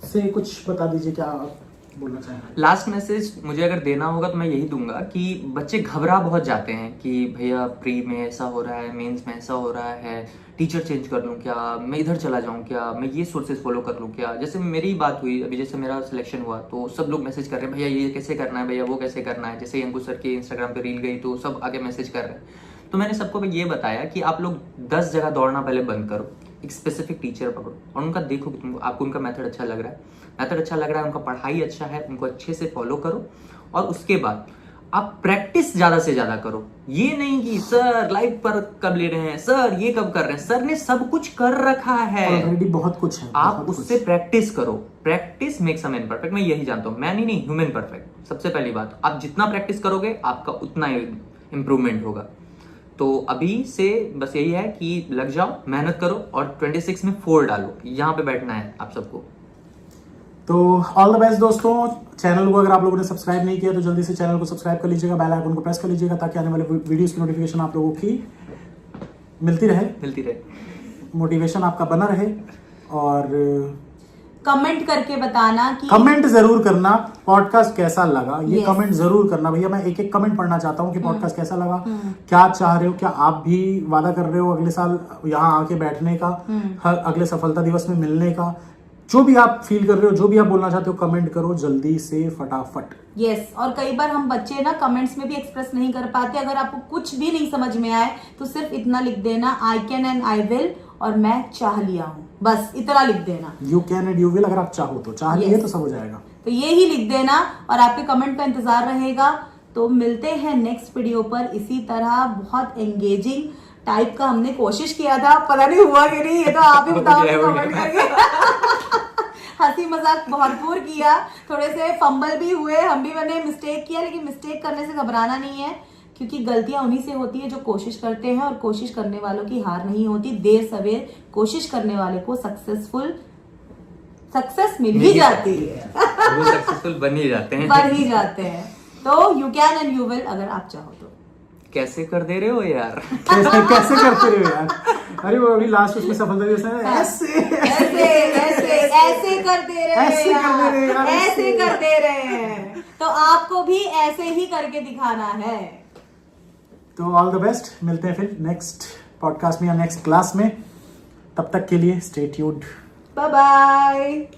से कुछ बता दीजिए, क्या आप बोलना चाहेंगे? लास्ट मैसेज मुझे अगर देना होगा तो मैं यही दूंगा कि बच्चे घबरा बहुत जाते हैं कि भैया प्री में ऐसा हो रहा है, मेंस में ऐसा हो रहा है, टीचर चेंज कर लूँ क्या, मैं इधर चला जाऊँ क्या, मैं ये सोर्सेज फॉलो कर लूँ क्या। जैसे मेरी बात हुई अभी, जैसे मेरा सिलेक्शन हुआ तो सब लोग मैसेज कर रहे हैं भैया ये कैसे करना है, भैया वो कैसे करना है। जैसे अंकुश सर की इंस्टाग्राम पे रील गई तो सब आगे मैसेज कर रहे हैं। तो मैंने सबको ये बताया कि आप लोग 10 जगह दौड़ना पहले बंद करो, एक स्पेसिफिक टीचर पकड़ो और उनका देखो कि तुमको आपको उनका मेथड अच्छा लग रहा है, उनका पढ़ाई अच्छा है, उनको अच्छे से फॉलो करो। और उसके बाद आप प्रैक्टिस ज्यादा से ज्यादा करो। ये नहीं कि सर लाइव पर कब ले रहे हैं, सर ये कब कर रहे हैं, सर ने सब कुछ कर रखा है ऑलरेडी, बहुत कुछ है। आप बहुत उससे कुछ। प्रैक्टिस करो। Practice makes a man perfect. मैं यही जानता हूँ, मैन ही नहीं ह्यूमन परफेक्ट। सबसे पहली बात, आप जितना प्रैक्टिस करोगे आपका उतना इंप्रूवमेंट होगा। तो अभी से बस यही है कि लग जाओ, मेहनत करो और 26 में 4 डालो। यहाँ पे बैठना है आप सबको। तो ऑल द बेस्ट दोस्तों। चैनल को अगर आप लोगों ने सब्सक्राइब नहीं किया तो जल्दी से चैनल को सब्सक्राइब कर लीजिएगा, बेल आइकन को प्रेस कर लीजिएगा ताकि आने वाले वीडियोस की नोटिफिकेशन आप लोगों की मिलती रहे, मोटिवेशन आपका बना रहे। और कमेंट करके बताना कि कमेंट जरूर करना पॉडकास्ट कैसा लगा, ये Yes. कमेंट जरूर करना भैया। मैं एक एक कमेंट पढ़ना चाहता हूँ कि पॉडकास्ट कैसा लगा, क्या चाह रहे हो, क्या आप भी वादा कर रहे हो अगले साल यहाँ आके बैठने का, अगले सफलता दिवस में मिलने का। जो भी आप फील कर रहे हो, जो भी आप बोलना चाहते हो, कमेंट करो जल्दी से फटाफट। यस। और कई बार हम बच्चे ना कमेंट्स में भी एक्सप्रेस नहीं कर पाते। अगर आपको कुछ भी नहीं समझ में आए तो सिर्फ इतना लिख देना, I can and I will, और मैं चाह लिया हूँ, बस इतना लिख देना। You can and you will, अगर आप चाहो तो, चाह लिए तो सब हो जाएगा। तो ये ही लिख देना और आपके कमेंट का इंतजार रहेगा। तो मिलते हैं नेक्स्ट वीडियो पर इसी तरह। बहुत एंगेजिंग टाइप का हमने कोशिश किया था, पता नहीं हुआ कि नहीं, ये तो आप ही बताओ कमेंट करके। हंसी मजाक भरपूर किया, थोड़े से फंबल भी हुए, हम भी मैंने मिस्टेक किया, लेकिन मिस्टेक करने से घबराना नहीं है, क्योंकि गलतियां उन्हीं से होती है जो कोशिश करते हैं, और कोशिश करने वालों की हार नहीं होती। देर सवेर कोशिश करने वाले को सक्सेस मिल ही जाती है। वो सक्सेसफुल बन ही जाते हैं, बढ़ ही जाते हैं। तो you can and you will, अगर आप चाहो तो। कैसे कर दे रहे हो यार। कैसे करते रहो यार। अरे वो अभी लास्ट उसमें सफलता दिवस है, ऐसे ऐसे कर दे रहे हैं, ऐसे कर दे रहे हैं। तो आपको भी ऐसे ही करके दिखाना है। तो ऑल द बेस्ट, मिलते हैं फिर नेक्स्ट पॉडकास्ट में या नेक्स्ट क्लास में। तब तक के लिए स्टे ट्यून्ड। Bye bye.